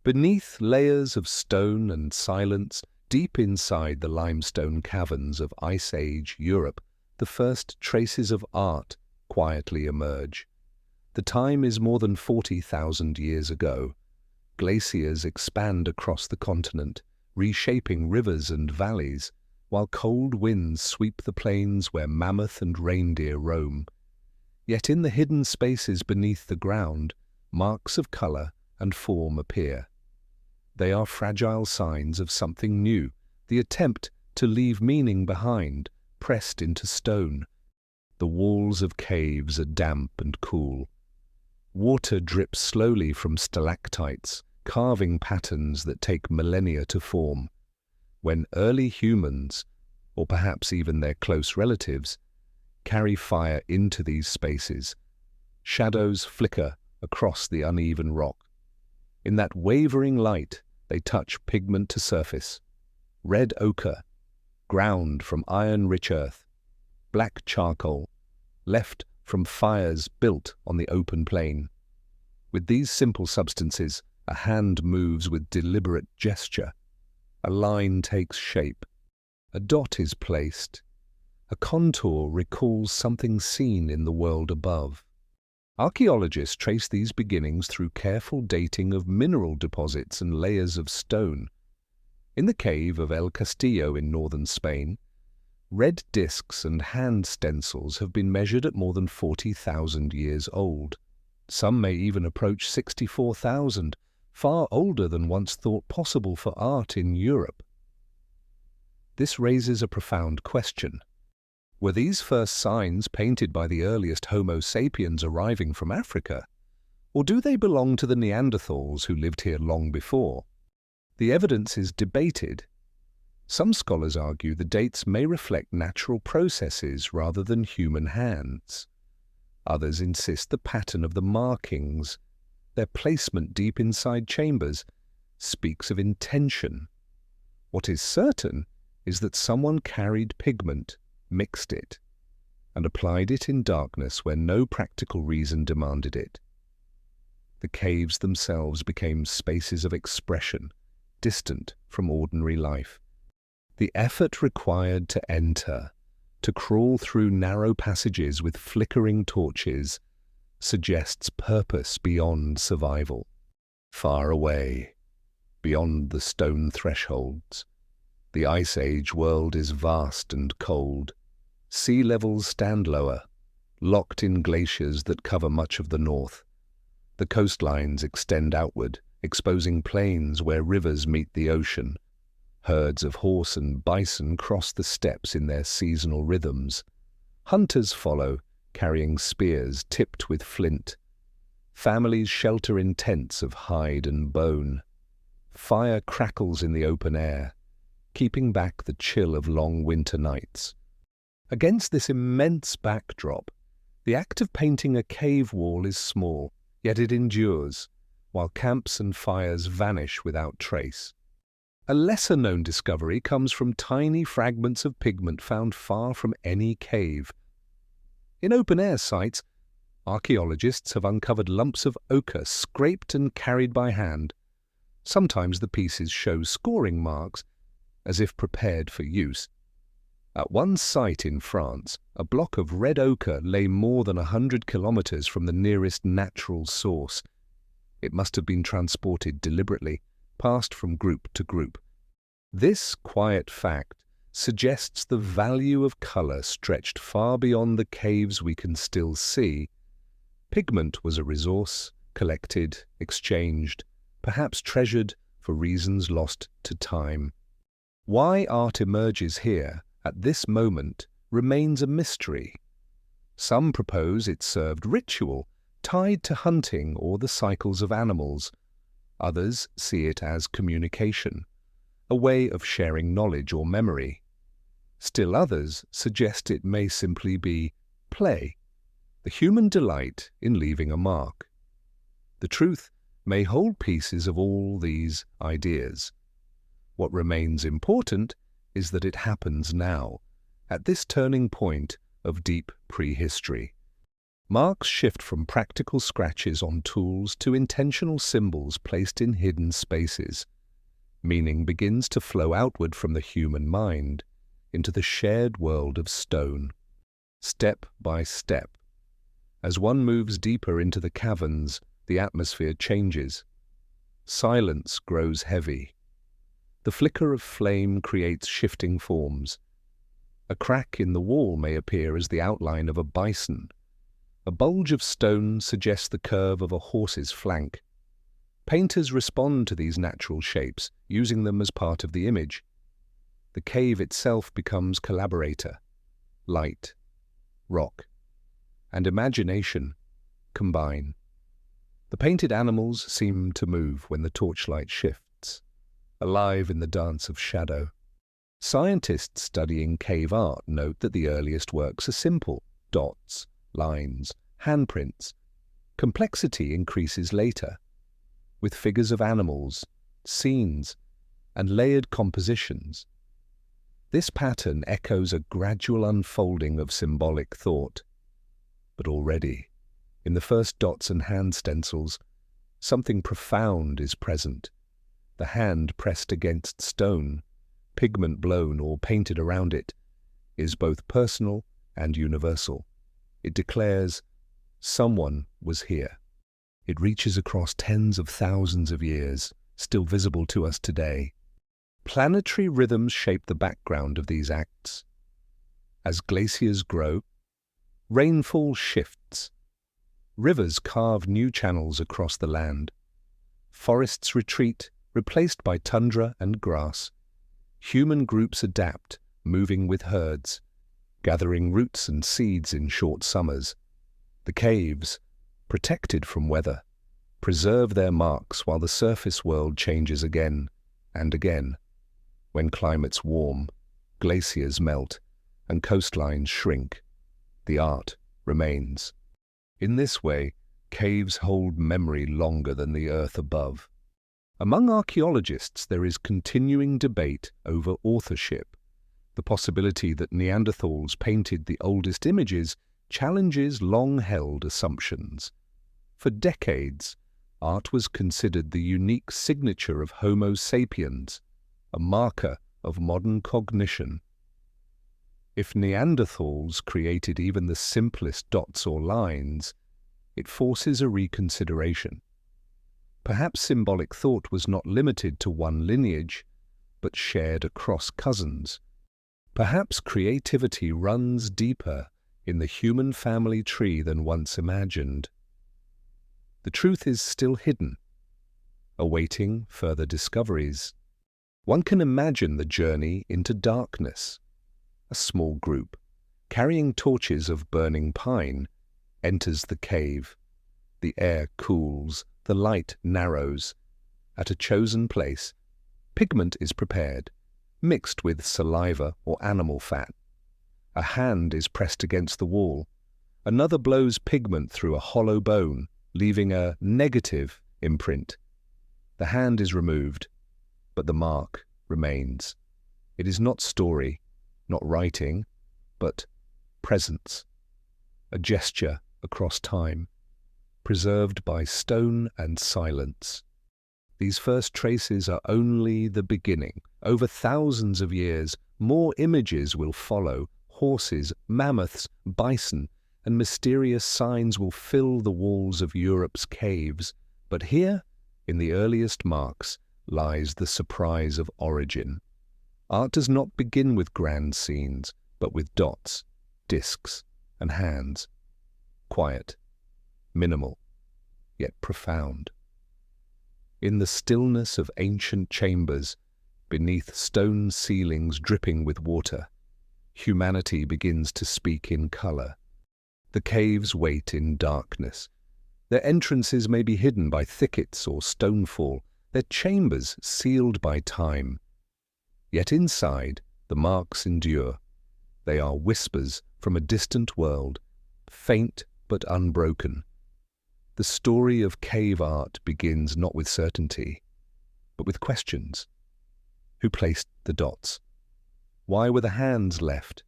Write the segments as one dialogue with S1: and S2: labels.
S1: Beneath layers of stone and silence, deep inside the limestone caverns of Ice Age Europe, the first traces of art quietly emerge. The time is more than 40,000 years ago. Glaciers expand across the continent, reshaping rivers and valleys, while cold winds sweep the plains where mammoth and reindeer roam. Yet in the hidden spaces beneath the ground, marks of color and form appear. They are fragile signs of something new, the attempt to leave meaning behind, pressed into stone. The walls of caves are damp and cool. Water drips slowly from stalactites, carving patterns that take millennia to form. When early humans, or perhaps even their close relatives, carry fire into these spaces, shadows flicker across the uneven rock. In that wavering light, they touch pigment to surface. Red ochre, ground from iron-rich earth. Black charcoal, left from fires built on the open plain. With these simple substances, a hand moves with deliberate gesture. A line takes shape. A dot is placed. A contour recalls something seen in the world above. Archaeologists trace these beginnings through careful dating of mineral deposits and layers of stone. In the cave of El Castillo in northern Spain, red discs and hand stencils have been measured at more than 40,000 years old. Some may even approach 64,000, far older than once thought possible for art in Europe. This raises a profound question. Were these first signs painted by the earliest Homo sapiens arriving from Africa? Or do they belong to the Neanderthals who lived here long before? The evidence is debated. Some scholars argue the dates may reflect natural processes rather than human hands. Others insist the pattern of the markings, their placement deep inside chambers, speaks of intention. What is certain is that someone carried pigment, mixed it, and applied it in darkness where no practical reason demanded it. The caves themselves became spaces of expression, distant from ordinary life. The effort required to enter, to crawl through narrow passages with flickering torches, suggests purpose beyond survival. Far away, beyond the stone thresholds, the Ice Age world is vast and cold. Sea levels stand lower, locked in glaciers that cover much of the north. The coastlines extend outward, exposing plains where rivers meet the ocean. Herds of horse and bison cross the steppes in their seasonal rhythms. Hunters follow, carrying spears tipped with flint. Families shelter in tents of hide and bone. Fire crackles in the open air, keeping back the chill of long winter nights. Against this immense backdrop, the act of painting a cave wall is small, yet it endures, while camps and fires vanish without trace. A lesser-known discovery comes from tiny fragments of pigment found far from any cave. In open-air sites, archaeologists have uncovered lumps of ochre scraped and carried by hand. Sometimes the pieces show scoring marks, as if prepared for use. At one site in France, a block of red ochre lay more than 100 kilometers from the nearest natural source. It must have been transported deliberately, passed from group to group. This quiet fact suggests the value of color stretched far beyond the caves we can still see. Pigment was a resource, collected, exchanged, perhaps treasured for reasons lost to time. Why art emerges here, at this moment, remains a mystery. Some propose it served ritual, tied to hunting or the cycles of animals. Others see it as communication, a way of sharing knowledge or memory. Still others suggest it may simply be play, the human delight in leaving a mark. The truth may hold pieces of all these ideas. What remains important is that it happens now, at this turning point of deep prehistory. Marks shift from practical scratches on tools to intentional symbols placed in hidden spaces. Meaning begins to flow outward from the human mind into the shared world of stone. Step by step, as one moves deeper into the caverns, the atmosphere changes. Silence grows heavy. The flicker of flame creates shifting forms. A crack in the wall may appear as the outline of a bison. A bulge of stone suggests the curve of a horse's flank. Painters respond to these natural shapes, using them as part of the image. The cave itself becomes collaborator. Light, rock, and imagination combine. The painted animals seem to move when the torchlight shifts, alive in the dance of shadow. Scientists studying cave art note that the earliest works are simple: dots, lines, handprints. Complexity increases later, with figures of animals, scenes, and layered compositions. This pattern echoes a gradual unfolding of symbolic thought. But already, in the first dots and hand stencils, something profound is present. The hand pressed against stone, pigment blown or painted around it, is both personal and universal. It declares, someone was here. It reaches across tens of thousands of years, still visible to us today. Planetary rhythms shape the background of these acts. As glaciers grow, rainfall shifts. Rivers carve new channels across the land. Forests retreat, replaced by tundra and grass. Human groups adapt, moving with herds, gathering roots and seeds in short summers. The caves, protected from weather, preserve their marks while the surface world changes again and again. When climates warm, glaciers melt, and coastlines shrink, the art remains. In this way, caves hold memory longer than the earth above. Among archaeologists, there is continuing debate over authorship. The possibility that Neanderthals painted the oldest images challenges long-held assumptions. For decades, art was considered the unique signature of Homo sapiens, a marker of modern cognition. If Neanderthals created even the simplest dots or lines, it forces a reconsideration. Perhaps symbolic thought was not limited to one lineage, but shared across cousins. Perhaps creativity runs deeper in the human family tree than once imagined. The truth is still hidden, awaiting further discoveries. One can imagine the journey into darkness. A small group, carrying torches of burning pine, enters the cave. The air cools, the light narrows. At a chosen place, pigment is prepared, mixed with saliva or animal fat. A hand is pressed against the wall. Another blows pigment through a hollow bone, leaving a negative imprint. The hand is removed, but the mark remains. It is not story, not writing, but presence, a gesture across time, preserved by stone and silence. These first traces are only the beginning. Over thousands of years, more images will follow. Horses, mammoths, bison, and mysterious signs will fill the walls of Europe's caves. But here, in the earliest marks, lies the surprise of origin. Art does not begin with grand scenes, but with dots, discs, and hands. Quiet, minimal, yet profound. In the stillness of ancient chambers, beneath stone ceilings dripping with water, humanity begins to speak in color. The caves wait in darkness. Their entrances may be hidden by thickets or stonefall, their chambers sealed by time. Yet inside, the marks endure. They are whispers from a distant world, faint but unbroken. The story of cave art begins not with certainty, but with questions. Who placed the dots? Why were the hands left?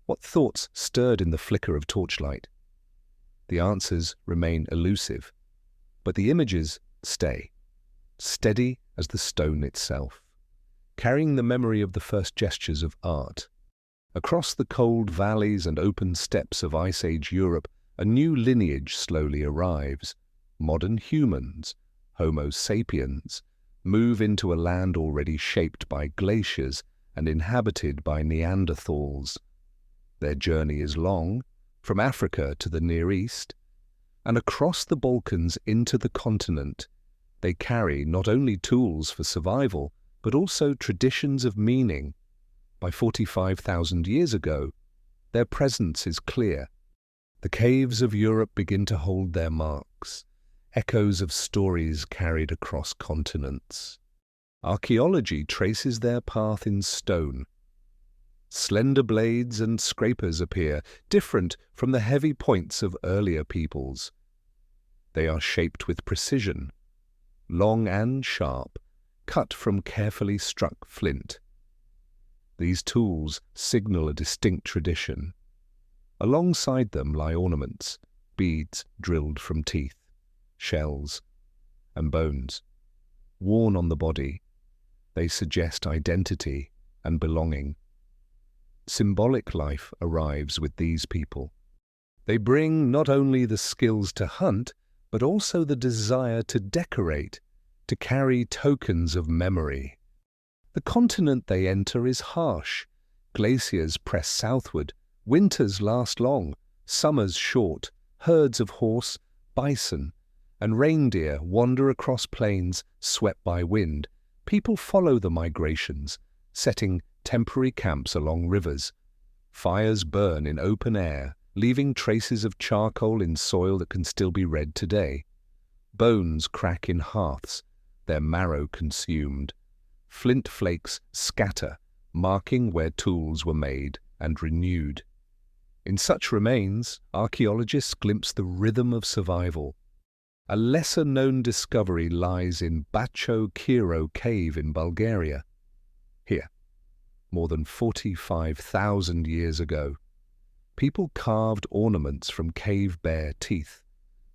S1: What thoughts stirred in the flicker of torchlight? the answers remain elusive, but the images stay, steady as the stone itself, carrying the memory of the first gestures of art. Across the cold valleys and open steppes of Ice Age Europe, a new lineage slowly arrives. Modern humans, Homo sapiens, move into a land already shaped by glaciers and inhabited by Neanderthals. Their journey is long, from Africa to the Near East, and across the Balkans into the continent. They carry not only tools for survival, but also traditions of meaning. By 45,000 years ago, their presence is clear. The caves of Europe begin to hold their marks, echoes of stories carried across continents. Archaeology traces their path in stone. Slender blades and scrapers appear, different from the heavy points of earlier peoples. They are shaped with precision, long and sharp, cut from carefully struck flint. These tools signal a distinct tradition. Alongside them lie ornaments, beads drilled from teeth, shells, and bones. Worn on the body, they suggest identity and belonging. Symbolic life arrives with these people. They bring not only the skills to hunt, but also the desire to decorate, to carry tokens of memory. The continent they enter is harsh. Glaciers press southward, winters last long, summers short, herds of horse, bison, and reindeer wander across plains swept by wind. People follow the migrations, setting temporary camps along rivers. Fires burn in open air, leaving traces of charcoal in soil that can still be read today. Bones crack in hearths, their marrow consumed. Flint flakes scatter, marking where tools were made and renewed. In such remains, archaeologists glimpse the rhythm of survival. A lesser-known discovery lies in Bacho-Kiro cave in Bulgaria. Here, more than 45,000 years ago, people carved ornaments from cave bear teeth.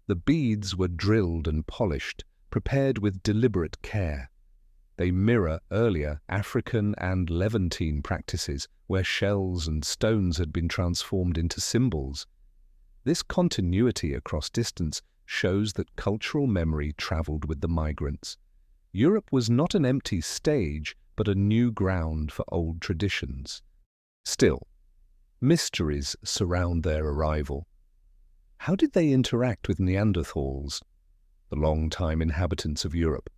S1: The beads were drilled and polished, prepared with deliberate care. They mirror earlier African and Levantine practices where shells and stones had been transformed into symbols. This continuity across distance shows that cultural memory traveled with the migrants. Europe was not an empty stage, but a new ground for old traditions. Still, mysteries surround their arrival. How did they interact with Neanderthals, the long-time inhabitants of Europe?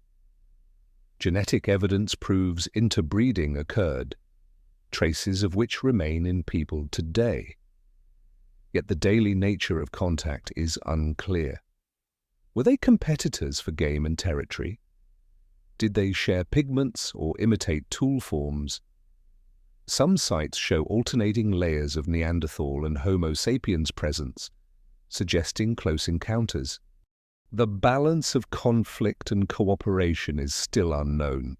S1: Genetic evidence proves interbreeding occurred, traces of which remain in people today. Yet the daily nature of contact is unclear. Were they competitors for game and territory? Did they share pigments or imitate tool forms? Some sites show alternating layers of Neanderthal and Homo sapiens presence, suggesting close encounters. The balance of conflict and cooperation is still unknown.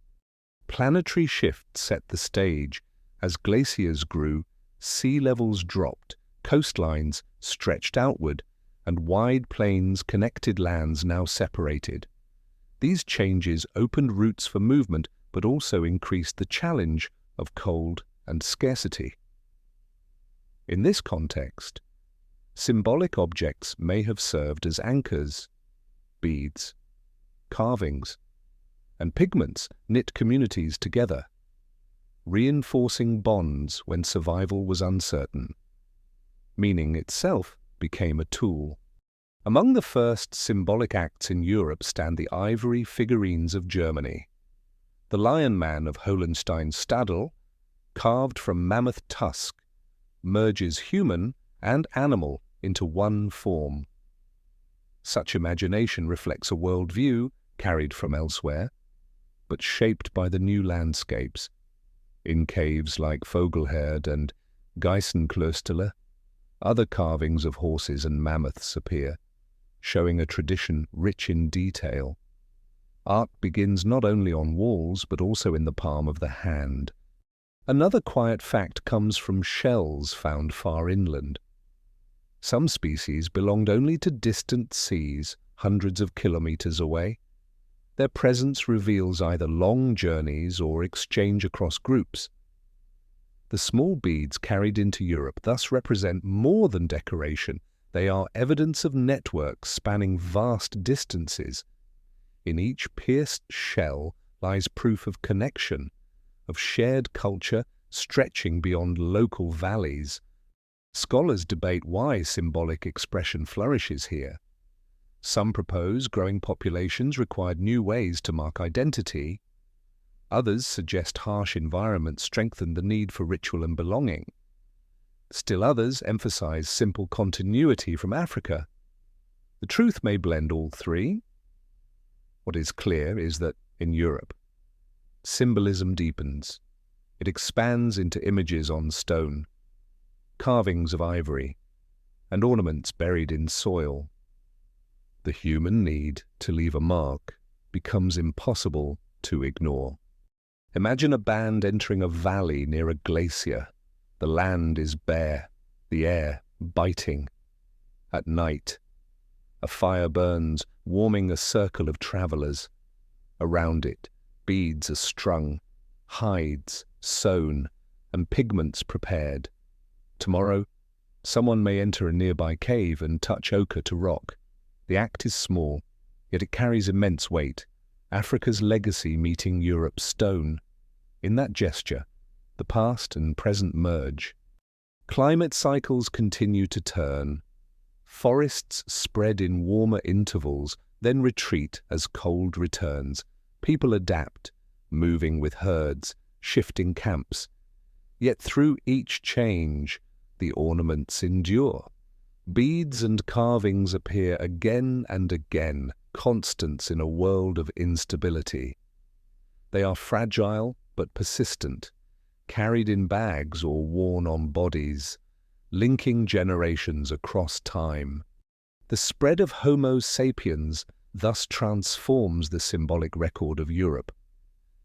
S1: Planetary shifts set the stage. As glaciers grew, sea levels dropped, coastlines stretched outward, and wide plains connected lands now separated. These changes opened routes for movement, but also increased the challenge of cold and scarcity. In this context, symbolic objects may have served as anchors. Beads, carvings, and pigments knit communities together, reinforcing bonds when survival was uncertain. Meaning itself became a tool. Among the first symbolic acts in Europe stand the ivory figurines of Germany. The Lion Man of Hohenstein-Stadel, carved from mammoth tusk, merges human and animal into one form. Such imagination reflects a worldview carried from elsewhere, but shaped by the new landscapes. In caves like Vogelherd and Geissenklösterle, other carvings of horses and mammoths appear, showing a tradition rich in detail. Art begins not only on walls, but also in the palm of the hand. Another quiet fact comes from shells found far inland. Some species belonged only to distant seas, hundreds of kilometers away. Their presence reveals either long journeys or exchange across groups. The small beads carried into Europe thus represent more than decoration. They are evidence of networks spanning vast distances. In each pierced shell lies proof of connection, of shared culture stretching beyond local valleys. Scholars debate why symbolic expression flourishes here. Some propose growing populations required new ways to mark identity. Others suggest harsh environments strengthen the need for ritual and belonging. Still others emphasize simple continuity from Africa. The truth may blend all three. What is clear is that, in Europe, symbolism deepens. It expands into images on stone, carvings of ivory, and ornaments buried in soil. The human need to leave a mark becomes impossible to ignore. Imagine a band entering a valley near a glacier. The land is bare, the air biting. At night, a fire burns, warming a circle of travelers. Around it, beads are strung, hides sewn, and pigments prepared. Tomorrow, someone may enter a nearby cave and touch ochre to rock. The act is small, yet it carries immense weight. Africa's legacy meeting Europe's stone. In that gesture, the past and present merge. Climate cycles continue to turn. Forests spread in warmer intervals, then retreat as cold returns. People adapt, moving with herds, shifting camps. Yet through each change, the ornaments endure. Beads and carvings appear again and again, constants in a world of instability. They are fragile but persistent, carried in bags or worn on bodies, linking generations across time. The spread of Homo sapiens thus transforms the symbolic record of Europe.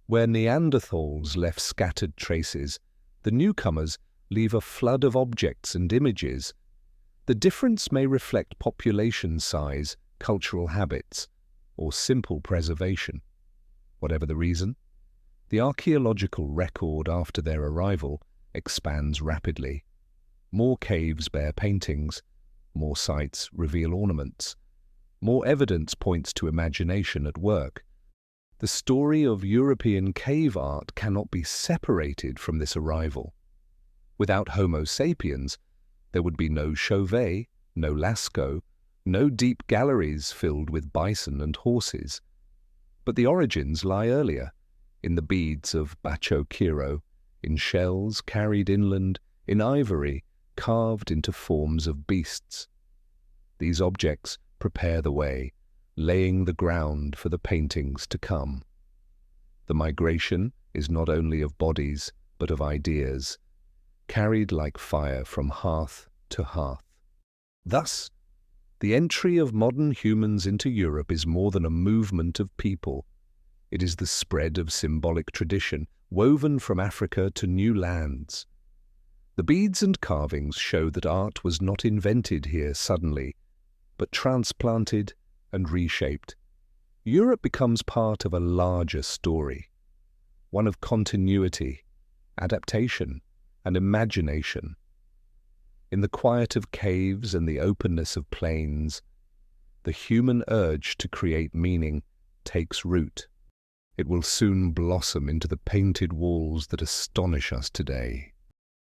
S1: Where Neanderthals left scattered traces, the newcomers leave a flood of objects and images. The difference may reflect population size, cultural habits, or simple preservation. Whatever the reason, the archaeological record after their arrival expands rapidly. More caves bear paintings, more sites reveal ornaments, more evidence points to imagination at work. The story of European cave art cannot be separated from this arrival. Without Homo sapiens, there would be no Chauvet, no Lascaux, no deep galleries filled with bison and horses. But the origins lie earlier, in the beads of Bacho-Quiro, in shells carried inland, in ivory carved into forms of beasts. These objects prepare the way, laying the ground for the paintings to come. The migration is not only of bodies, but of ideas, carried like fire from hearth to hearth. Thus, the entry of modern humans into Europe is more than a movement of people. It is the spread of symbolic tradition, woven from Africa to new lands. The beads and carvings show that art was not invented here suddenly, but transplanted and reshaped. Europe becomes part of a larger story, one of continuity, adaptation, and imagination. In the quiet of caves and the openness of plains, the human urge to create meaning takes root. It will soon blossom into the painted walls that astonish us today.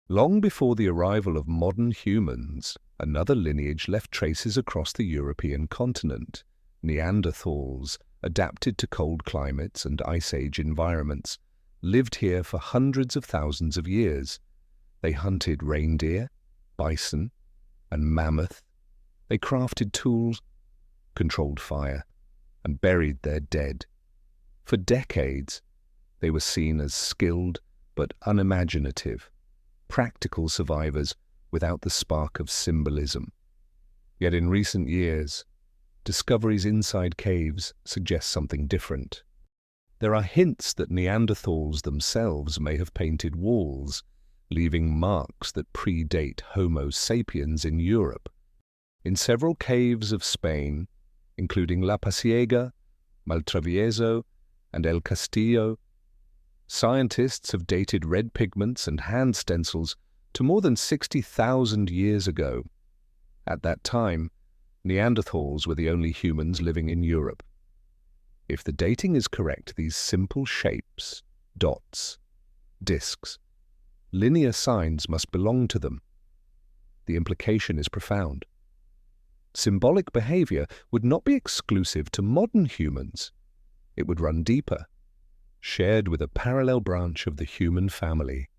S1: Long before the arrival of modern humans, another lineage left traces across the European continent. Neanderthals, adapted to cold climates and ice age environments, lived here for hundreds of thousands of years. They hunted reindeer, bison, and mammoth. They crafted tools, controlled fire, and buried their dead. For decades, they were seen as skilled but unimaginative, practical survivors without the spark of symbolism. Yet in recent years, discoveries inside caves suggest something different. There are hints that Neanderthals themselves may have painted walls, leaving marks that predate Homo sapiens in Europe. In several caves of Spain, including La Pasiega, Maltravieso, and El Castillo, scientists have dated red pigments and hand stencils to more than 60,000 years ago. At that time, Neanderthals were the only humans living in Europe. If the dating is correct, these simple shapes, dots, discs, linear signs must belong to them. The implication is profound. Symbolic behavior would not be exclusive to modern humans. It would run deeper, shared with a parallel branch of the human family.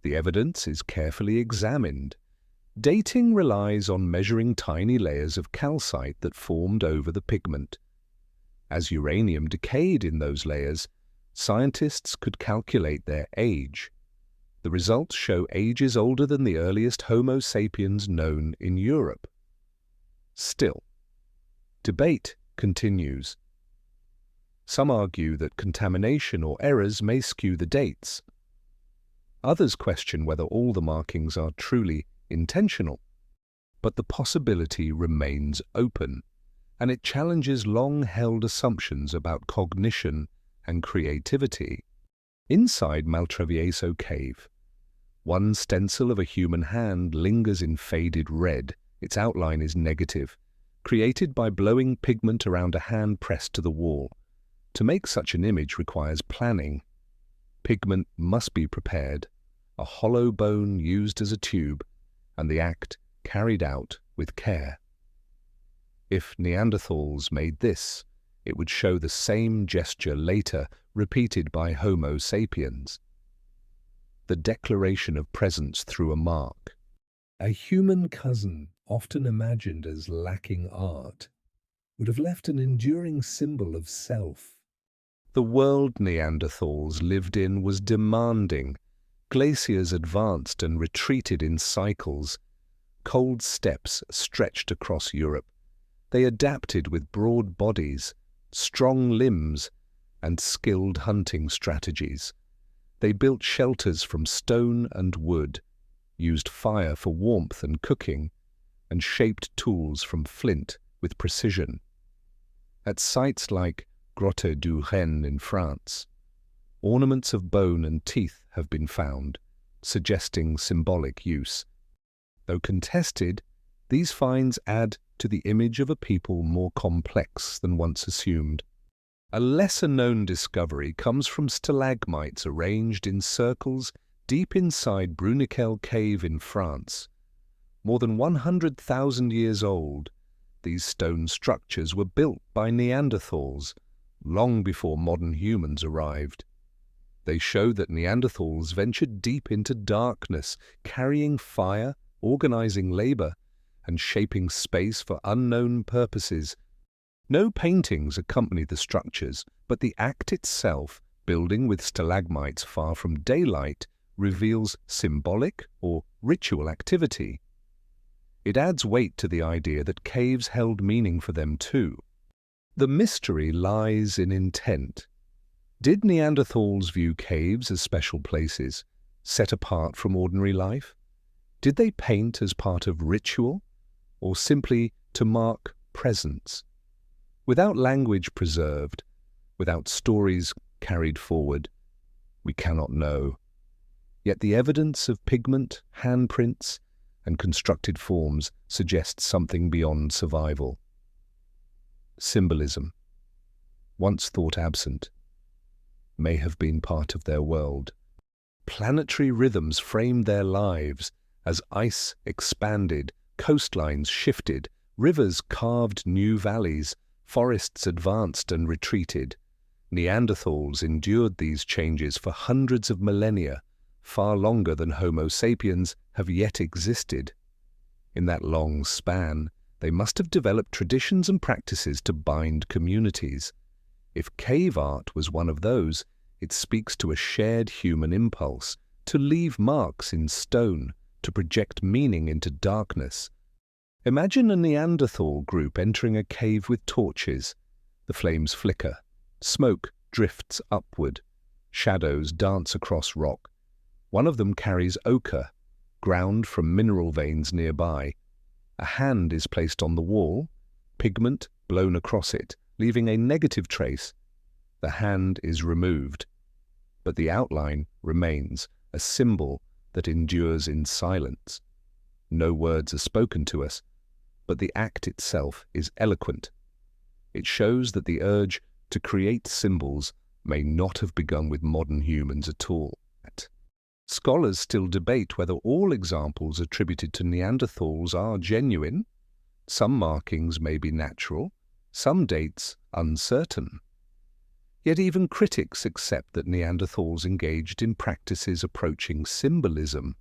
S1: The evidence is carefully examined. Dating relies on measuring tiny layers of calcite that formed over the pigment. As uranium decayed in those layers, scientists could calculate their age. The results show ages older than the earliest Homo sapiens known in Europe. Still, debate continues. Some argue that contamination or errors may skew the dates. Others question whether all the markings are truly intentional. But the possibility remains open, and it challenges long-held assumptions about cognition and creativity. Inside Maltravieso Cave, one stencil of a human hand lingers in faded red. Its outline is negative, created by blowing pigment around a hand pressed to the wall. To make such an image requires planning. Pigment must be prepared, a hollow bone used as a tube, and the act carried out with care. If Neanderthals made this, it would show the same gesture later repeated by Homo sapiens. The declaration of presence through a mark. A human cousin, often imagined as lacking art, would have left an enduring symbol of self. The world Neanderthals lived in was demanding. Glaciers advanced and retreated in cycles. Cold steppes stretched across Europe. They adapted with broad bodies, strong limbs, and skilled hunting strategies. They built shelters from stone and wood, used fire for warmth and cooking, and shaped tools from flint with precision. At sites like Grotte du Rennes in France, ornaments of bone and teeth have been found, suggesting symbolic use. Though contested, these finds add to the image of a people more complex than once assumed. A lesser-known discovery comes from stalagmites arranged in circles deep inside Bruniquel Cave in France. More than 100,000 years old, these stone structures were built by Neanderthals, long before modern humans arrived. They show that Neanderthals ventured deep into darkness, carrying fire, organizing labor, and shaping space for unknown purposes. No paintings accompany the structures, but the act itself, building with stalagmites far from daylight, reveals symbolic or ritual activity. It adds weight to the idea that caves held meaning for them too. The mystery lies in intent. Did Neanderthals view caves as special places, set apart from ordinary life? Did they paint as part of ritual, or simply to mark presence? Without language preserved, without stories carried forward, we cannot know. Yet the evidence of pigment, handprints, and constructed forms suggests something beyond survival. Symbolism, once thought absent, may have been part of their world. Planetary rhythms framed their lives as ice expanded, coastlines shifted, rivers carved new valleys, forests advanced and retreated. Neanderthals endured these changes for hundreds of millennia, far longer than Homo sapiens have yet existed. In that long span, they must have developed traditions and practices to bind communities. If cave art was one of those, it speaks to a shared human impulse, to leave marks in stone, to project meaning into darkness. Imagine a Neanderthal group entering a cave with torches. The flames flicker, smoke drifts upward, shadows dance across rock. One of them carries ochre, ground from mineral veins nearby. A hand is placed on the wall, pigment blown across it, leaving a negative trace. The hand is removed, but the outline remains, a symbol that endures in silence. No words are spoken to us, but the act itself is eloquent. It shows that the urge to create symbols may not have begun with modern humans at all. Scholars still debate whether all examples attributed to Neanderthals are genuine. Some markings may be natural, some dates uncertain. Yet even critics accept that Neanderthals engaged in practices approaching symbolism.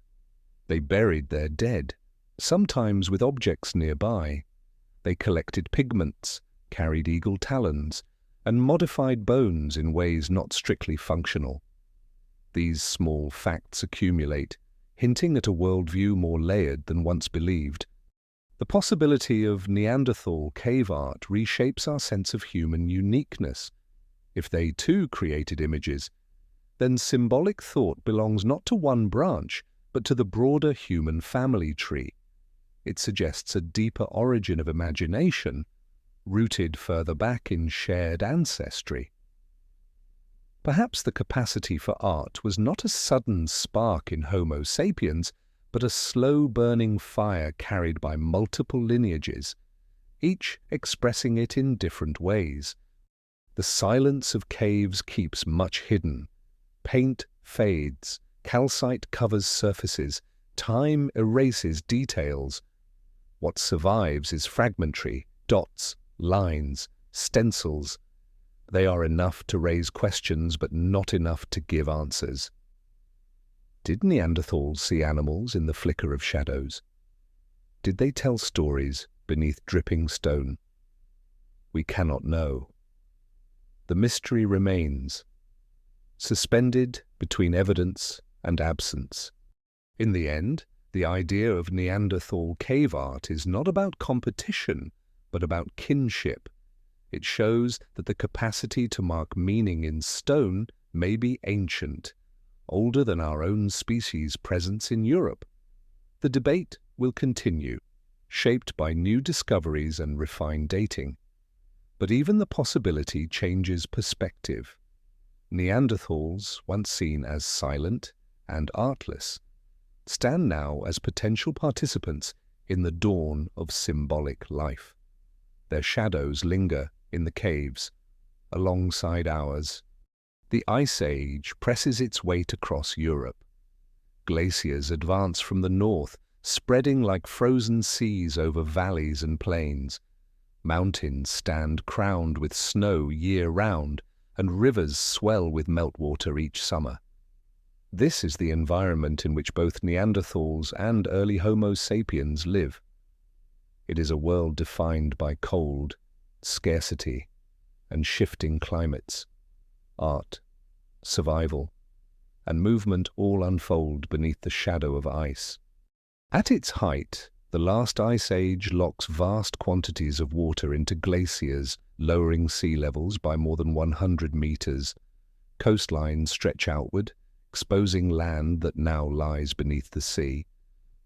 S1: They buried their dead, sometimes with objects nearby. They collected pigments, carried eagle talons, and modified bones in ways not strictly functional. These small facts accumulate, hinting at a worldview more layered than once believed. The possibility of Neanderthal cave art reshapes our sense of human uniqueness. If they too created images, then symbolic thought belongs not to one branch, but to the broader human family tree. It suggests a deeper origin of imagination, rooted further back in shared ancestry. Perhaps the capacity for art was not a sudden spark in Homo sapiens, but a slow-burning fire carried by multiple lineages, each expressing it in different ways. The silence of caves keeps much hidden. Paint fades, calcite covers surfaces, time erases details. What survives is fragmentary, dots, lines, stencils. They are enough to raise questions, but not enough to give answers. Did Neanderthals see animals in the flicker of shadows? Did they tell stories beneath dripping stone? We cannot know. The mystery remains, suspended between evidence and absence. In the end, the idea of Neanderthal cave art is not about competition, but about kinship. It shows that the capacity to mark meaning in stone may be ancient, older than our own species' presence in Europe. The debate will continue, shaped by new discoveries and refined dating. But even the possibility changes perspective. Neanderthals, once seen as silent and artless, stand now as potential participants in the dawn of symbolic life. Their shadows linger in the caves, alongside ours. The Ice Age presses its weight across Europe. Glaciers advance from the north, spreading like frozen seas over valleys and plains. Mountains stand crowned with snow year-round, and rivers swell with meltwater each summer. This is the environment in which both Neanderthals and early Homo sapiens live. It is a world defined by cold, scarcity, and shifting climates. Art, survival, and movement all unfold beneath the shadow of ice. At its height, the last ice age locks vast quantities of water into glaciers, lowering sea levels by more than 100 meters. Coastlines stretch outward, exposing land that now lies beneath the sea.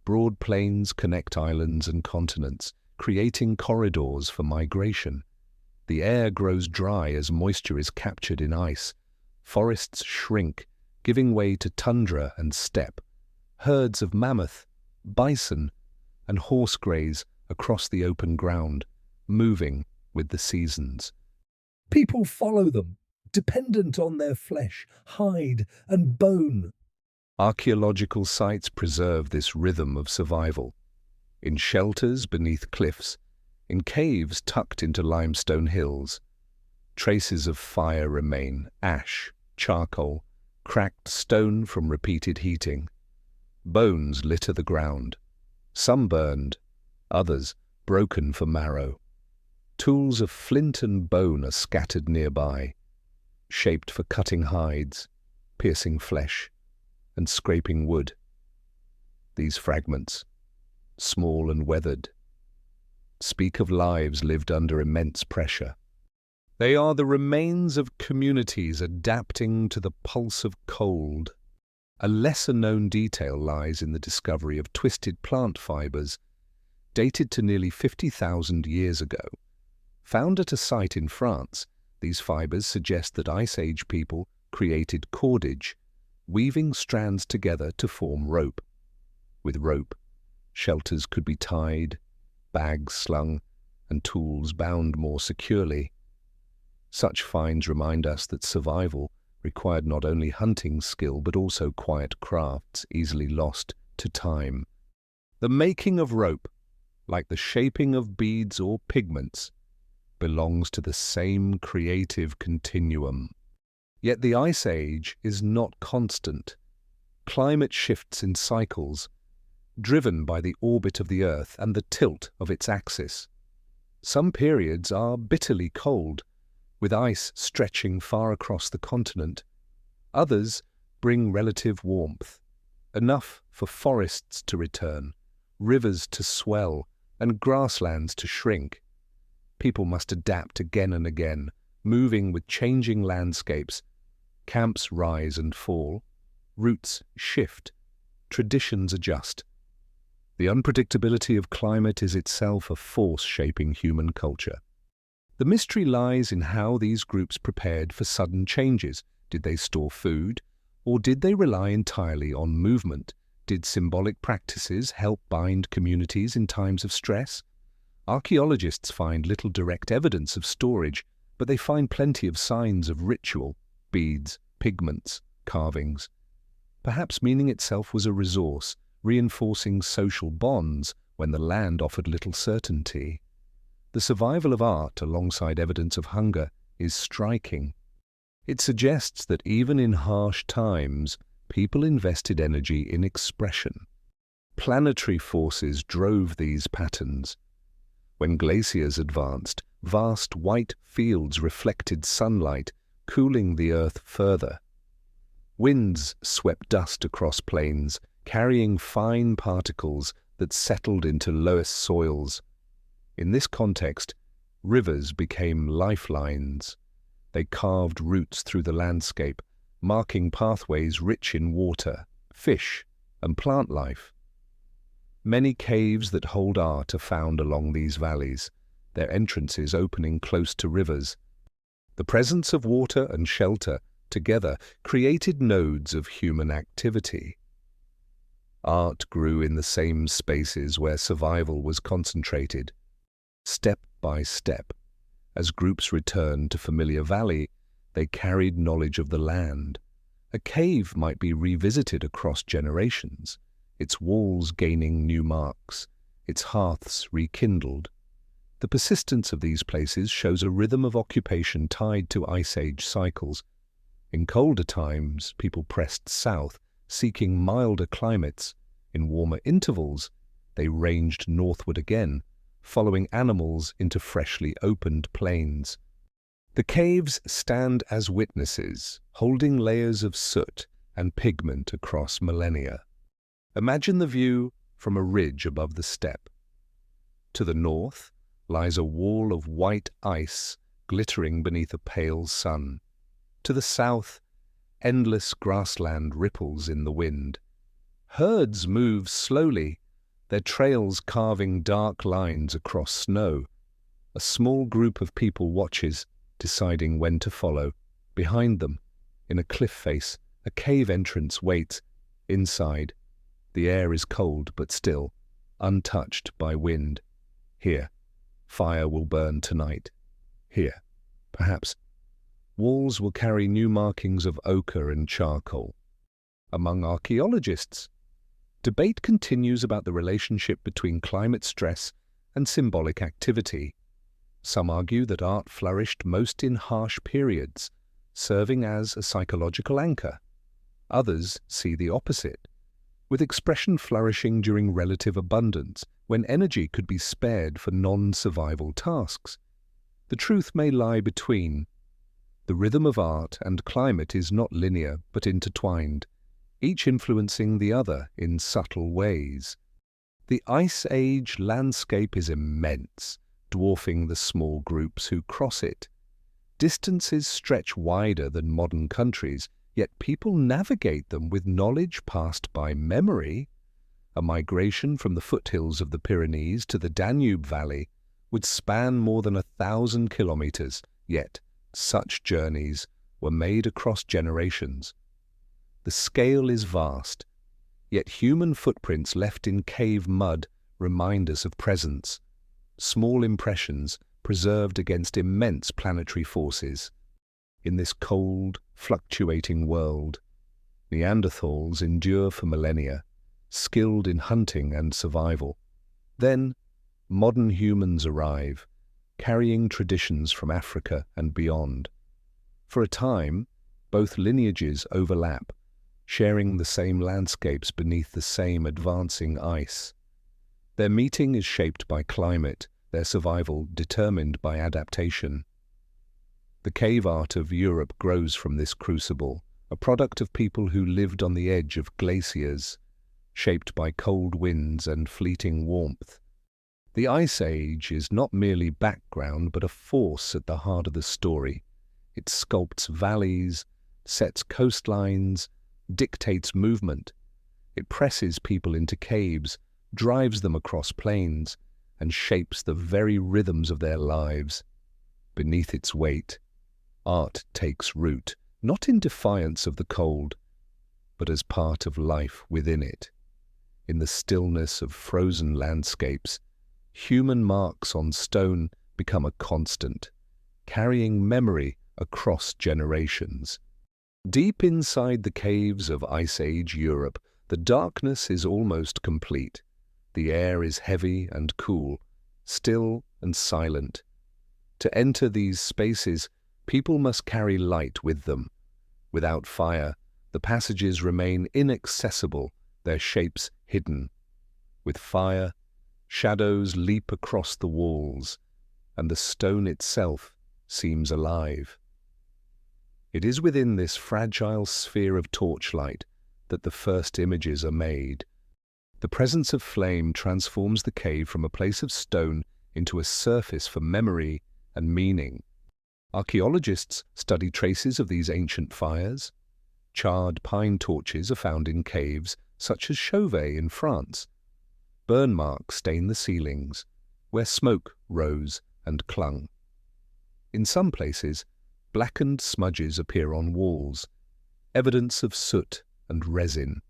S1: Broad plains connect islands and continents, creating corridors for migration. The air grows dry as moisture is captured in ice. Forests shrink, giving way to tundra and steppe. Herds of mammoth, bison, and horse graze across the open ground, moving with the seasons.
S2: People follow them, dependent on their flesh, hide, and bone.
S1: Archaeological sites preserve this rhythm of survival. In shelters beneath cliffs, in caves tucked into limestone hills, traces of fire remain: ash, charcoal, cracked stone from repeated heating. Bones litter the ground, some burned, others broken for marrow. Tools of flint and bone are scattered nearby, shaped for cutting hides, piercing flesh, and scraping wood. These fragments, small and weathered, speak of lives lived under immense pressure. They are the remains of communities adapting to the pulse of cold. A lesser-known detail lies in the discovery of twisted plant fibers. dated to nearly 50,000 years ago. Found at a site in France, these fibers suggest that Ice Age people created cordage, weaving strands together to form rope. With rope, shelters could be tied, bags slung, and tools bound more securely. Such finds remind us that survival required not only hunting skill but also quiet crafts easily lost to time. The making of rope, like the shaping of beads or pigments, belongs to the same creative continuum. Yet the Ice Age is not constant. Climate shifts in cycles, driven by the orbit of the Earth and the tilt of its axis. Some periods are bitterly cold, with ice stretching far across the continent. Others bring relative warmth, enough for forests to return, rivers to swell, and grasslands to shrink. People must adapt again and again, moving with changing landscapes. Camps rise and fall, routes shift, traditions adjust. The unpredictability of climate is itself a force shaping human culture. The mystery lies in how these groups prepared for sudden changes. Did they store food, or did they rely entirely on movement? Did symbolic practices help bind communities in times of stress? Archaeologists find little direct evidence of storage, but they find plenty of signs of ritual, beads, pigments, carvings. Perhaps meaning itself was a resource, reinforcing social bonds when the land offered little certainty. The survival of art alongside evidence of hunger is striking. It suggests that even in harsh times, people invested energy in expression. Planetary forces drove these patterns. When glaciers advanced, vast white fields reflected sunlight, cooling the earth further. Winds swept dust across plains, carrying fine particles that settled into lowest soils. In this context, rivers became lifelines. They carved routes through the landscape, marking pathways rich in water, fish, and plant life. Many caves that hold art are found along these valleys, their entrances opening close to rivers. The presence of water and shelter together created nodes of human activity. Art grew in the same spaces where survival was concentrated. Step by step, as groups returned to familiar valley, they carried knowledge of the land. A cave might be revisited across generations, its walls gaining new marks, its hearths rekindled. The persistence of these places shows a rhythm of occupation tied to Ice Age cycles. In colder times, people pressed south, seeking milder climates. In warmer intervals, they ranged northward again, following animals into freshly opened plains. The caves stand as witnesses, holding layers of soot and pigment across millennia. Imagine the view from a ridge above the steppe. To the north lies a wall of white ice glittering beneath a pale sun. To the south, endless grassland ripples in the wind. Herds move slowly, their trails carving dark lines across snow. A small group of people watches, deciding when to follow. Behind them, in a cliff face, a cave entrance waits. Inside, the air is cold but still, untouched by wind. Here, fire will burn tonight. Here, perhaps, walls will carry new markings of ochre and charcoal. Among archaeologists, debate continues about the relationship between climate stress and symbolic activity. Some argue that art flourished most in harsh periods, serving as a psychological anchor. Others see the opposite, with expression flourishing during relative abundance, when energy could be spared for non-survival tasks. The truth may lie between. The rhythm of art and climate is not linear but intertwined, each influencing the other in subtle ways. The Ice Age landscape is immense, dwarfing the small groups who cross it. Distances stretch wider than modern countries, yet people navigate them with knowledge passed by memory. A migration from the foothills of the Pyrenees to the Danube Valley would span more than 1,000 kilometers, yet such journeys were made across generations. The scale is vast, yet human footprints left in cave mud remind us of presence, small impressions preserved against immense planetary forces. In this cold, fluctuating world, Neanderthals endure for millennia, skilled in hunting and survival. Then, modern humans arrive, carrying traditions from Africa and beyond. For a time, both lineages overlap, sharing the same landscapes beneath the same advancing ice. Their meeting is shaped by climate, their survival determined by adaptation. The cave art of Europe grows from this crucible, a product of people who lived on the edge of glaciers, shaped by cold winds and fleeting warmth. The Ice Age is not merely background but a force at the heart of the story. It sculpts valleys, sets coastlines, dictates movement. It presses people into caves, drives them across plains, and shapes the very rhythms of their lives. Beneath its weight, art takes root, not in defiance of the cold, but as part of life within it. In the stillness of frozen landscapes, human marks on stone become a constant, carrying memory across generations. Deep inside the caves of Ice Age Europe, the darkness is almost complete. The air is heavy and cool, still and silent. To enter these spaces, people must carry light with them. Without fire, the passages remain inaccessible, their shapes hidden. With fire, shadows leap across the walls, and the stone itself seems alive. It is within this fragile sphere of torchlight that the first images are made. The presence of flame transforms the cave from a place of stone into a surface for memory and meaning. Archaeologists study traces of these ancient fires. Charred pine torches are found in caves such as Chauvet in France. Burn marks stain the ceilings, where smoke rose and clung. In some places, blackened smudges appear on walls, evidence of soot and resin.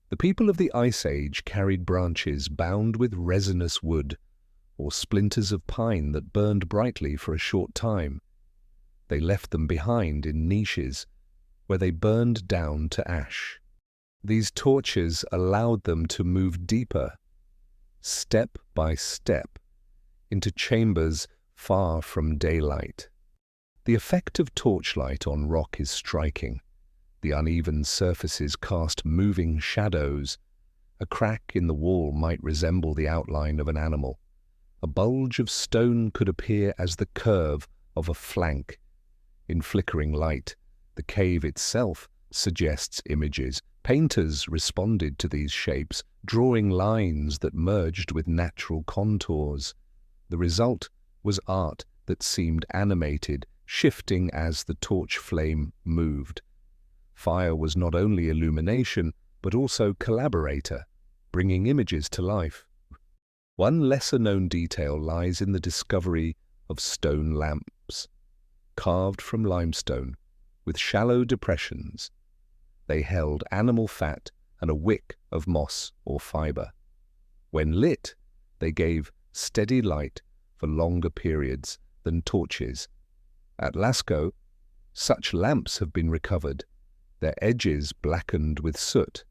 S1: The people of the Ice Age carried branches bound with resinous wood, or splinters of pine that burned brightly for a short time. They left them behind in niches, where they burned down to ash. These torches allowed them to move deeper, step by step, into chambers far from daylight. The effect of torchlight on rock is striking. The uneven surfaces cast moving shadows. A crack in the wall might resemble the outline of an animal. A bulge of stone could appear as the curve of a flank. In flickering light, the cave itself suggests images. Painters responded to these shapes, drawing lines that merged with natural contours. The result was art that seemed animated, shifting as the torch flame moved. Fire was not only illumination, but also collaborator, bringing images to life. One lesser-known detail lies in the discovery of stone lamps, carved from limestone, with shallow depressions. They held animal fat and a wick of moss or fiber. When lit, they gave steady light for longer periods than torches. At Lascaux, such lamps have been recovered, their edges blackened with soot.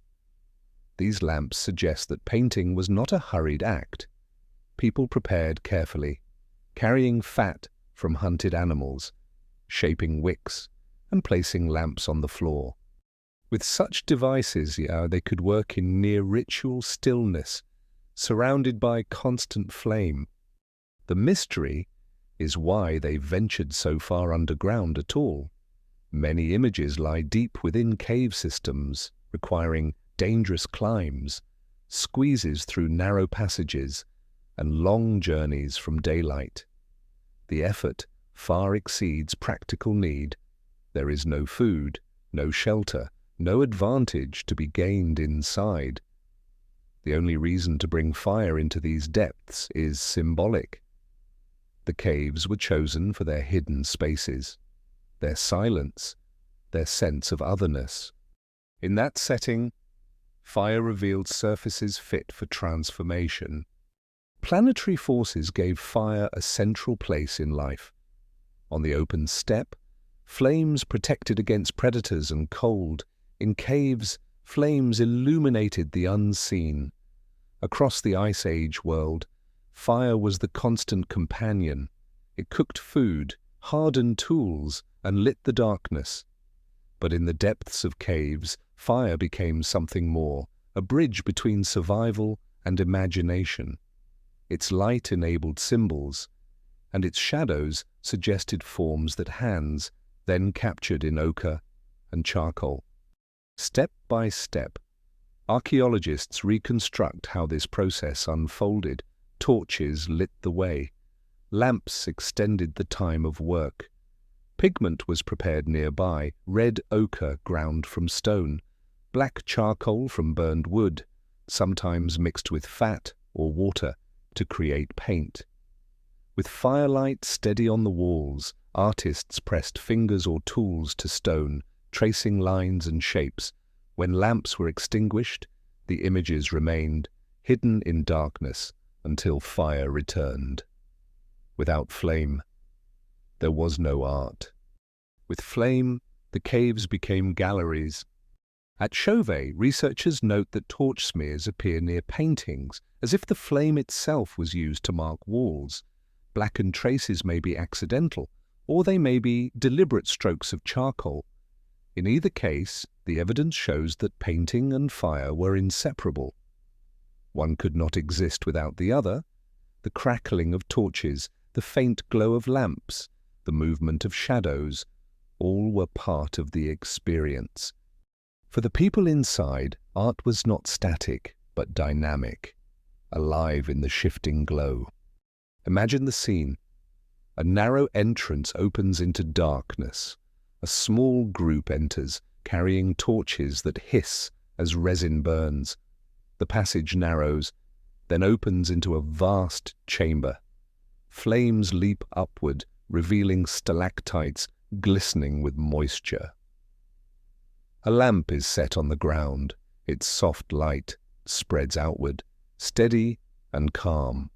S1: These lamps suggest that painting was not a hurried act. People prepared carefully, carrying fat from hunted animals, shaping wicks, and placing lamps on the floor. With such devices, they could work in near ritual stillness, surrounded by constant flame. The mystery is why they ventured so far underground at all. Many images lie deep within cave systems, requiring dangerous climbs, squeezes through narrow passages, and long journeys from daylight. The effort far exceeds practical need. There is no food, no shelter, no advantage to be gained inside. The only reason to bring fire into these depths is symbolic. The caves were chosen for their hidden spaces, their silence, their sense of otherness. In that setting, fire revealed surfaces fit for transformation. Planetary forces gave fire a central place in life. On the open steppe, flames protected against predators and cold. In caves, flames illuminated the unseen. Across the Ice Age world, fire was the constant companion. It cooked food, hardened tools, and lit the darkness. But in the depths of caves, fire became something more, a bridge between survival and imagination. Its light enabled symbols, and its shadows suggested forms that hands then captured in ochre and charcoal. Step by step, archaeologists reconstruct how this process unfolded. Torches lit the way. Lamps extended the time of work. Pigment was prepared nearby, red ochre ground from stone, black charcoal from burned wood, sometimes mixed with fat or water to create paint. With firelight steady on the walls, artists pressed fingers or tools to stone, tracing lines and shapes. When lamps were extinguished, the images remained, hidden in darkness, until fire returned. Without flame, there was no art. With flame, the caves became galleries. At Chauvet, researchers note that torch smears appear near paintings, as if the flame itself was used to mark walls. Blackened traces may be accidental, or they may be deliberate strokes of charcoal. In either case, the evidence shows that painting and fire were inseparable. One could not exist without the other. The crackling of torches, the faint glow of lamps, the movement of shadows, all were part of the experience. For the people inside, art was not static, but dynamic, alive in the shifting glow. Imagine the scene. A narrow entrance opens into darkness. A small group enters, carrying torches that hiss as resin burns. The passage narrows, then opens into a vast chamber. Flames leap upward, revealing stalactites glistening with moisture. A lamp is set on the ground. Its soft light spreads outward, steady and calm.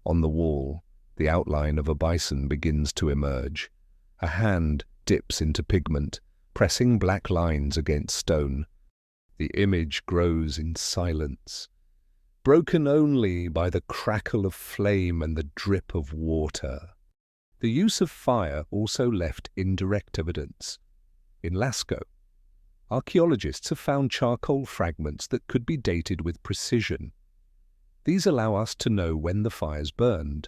S1: On the wall, the outline of a bison begins to emerge. A hand dips into pigment, pressing black lines against stone. The image grows in silence, broken only by the crackle of flame and the drip of water. The use of fire also left indirect evidence. In Lascaux, archaeologists have found charcoal fragments that could be dated with precision. These allow us to know when the fires burned,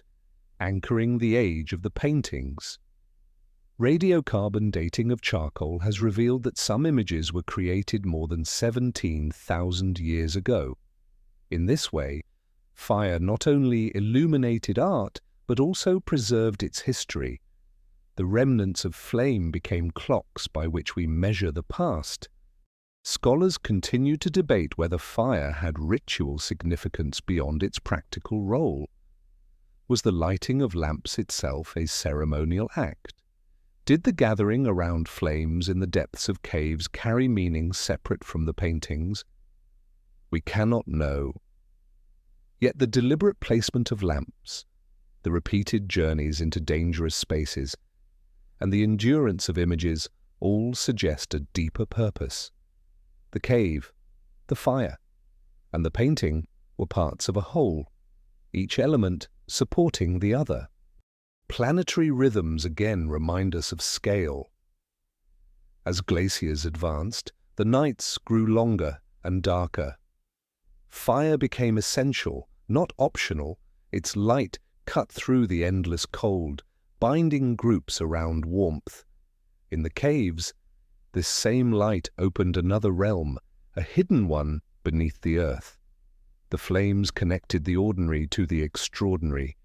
S1: anchoring the age of the paintings. Radiocarbon dating of charcoal has revealed that some images were created more than 17,000 years ago. In this way, fire not only illuminated art, but also preserved its history. The remnants of flame became clocks by which we measure the past. Scholars continue to debate whether fire had ritual significance beyond its practical role. Was the lighting of lamps itself a ceremonial act? Did the gathering around flames in the depths of caves carry meaning separate from the paintings? We cannot know. Yet the deliberate placement of lamps, the repeated journeys into dangerous spaces, and the endurance of images all suggest a deeper purpose. The cave, the fire, and the painting were parts of a whole, each element supporting the other. Planetary rhythms again remind us of scale. As glaciers advanced, the nights grew longer and darker. Fire became essential, not optional. Its light cut through the endless cold, binding groups around warmth. In the caves, this same light opened another realm, a hidden one beneath the earth. The flames connected the ordinary to the extraordinary,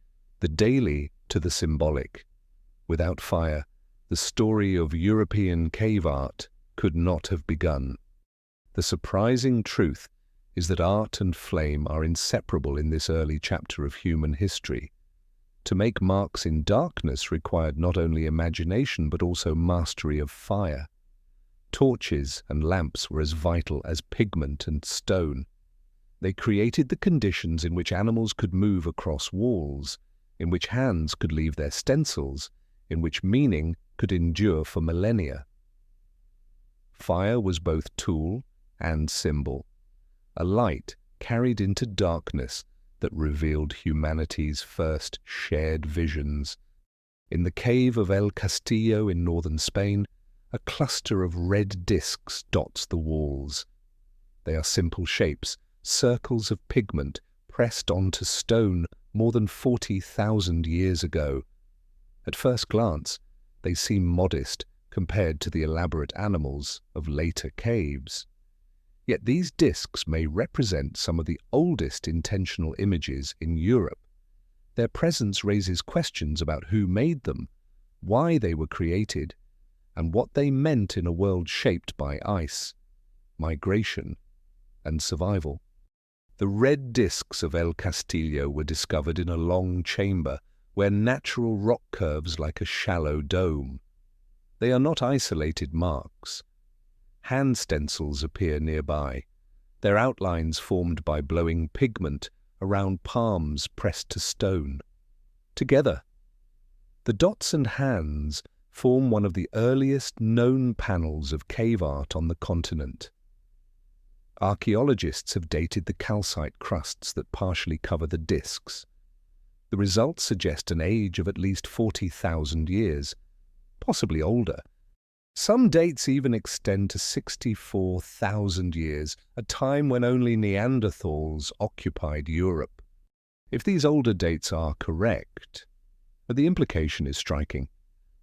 S1: the daily to the symbolic. Without fire, the story of European cave art could not have begun. The surprising truth is that art and flame are inseparable in this early chapter of human history. To make marks in darkness required not only imagination but also mastery of fire. Torches and lamps were as vital as pigment and stone. They created the conditions in which animals could move across walls, in which hands could leave their stencils, in which meaning could endure for millennia. Fire was both tool and symbol, a light carried into darkness that revealed humanity's first shared visions. In the cave of El Castillo in northern Spain, a cluster of red discs dots the walls. They are simple shapes, circles of pigment pressed onto stone more than 40,000 years ago. At first glance, they seem modest compared to the elaborate animals of later caves. Yet these discs may represent some of the oldest intentional images in Europe. Their presence raises questions about who made them, why they were created, and what they meant in a world shaped by ice, migration, and survival. The red discs of El Castillo were discovered in a long chamber where natural rock curves like a shallow dome. They are not isolated marks. Hand stencils appear nearby, their outlines formed by blowing pigment around palms pressed to stone. Together, the dots and hands form one of the earliest known panels of cave art on the continent. Archaeologists have dated the calcite crusts that partially cover the discs. The results suggest an age of at least 40,000 years, possibly older. Some dates even extend to 64,000 years, a time when only Neanderthals occupied Europe. If these older dates are correct, the implication is striking.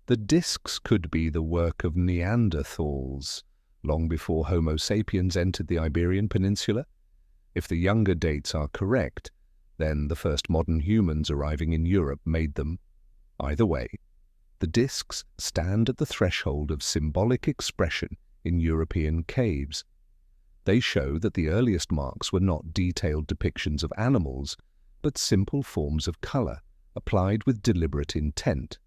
S1: The discs could be the work of Neanderthals, long before Homo sapiens entered the Iberian Peninsula. If the younger dates are correct, then the first modern humans arriving in Europe made them. Either way, the discs stand at the threshold of symbolic expression in European caves. They show that the earliest marks were not detailed depictions of animals, but simple forms of color, applied with deliberate intent.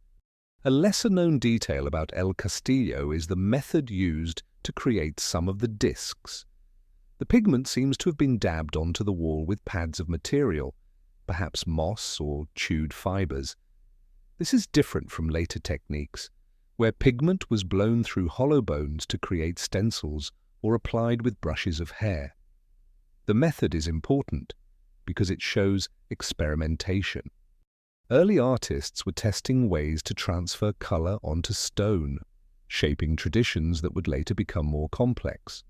S1: A lesser-known detail about El Castillo is the method used to create some of the discs. The pigment seems to have been dabbed onto the wall with pads of material, perhaps moss or chewed fibers. This is different from later techniques, where pigment was blown through hollow bones to create stencils or applied with brushes of hair. The method is important because it shows experimentation. Early artists were testing ways to transfer color onto stone, shaping traditions that would later become more complex.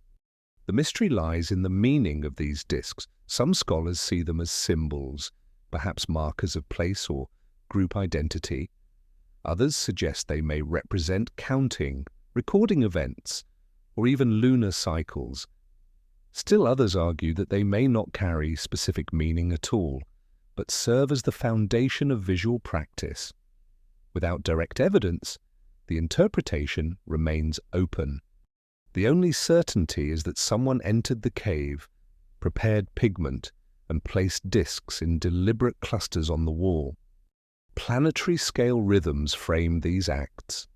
S1: The mystery lies in the meaning of these discs. Some scholars see them as symbols, perhaps markers of place or group identity. Others suggest they may represent counting, recording events, or even lunar cycles. Still others argue that they may not carry specific meaning at all, but serve as the foundation of visual practice. Without direct evidence, the interpretation remains open. The only certainty is that someone entered the cave, prepared pigment, and placed discs in deliberate clusters on the wall. Planetary-scale rhythms framed these acts.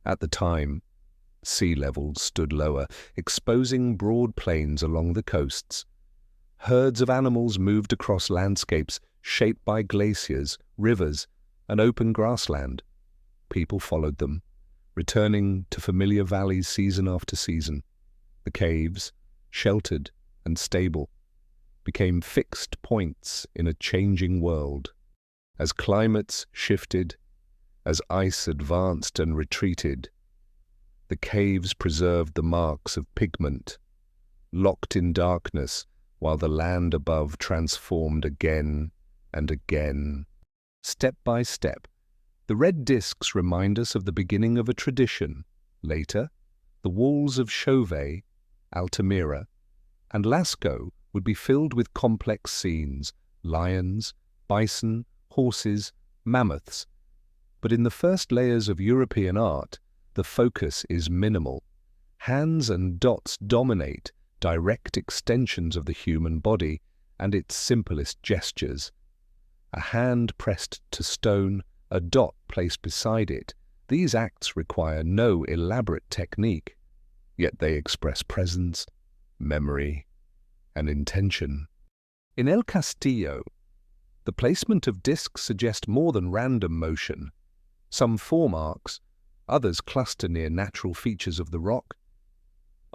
S1: At the time, sea levels stood lower, exposing broad plains along the coasts. Herds of animals moved across landscapes shaped by glaciers, rivers, and open grassland. People followed them, returning to familiar valleys season after season. The caves, sheltered and stable, became fixed points in a changing world. As climates shifted, as ice advanced and retreated, the caves preserved the marks of pigment, locked in darkness while the land above transformed again and again. Step by step, the red discs remind us of the beginning of a tradition. Later, the walls of Chauvet, Altamira, and Lascaux would be filled with complex scenes, lions, bison, horses, mammoths. But in the first layers of European art, the focus is minimal. Hands and dots dominate, direct extensions of the human body and its simplest gestures. A hand pressed to stone, a dot placed beside it. These acts require no elaborate technique, yet they express presence, memory, and intention. In El Castillo, the placement of discs suggests more than random motion. Some form arcs, others cluster near natural features of the rock.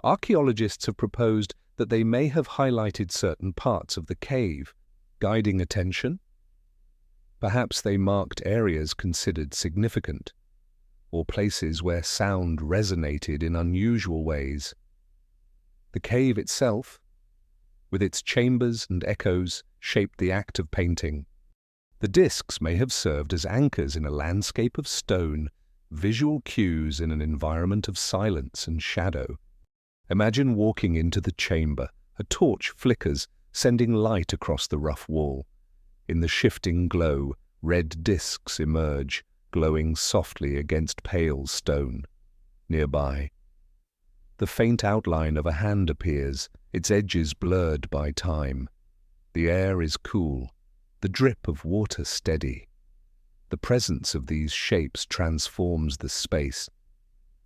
S1: Archaeologists have proposed that they may have highlighted certain parts of the cave, guiding attention. Perhaps they marked areas considered significant, or places where sound resonated in unusual ways. The cave itself, with its chambers and echoes, shaped the act of painting. The discs may have served as anchors in a landscape of stone, visual cues in an environment of silence and shadow. Imagine walking into the chamber. A torch flickers, sending light across the rough wall. In the shifting glow, red discs emerge, glowing softly against pale stone. Nearby, the faint outline of a hand appears, its edges blurred by time. The air is cool, the drip of water steady. The presence of these shapes transforms the space.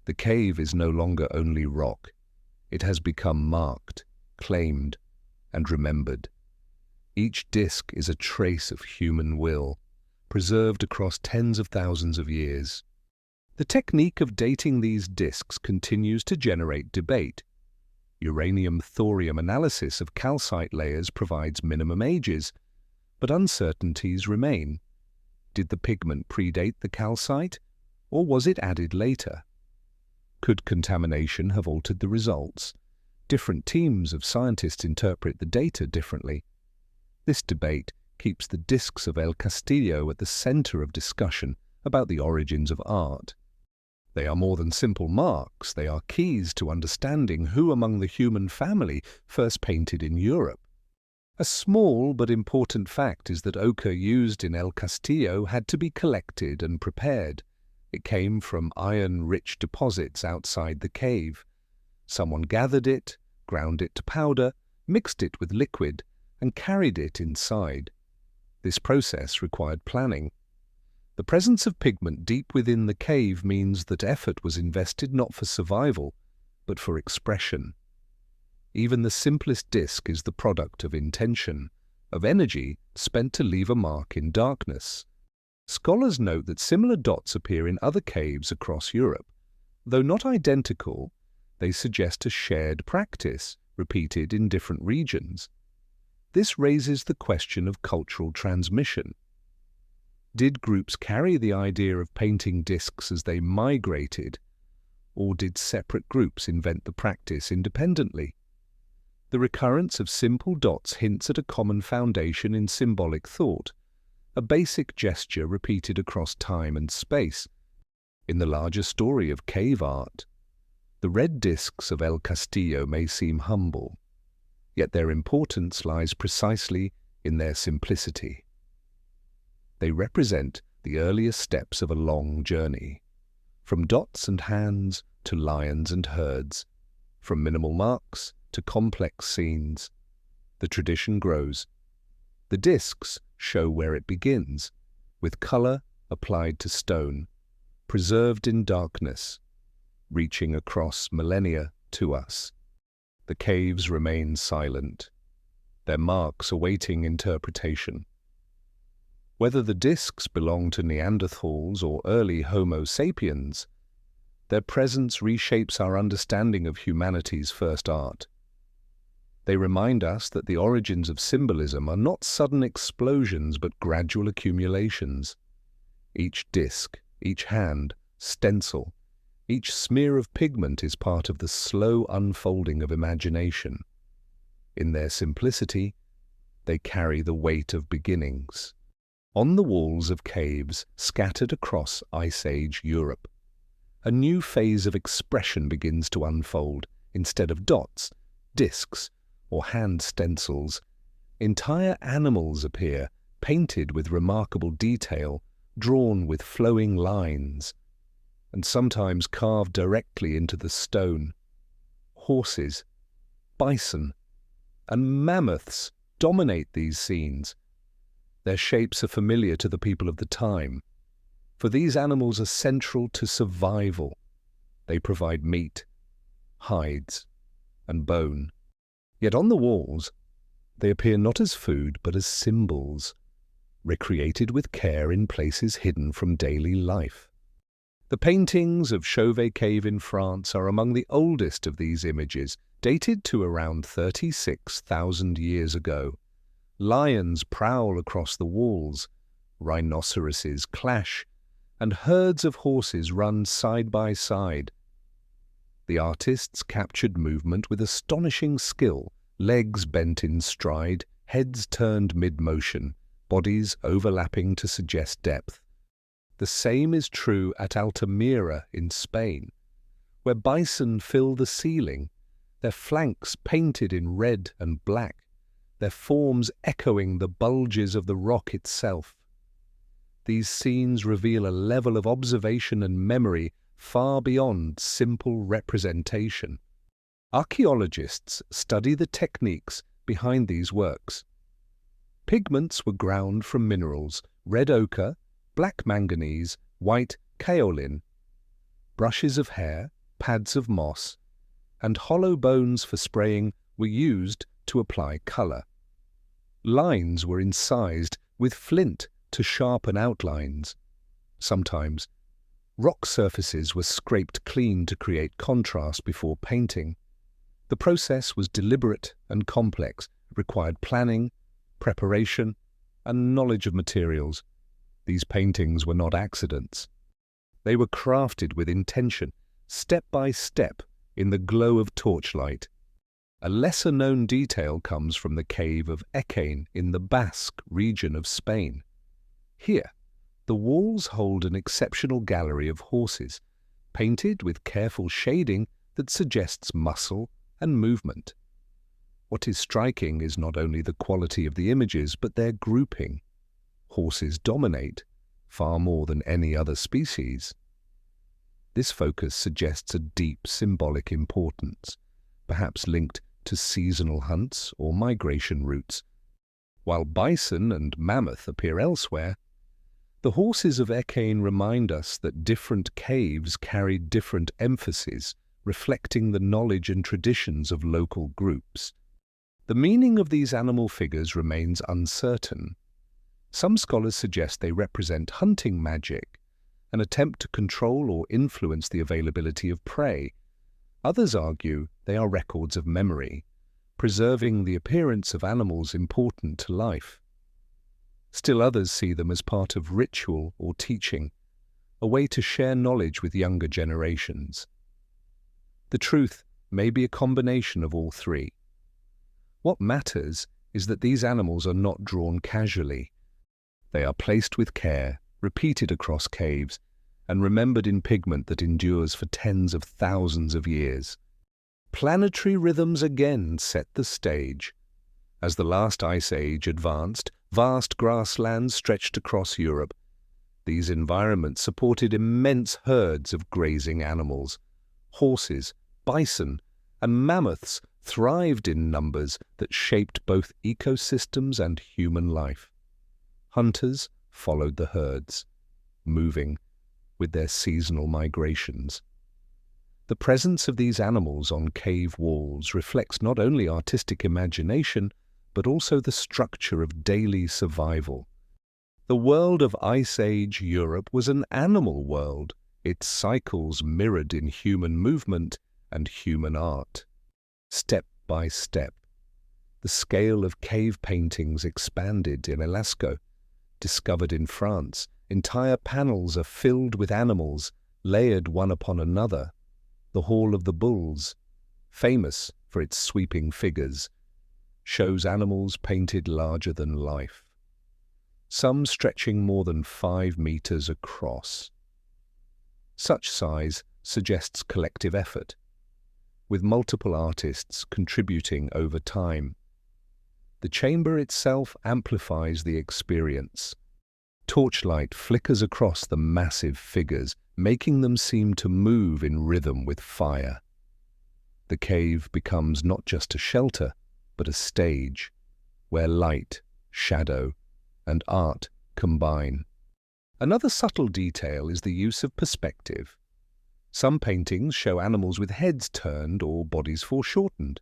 S1: The cave is no longer only rock. It has become marked, claimed, and remembered. Each disc is a trace of human will, preserved across tens of thousands of years. The technique of dating these discs continues to generate debate. Uranium-thorium analysis of calcite layers provides minimum ages, but uncertainties remain. Did the pigment predate the calcite, or was it added later? Could contamination have altered the results? Different teams of scientists interpret the data differently. This debate keeps the discs of El Castillo at the center of discussion about the origins of art. They are more than simple marks, they are keys to understanding who among the human family first painted in Europe. A small but important fact is that ochre used in El Castillo had to be collected and prepared. It came from iron-rich deposits outside the cave. Someone gathered it, ground it to powder, mixed it with liquid, and carried it inside. This process required planning. The presence of pigment deep within the cave means that effort was invested not for survival, but for expression. Even the simplest disc is the product of intention, of energy spent to leave a mark in darkness. Scholars note that similar dots appear in other caves across Europe. Though not identical, they suggest a shared practice, repeated in different regions. This raises the question of cultural transmission. Did groups carry the idea of painting discs as they migrated, or did separate groups invent the practice independently? The recurrence of simple dots hints at a common foundation in symbolic thought, a basic gesture repeated across time and space. In the larger story of cave art, the red discs of El Castillo may seem humble, yet their importance lies precisely in their simplicity. They represent the earliest steps of a long journey, from dots and hands to lions and herds, from minimal marks to complex scenes. The tradition grows. The discs show where it begins, with color applied to stone, preserved in darkness, reaching across millennia to us. The caves remain silent, their marks awaiting interpretation. Whether the discs belong to Neanderthals or early Homo sapiens, their presence reshapes our understanding of humanity's first art. They remind us that the origins of symbolism are not sudden explosions but gradual accumulations. Each disc, each hand, stencil, each smear of pigment is part of the slow unfolding of imagination. In their simplicity, they carry the weight of beginnings. On the walls of caves scattered across Ice Age Europe, a new phase of expression begins to unfold. Instead of dots, discs, or hand stencils, entire animals appear, painted with remarkable detail, drawn with flowing lines, and sometimes carved directly into the stone. Horses, bison, and mammoths dominate these scenes. Their shapes are familiar to the people of the time, for these animals are central to survival. They provide meat, hides, and bone. Yet on the walls, they appear not as food but as symbols, recreated with care in places hidden from daily life. The paintings of Chauvet Cave in France are among the oldest of these images, dated to around 36,000 years ago. Lions prowl across the walls, rhinoceroses clash, and herds of horses run side by side. The artists captured movement with astonishing skill, legs bent in stride, heads turned mid-motion, bodies overlapping to suggest depth. The same is true at Altamira in Spain, where bison fill the ceiling, their flanks painted in red and black, their forms echoing the bulges of the rock itself. These scenes reveal a level of observation and memory far beyond simple representation. Archaeologists study the techniques behind these works. Pigments were ground from minerals, red ochre, black manganese, white kaolin. Brushes of hair, pads of moss, and hollow bones for spraying were used to apply colour. Lines were incised with flint to sharpen outlines. Sometimes, rock surfaces were scraped clean to create contrast before painting. The process was deliberate and complex, required planning, preparation, and knowledge of materials. These paintings were not accidents. They were crafted with intention, step by step, in the glow of torchlight. A lesser-known detail comes from the cave of Ecane in the Basque region of Spain. Here, the walls hold an exceptional gallery of horses, painted with careful shading that suggests muscle and movement. What is striking is not only the quality of the images, but their grouping. Horses dominate, far more than any other species. This focus suggests a deep symbolic importance, perhaps linked to seasonal hunts or migration routes. While bison and mammoth appear elsewhere, the horses of Ecane remind us that different caves carry different emphases, reflecting the knowledge and traditions of local groups. The meaning of these animal figures remains uncertain. Some scholars suggest they represent hunting magic, an attempt to control or influence the availability of prey. Others argue they are records of memory, preserving the appearance of animals important to life. Still others see them as part of ritual or teaching, a way to share knowledge with younger generations. The truth may be a combination of all three. What matters is that these animals are not drawn casually. They are placed with care, repeated across caves, and remembered in pigment that endures for tens of thousands of years. Planetary rhythms again set the stage. As the last ice age advanced, vast grasslands stretched across Europe. These environments supported immense herds of grazing animals. Horses, bison, and mammoths thrived in numbers that shaped both ecosystems and human life. Hunters followed the herds, moving with their seasonal migrations. The presence of these animals on cave walls reflects not only artistic imagination, but also the structure of daily survival. The world of Ice Age Europe was an animal world, its cycles mirrored in human movement and human art. Step by step, the scale of cave paintings expanded in Lascaux, discovered in France. Entire panels are filled with animals, layered one upon another. The Hall of the Bulls, famous for its sweeping figures, shows animals painted larger than life, some stretching more than 5 meters across. Such size suggests collective effort, with multiple artists contributing over time. The chamber itself amplifies the experience. Torchlight flickers across the massive figures, making them seem to move in rhythm with fire. The cave becomes not just a shelter, but a stage, where light, shadow, and art combine. Another subtle detail is the use of perspective. Some paintings show animals with heads turned or bodies foreshortened,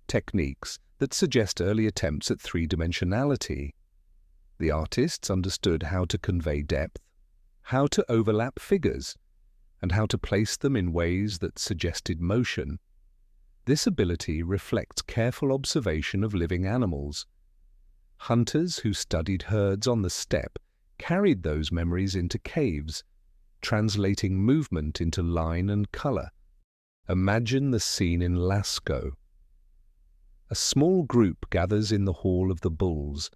S1: techniques that suggest early attempts at three-dimensionality. The artists understood how to convey depth, how to overlap figures, and how to place them in ways that suggested motion. This ability reflects careful observation of living animals. Hunters who studied herds on the steppe carried those memories into caves, translating movement into line and color. Imagine the scene in Lascaux. A small group gathers in the Hall of the Bulls.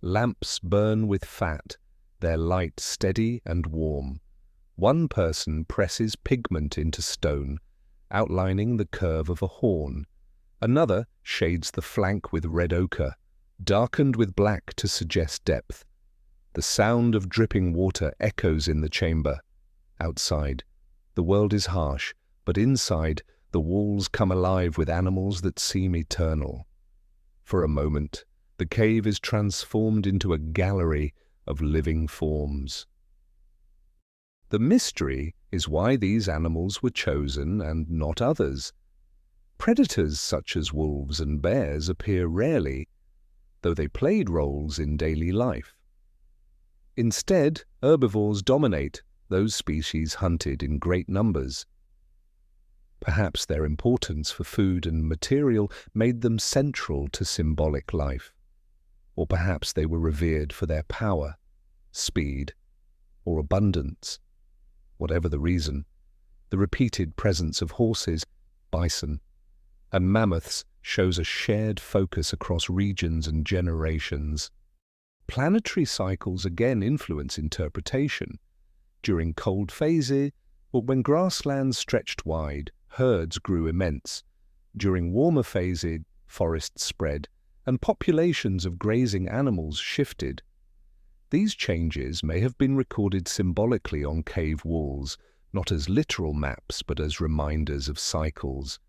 S1: Lamps burn with fat, their light steady and warm. One person presses pigment into stone, outlining the curve of a horn. Another shades the flank with red ochre, darkened with black to suggest depth. The sound of dripping water echoes in the chamber. Outside, the world is harsh, but inside, the walls come alive with animals that seem eternal. For a moment, the cave is transformed into a gallery of living forms. The mystery is why these animals were chosen and not others. Predators such as wolves and bears appear rarely, though they played roles in daily life. Instead, herbivores dominate, those species hunted in great numbers. Perhaps their importance for food and material made them central to symbolic life. Or perhaps they were revered for their power, speed, or abundance. Whatever the reason, the repeated presence of horses, bison, and mammoths shows a shared focus across regions and generations. Planetary cycles again influence interpretation. During cold phases, or when grasslands stretched wide, herds grew immense. During warmer phases, forests spread, and populations of grazing animals shifted. These changes may have been recorded symbolically on cave walls, not as literal maps but as reminders of cycles.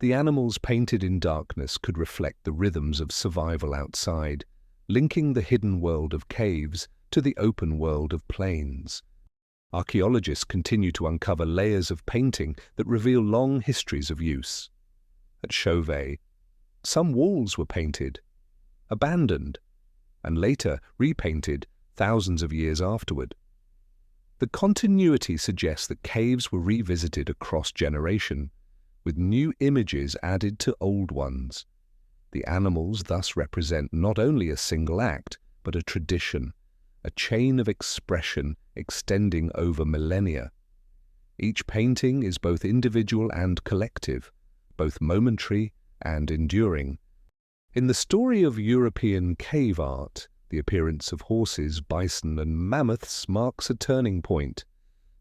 S1: The animals painted in darkness could reflect the rhythms of survival outside, linking the hidden world of caves to the open world of plains. Archaeologists continue to uncover layers of painting that reveal long histories of use. At Chauvet, some walls were painted, abandoned, and later repainted thousands of years afterward. The continuity suggests that caves were revisited across generation, with new images added to old ones. The animals thus represent not only a single act, but a tradition, a chain of expression extending over millennia. Each painting is both individual and collective, both momentary and enduring. In the story of European cave art, the appearance of horses, bison, and mammoths marks a turning point.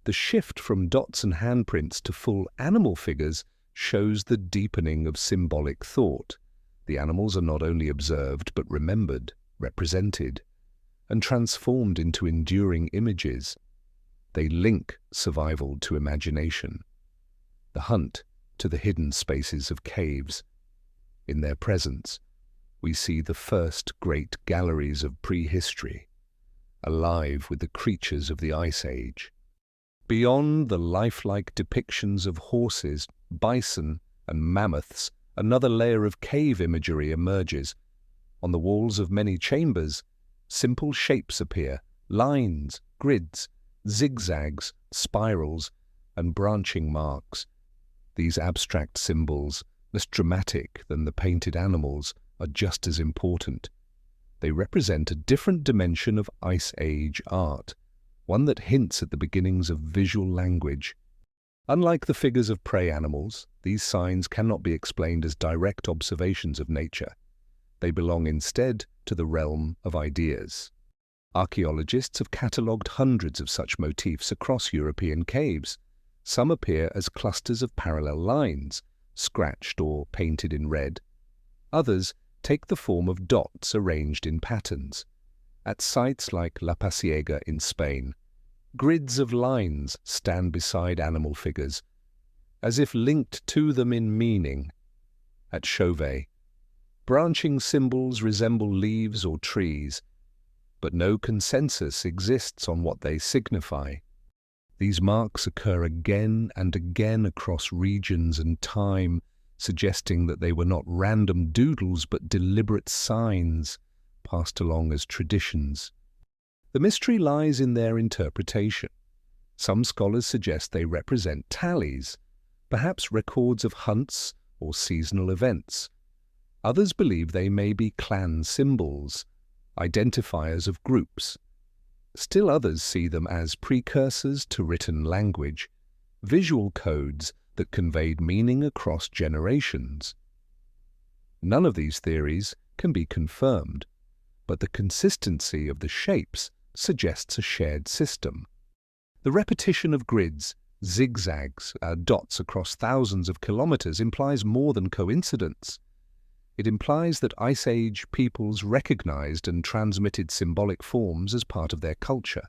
S1: The shift from dots and handprints to full animal figures shows the deepening of symbolic thought. The animals are not only observed but remembered, represented, and transformed into enduring images. They link survival to imagination, the hunt to the hidden spaces of caves. In their presence, we see the first great galleries of prehistory, alive with the creatures of the Ice Age. Beyond the lifelike depictions of horses, bison, and mammoths, another layer of cave imagery emerges. On the walls of many chambers, simple shapes appear, lines, grids, zigzags, spirals, and branching marks. These abstract symbols, less dramatic than the painted animals, are just as important. They represent a different dimension of Ice Age art, one that hints at the beginnings of visual language. Unlike the figures of prey animals, these signs cannot be explained as direct observations of nature. They belong instead to the realm of ideas. Archaeologists have catalogued hundreds of such motifs across European caves. Some appear as clusters of parallel lines, scratched or painted in red. Others take the form of dots arranged in patterns. At sites like La Pasiega in Spain, grids of lines stand beside animal figures. as if linked to them in meaning. At Chauvet, branching symbols resemble leaves or trees, but no consensus exists on what they signify. These marks occur again and again across regions and time, suggesting that they were not random doodles but deliberate signs passed along as traditions. The mystery lies in their interpretation. Some scholars suggest they represent tallies, perhaps records of hunts or seasonal events. Others believe they may be clan symbols, identifiers of groups. Still others see them as precursors to written language, visual codes that conveyed meaning across generations. None of these theories can be confirmed, but the consistency of the shapes suggests a shared system. The repetition of grids, zigzags, dots across thousands of kilometers implies more than coincidence. It implies that Ice Age peoples recognized and transmitted symbolic forms as part of their culture.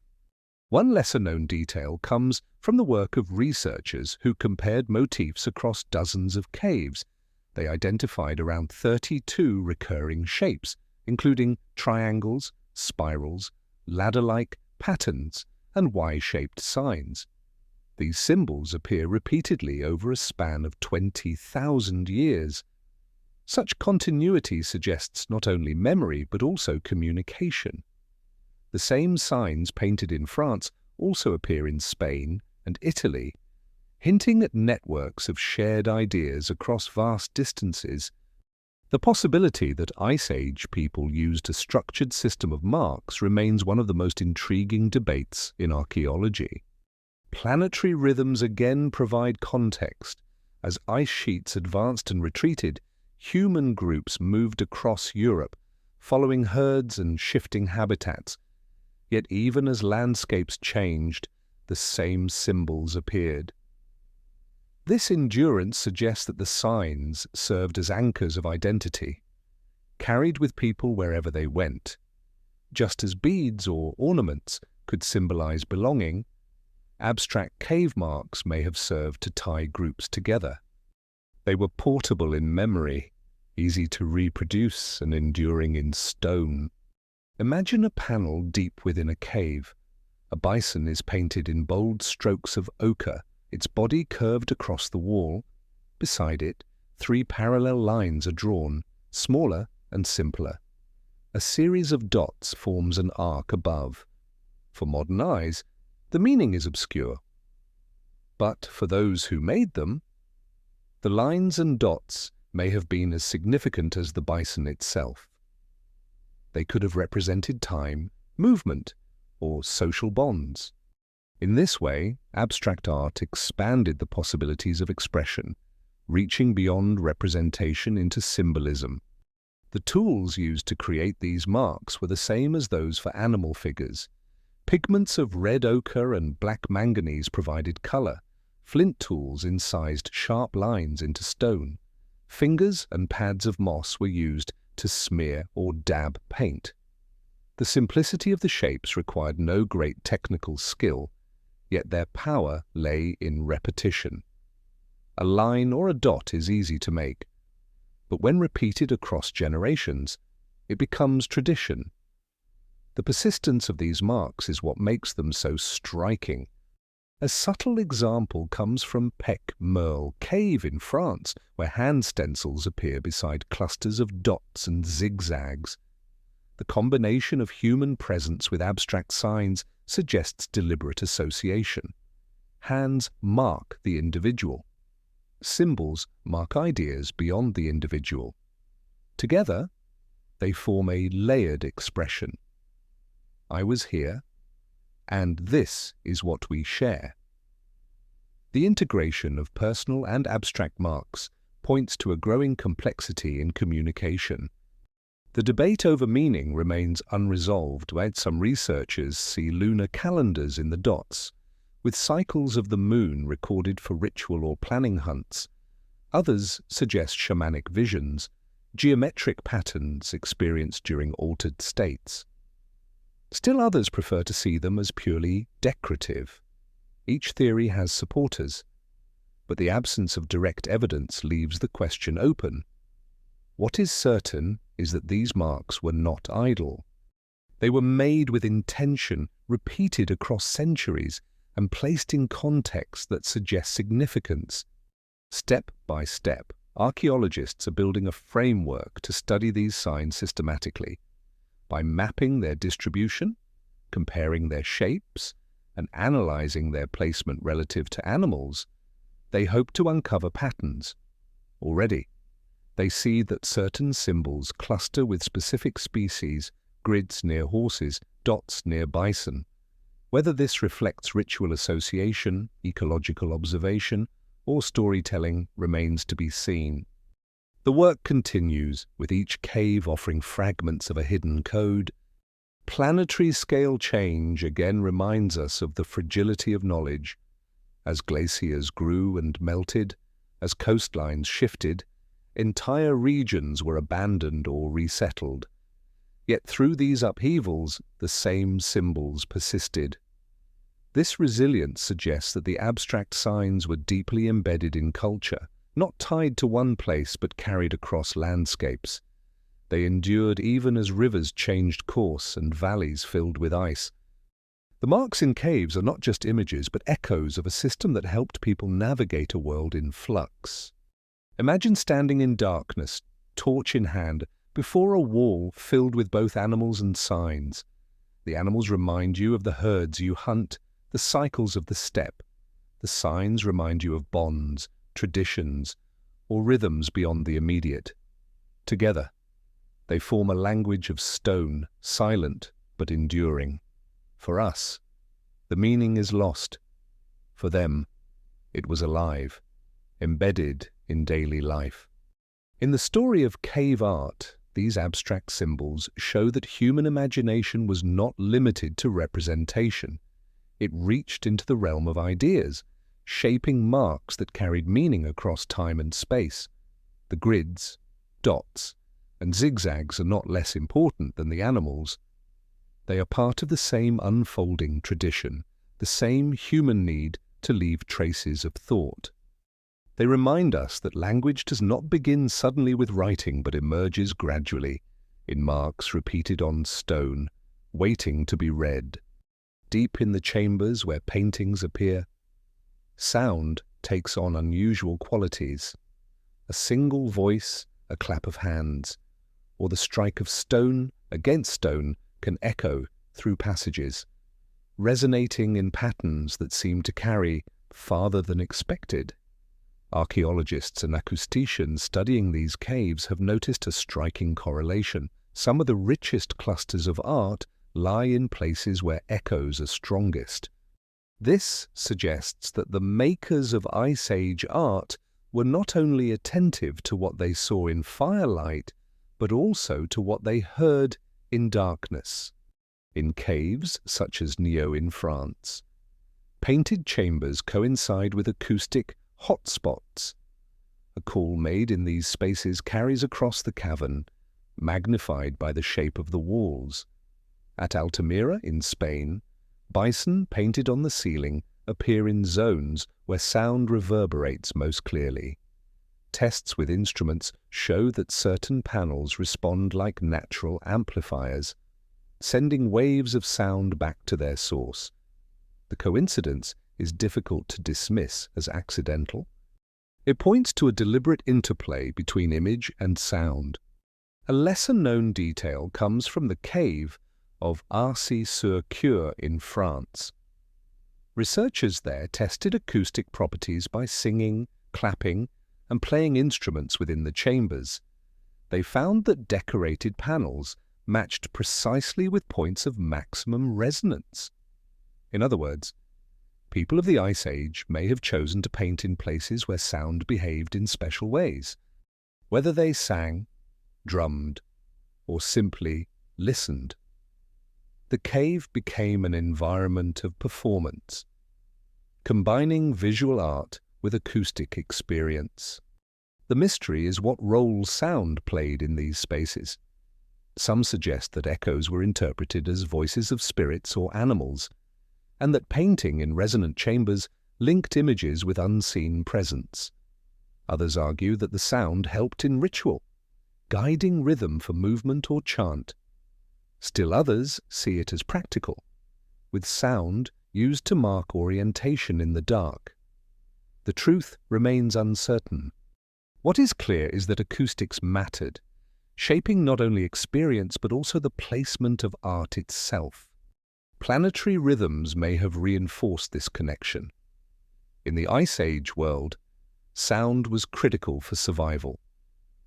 S1: One lesser-known detail comes from the work of researchers who compared motifs across dozens of caves. They identified around 32 recurring shapes, including triangles, spirals, ladder-like patterns, and Y-shaped signs. These symbols appear repeatedly over a span of 20,000 years. Such continuity suggests not only memory but also communication. The same signs painted in France also appear in Spain and Italy, hinting at networks of shared ideas across vast distances. The possibility that Ice Age people used a structured system of marks remains one of the most intriguing debates in archaeology. Planetary rhythms again provide context. As ice sheets advanced and retreated, human groups moved across Europe, following herds and shifting habitats. Yet even as landscapes changed, the same symbols appeared. This endurance suggests that the signs served as anchors of identity, carried with people wherever they went. Just as beads or ornaments could symbolize belonging, abstract cave marks may have served to tie groups together. They were portable in memory, easy to reproduce and enduring in stone. Imagine a panel deep within a cave. A bison is painted in bold strokes of ochre, its body curved across the wall. Beside it, 3 parallel lines are drawn, smaller and simpler. A series of dots forms an arc above. For modern eyes, the meaning is obscure. But for those who made them, the lines and dots may have been as significant as the bison itself. They could have represented time, movement, or social bonds. In this way, abstract art expanded the possibilities of expression, reaching beyond representation into symbolism. The tools used to create these marks were the same as those for animal figures. Pigments of red ochre and black manganese provided color. Flint tools incised sharp lines into stone. Fingers and pads of moss were used to smear or dab paint. The simplicity of the shapes required no great technical skill, yet their power lay in repetition. A line or a dot is easy to make, but when repeated across generations, it becomes tradition. The persistence of these marks is what makes them so striking. A subtle example comes from Pec Merle Cave in France, where hand stencils appear beside clusters of dots and zigzags. The combination of human presence with abstract signs suggests deliberate association. Hands mark the individual. Symbols mark ideas beyond the individual. Together, they form a layered expression. I was here, and this is what we share. The integration of personal and abstract marks points to a growing complexity in communication. The debate over meaning remains unresolved, while some researchers see lunar calendars in the dots, with cycles of the moon recorded for ritual or planning hunts. Others suggest shamanic visions, geometric patterns experienced during altered states. Still others prefer to see them as purely decorative. Each theory has supporters. but the absence of direct evidence leaves the question open. What is certain is that these marks were not idle. They were made with intention, repeated across centuries, and placed in context that suggests significance. Step by step, archaeologists are building a framework to study these signs systematically. By mapping their distribution, comparing their shapes, and analyzing their placement relative to animals, they hope to uncover patterns. Already, they see that certain symbols cluster with specific species, grids near horses, dots near bison. Whether this reflects ritual association, ecological observation, or storytelling remains to be seen. The work continues, with each cave offering fragments of a hidden code. Planetary scale change again reminds us of the fragility of knowledge. As glaciers grew and melted, as coastlines shifted, entire regions were abandoned or resettled. Yet through these upheavals, the same symbols persisted. This resilience suggests that the abstract signs were deeply embedded in culture, not tied to one place but carried across landscapes. They endured even as rivers changed course and valleys filled with ice. The marks in caves are not just images but echoes of a system that helped people navigate a world in flux. Imagine standing in darkness, torch in hand, before a wall filled with both animals and signs. The animals remind you of the herds you hunt, the cycles of the steppe. The signs remind you of bonds, traditions, or rhythms beyond the immediate. Together, they form a language of stone, silent but enduring. For us, the meaning is lost. For them, it was alive, embedded in daily life. In the story of cave art, these abstract symbols show that human imagination was not limited to representation. It reached into the realm of ideas, shaping marks that carried meaning across time and space. The grids, dots, and zigzags are not less important than the animals. They are part of the same unfolding tradition, the same human need to leave traces of thought. They remind us that language does not begin suddenly with writing but emerges gradually, in marks repeated on stone, waiting to be read. Deep in the chambers where paintings appear, sound takes on unusual qualities. A single voice, a clap of hands, or the strike of stone against stone can echo through passages, resonating in patterns that seem to carry farther than expected. Archaeologists and acousticians studying these caves have noticed a striking correlation. Some of the richest clusters of art lie in places where echoes are strongest. This suggests that the makers of Ice Age art were not only attentive to what they saw in firelight, but also to what they heard in darkness. In caves, such as Neo in France, painted chambers coincide with acoustic hotspots. A call made in these spaces carries across the cavern, magnified by the shape of the walls. At Altamira in Spain, bison painted on the ceiling appear in zones where sound reverberates most clearly. Tests with instruments show that certain panels respond like natural amplifiers, sending waves of sound back to their source. The coincidence is difficult to dismiss as accidental. It points to a deliberate interplay between image and sound. A lesser-known detail comes from the cave of Arcy-sur-Cure in France. Researchers there tested acoustic properties by singing, clapping, and playing instruments within the chambers. They found that decorated panels matched precisely with points of maximum resonance. In other words, people of the Ice Age may have chosen to paint in places where sound behaved in special ways. Whether they sang, drummed, or simply listened, the cave became an environment of performance, combining visual art with acoustic experience. The mystery is what role sound played in these spaces. Some suggest that echoes were interpreted as voices of spirits or animals, and that painting in resonant chambers linked images with unseen presence. Others argue that the sound helped in ritual, guiding rhythm for movement or chant. Still others see it as practical, with sound used to mark orientation in the dark. The truth remains uncertain. What is clear is that acoustics mattered, shaping not only experience but also the placement of art itself. Planetary rhythms may have reinforced this connection. In the Ice Age world, sound was critical for survival.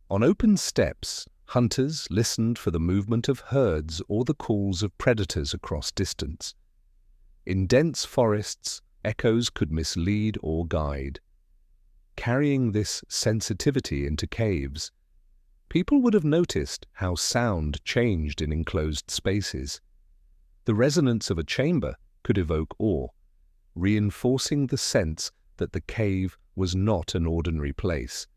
S1: On open steppes, hunters listened for the movement of herds or the calls of predators across distance. In dense forests, echoes could mislead or guide. Carrying this sensitivity into caves, people would have noticed how sound changed in enclosed spaces. The resonance of a chamber could evoke awe, reinforcing the sense that the cave was not an ordinary place.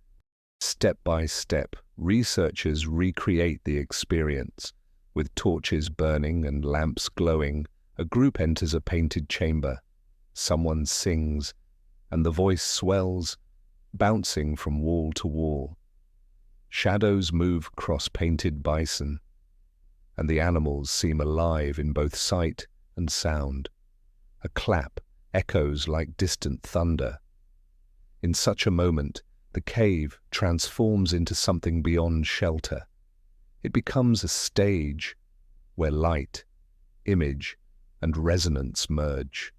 S1: Step by step, researchers recreate the experience. With torches burning and lamps glowing, a group enters a painted chamber. Someone sings, and the voice swells, bouncing from wall to wall. Shadows move across painted bison, and the animals seem alive in both sight and sound. A clap echoes like distant thunder. In such a moment, the cave transforms into something beyond shelter. It becomes a stage where light, image, and resonance merge.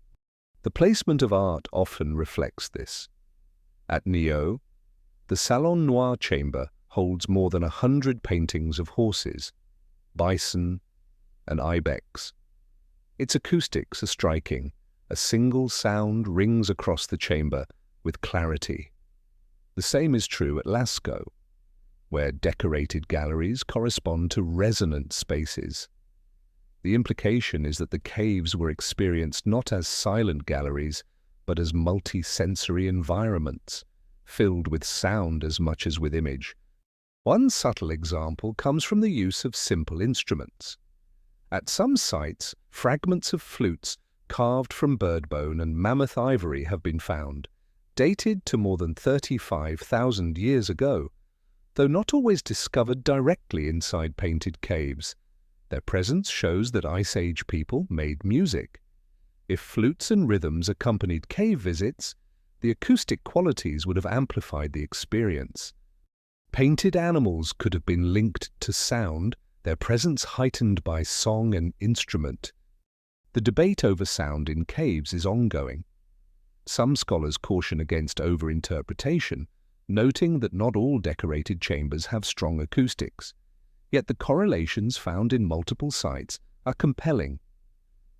S1: The placement of art often reflects this. At Nio, the Salon Noir chamber holds more than 100 paintings of horses, bison, and ibex. Its acoustics are striking. A single sound rings across the chamber with clarity. The same is true at Lascaux, where decorated galleries correspond to resonant spaces. The implication is that the caves were experienced not as silent galleries, but as multi-sensory environments, filled with sound as much as with image. One subtle example comes from the use of simple instruments. At some sites, fragments of flutes carved from bird bone and mammoth ivory have been found, dated to more than 35,000 years ago, though not always discovered directly inside painted caves. Their presence shows that Ice Age people made music. If flutes and rhythms accompanied cave visits, the acoustic qualities would have amplified the experience. Painted animals could have been linked to sound, their presence heightened by song and instrument. The debate over sound in caves is ongoing. Some scholars caution against overinterpretation, noting that not all decorated chambers have strong acoustics. Yet the correlations found in multiple sites are compelling.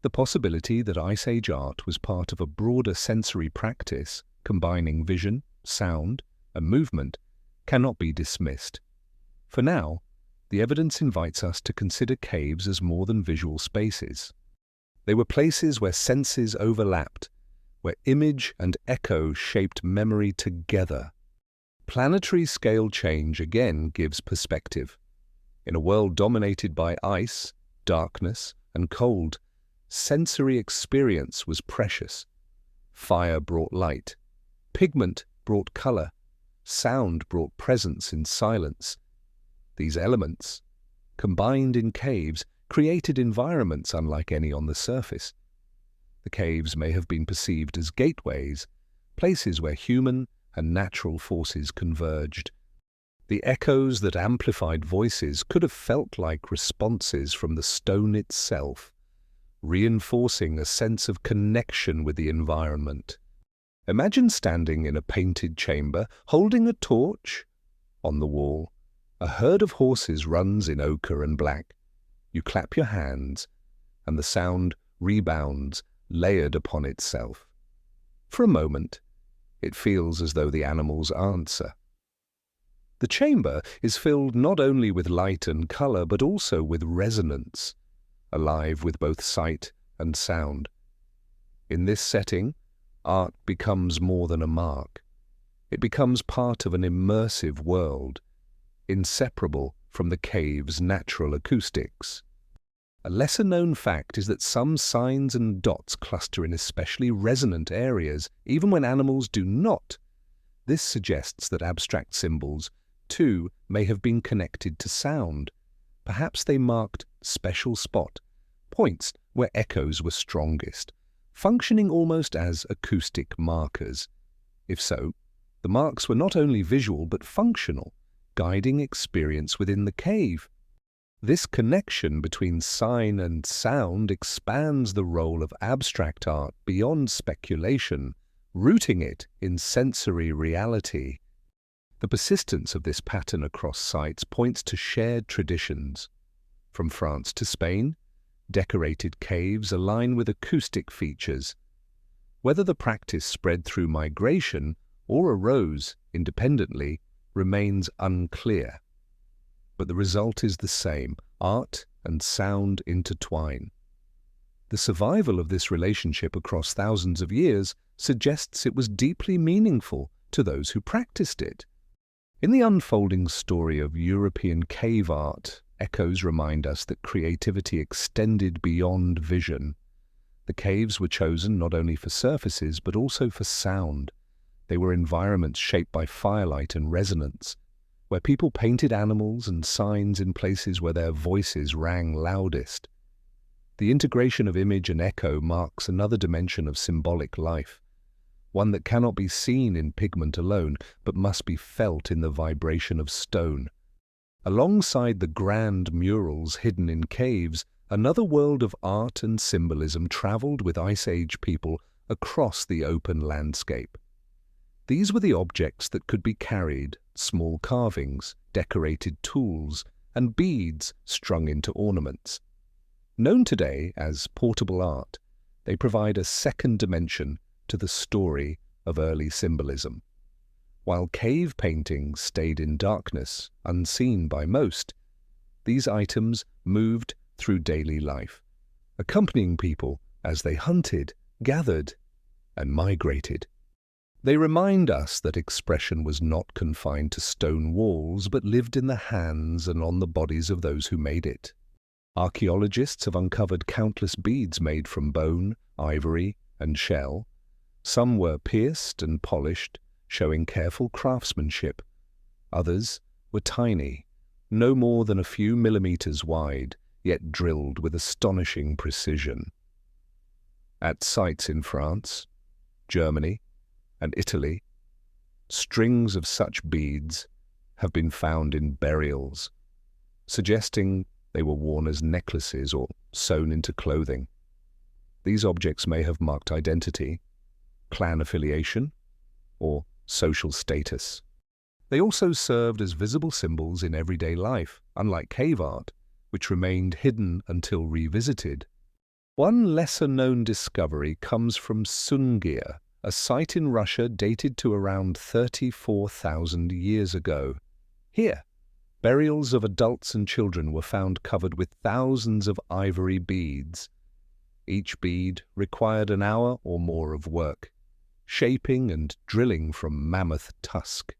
S1: The possibility that Ice Age art was part of a broader sensory practice, combining vision, sound, and movement, cannot be dismissed. For now, the evidence invites us to consider caves as more than visual spaces. They were places where senses overlapped, where image and echo shaped memory together. Planetary scale change again gives perspective. In a world dominated by ice, darkness, and cold, sensory experience was precious. Fire brought light, pigment brought color, sound brought presence in silence. These elements, combined in caves, created environments unlike any on the surface. The caves may have been perceived as gateways, places where human and natural forces converged. The echoes that amplified voices could have felt like responses from the stone itself, reinforcing a sense of connection with the environment. Imagine standing in a painted chamber, holding a torch. On the wall, a herd of horses runs in ochre and black. You clap your hands, and the sound rebounds, layered upon itself. For a moment, it feels as though the animals answer. The chamber is filled not only with light and color, but also with resonance, alive with both sight and sound. In this setting, art becomes more than a mark. It becomes part of an immersive world, inseparable from the cave's natural acoustics. A lesser-known fact is that some signs and dots cluster in especially resonant areas, even when animals do not. This suggests that abstract symbols, too, may have been connected to sound. Perhaps they marked special spot, points where echoes were strongest, functioning almost as acoustic markers. If so, the marks were not only visual but functional, guiding experience within the cave. This connection between sign and sound expands the role of abstract art beyond speculation, rooting it in sensory reality. The persistence of this pattern across sites points to shared traditions. From France to Spain, decorated caves align with acoustic features. Whether the practice spread through migration or arose independently remains unclear. But the result is the same: art and sound intertwine. The survival of this relationship across thousands of years suggests it was deeply meaningful to those who practiced it. In the unfolding story of European cave art, echoes remind us that creativity extended beyond vision. The caves were chosen not only for surfaces but also for sound. They were environments shaped by firelight and resonance, where people painted animals and signs in places where their voices rang loudest. The integration of image and echo marks another dimension of symbolic life, one that cannot be seen in pigment alone, but must be felt in the vibration of stone. Alongside the grand murals hidden in caves, another world of art and symbolism traveled with Ice Age people across the open landscape. These were the objects that could be carried: small carvings, decorated tools, and beads strung into ornaments. Known today as portable art, they provide a second dimension to the story of early symbolism. While cave paintings stayed in darkness, unseen by most, these items moved through daily life, accompanying people as they hunted, gathered, and migrated. They remind us that expression was not confined to stone walls, but lived in the hands and on the bodies of those who made it. Archaeologists have uncovered countless beads made from bone, ivory, and shell. Some were pierced and polished, showing careful craftsmanship. Others were tiny, no more than a few millimeters wide, yet drilled with astonishing precision. At sites in France, Germany, and Italy, strings of such beads have been found in burials, suggesting they were worn as necklaces or sewn into clothing. These objects may have marked identity, clan affiliation, or social status. They also served as visible symbols in everyday life, unlike cave art, which remained hidden until revisited. One lesser-known discovery comes from Sungir, a site in Russia dated to around 34,000 years ago. Here, burials of adults and children were found covered with thousands of ivory beads. Each bead required an hour or more of work, shaping and drilling from mammoth tusk.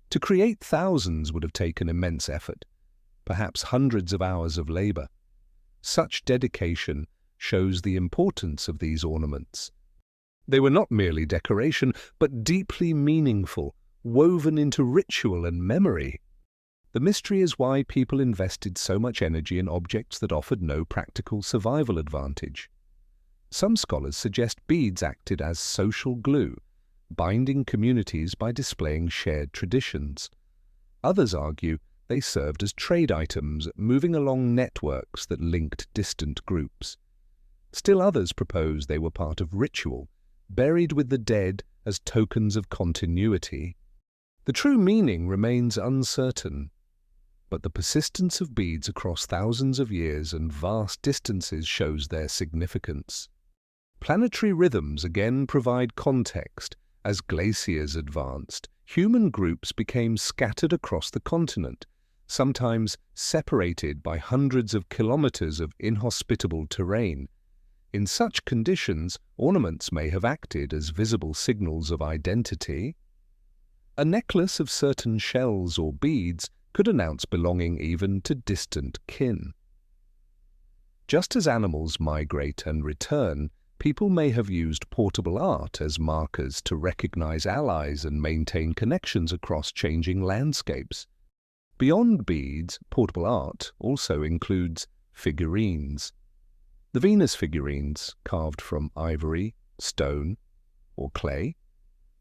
S1: To create thousands would have taken immense effort, perhaps hundreds of hours of labor. Such dedication shows the importance of these ornaments. They were not merely decoration, but deeply meaningful, woven into ritual and memory. The mystery is why people invested so much energy in objects that offered no practical survival advantage. Some scholars suggest beads acted as social glue, binding communities by displaying shared traditions. Others argue they served as trade items, moving along networks that linked distant groups. Still others propose they were part of ritual, buried with the dead as tokens of continuity. The true meaning remains uncertain, but the persistence of beads across thousands of years and vast distances shows their significance. Planetary rhythms again provide context. As glaciers advanced, human groups became scattered across the continent, sometimes separated by hundreds of kilometers of inhospitable terrain. In such conditions, ornaments may have acted as visible signals of identity. A necklace of certain shells or beads could announce belonging even to distant kin. Just as animals migrate and return, people may have used portable art as markers to recognize allies and maintain connections across changing landscapes. Beyond beads, portable art also includes figurines. The Venus figurines, carved from ivory, stone, or clay,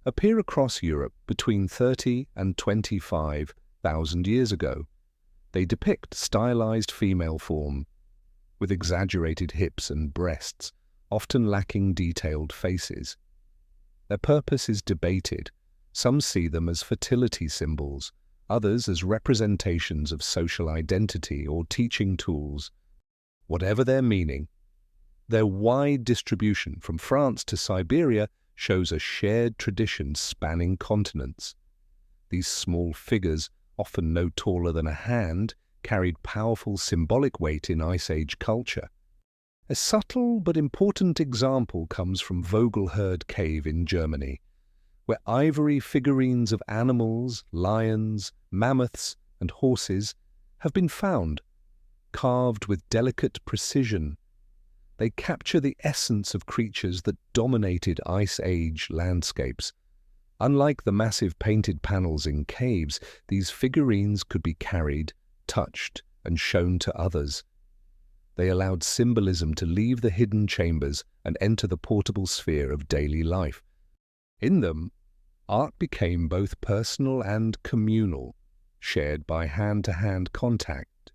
S1: appear across Europe between 30 and 25,000 years ago. They depict stylized female form, with exaggerated hips and breasts, often lacking detailed faces. Their purpose is debated. Some see them as fertility symbols, others as representations of social identity or teaching tools. Whatever their meaning, their wide distribution from France to Siberia shows a shared tradition spanning continents. These small figures, often no taller than a hand, carried powerful symbolic weight in Ice Age culture. A subtle but important example comes from Vogelherd Cave in Germany, where ivory figurines of animals, lions, mammoths, and horses have been found, carved with delicate precision. They capture the essence of creatures that dominated Ice Age landscapes. Unlike the massive painted panels in caves, these figurines could be carried, touched, and shown to others. They allowed symbolism to leave the hidden chambers and enter the portable sphere of daily life. In them, art became both personal and communal, shared by hand-to-hand contact.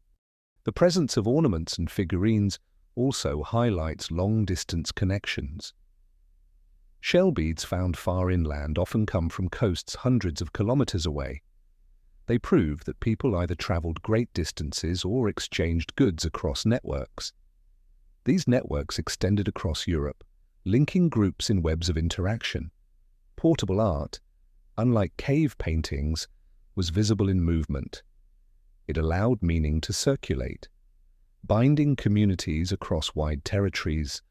S1: The presence of ornaments and figurines also highlights long-distance connections. Shell beads found far inland often come from coasts hundreds of kilometers away. They prove that people either traveled great distances or exchanged goods across networks. These networks extended across Europe, linking groups in webs of interaction. Portable art, unlike cave paintings, was visible in movement. It allowed meaning to circulate, binding communities across wide territories.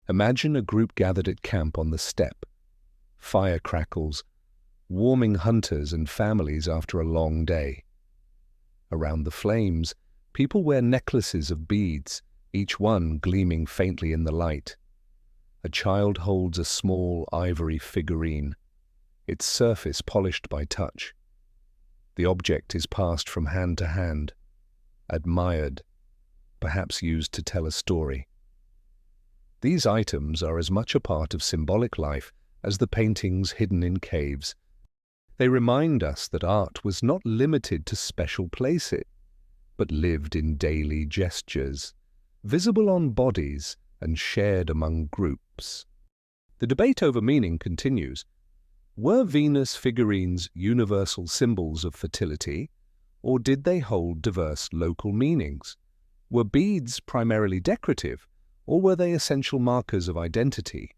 S1: Imagine a group gathered at camp on the steppe. Fire crackles, warming hunters and families after a long day. Around the flames, people wear necklaces of beads, each one gleaming faintly in the light. A child holds a small ivory figurine, its surface polished by touch. The object is passed from hand to hand, admired, perhaps used to tell a story. These items are as much a part of symbolic life as the paintings hidden in caves. They remind us that art was not limited to special places, but lived in daily gestures, visible on bodies and shared among groups. The debate over meaning continues. Were Venus figurines universal symbols of fertility, or did they hold diverse local meanings? Were beads primarily decorative, or were they essential markers of identity?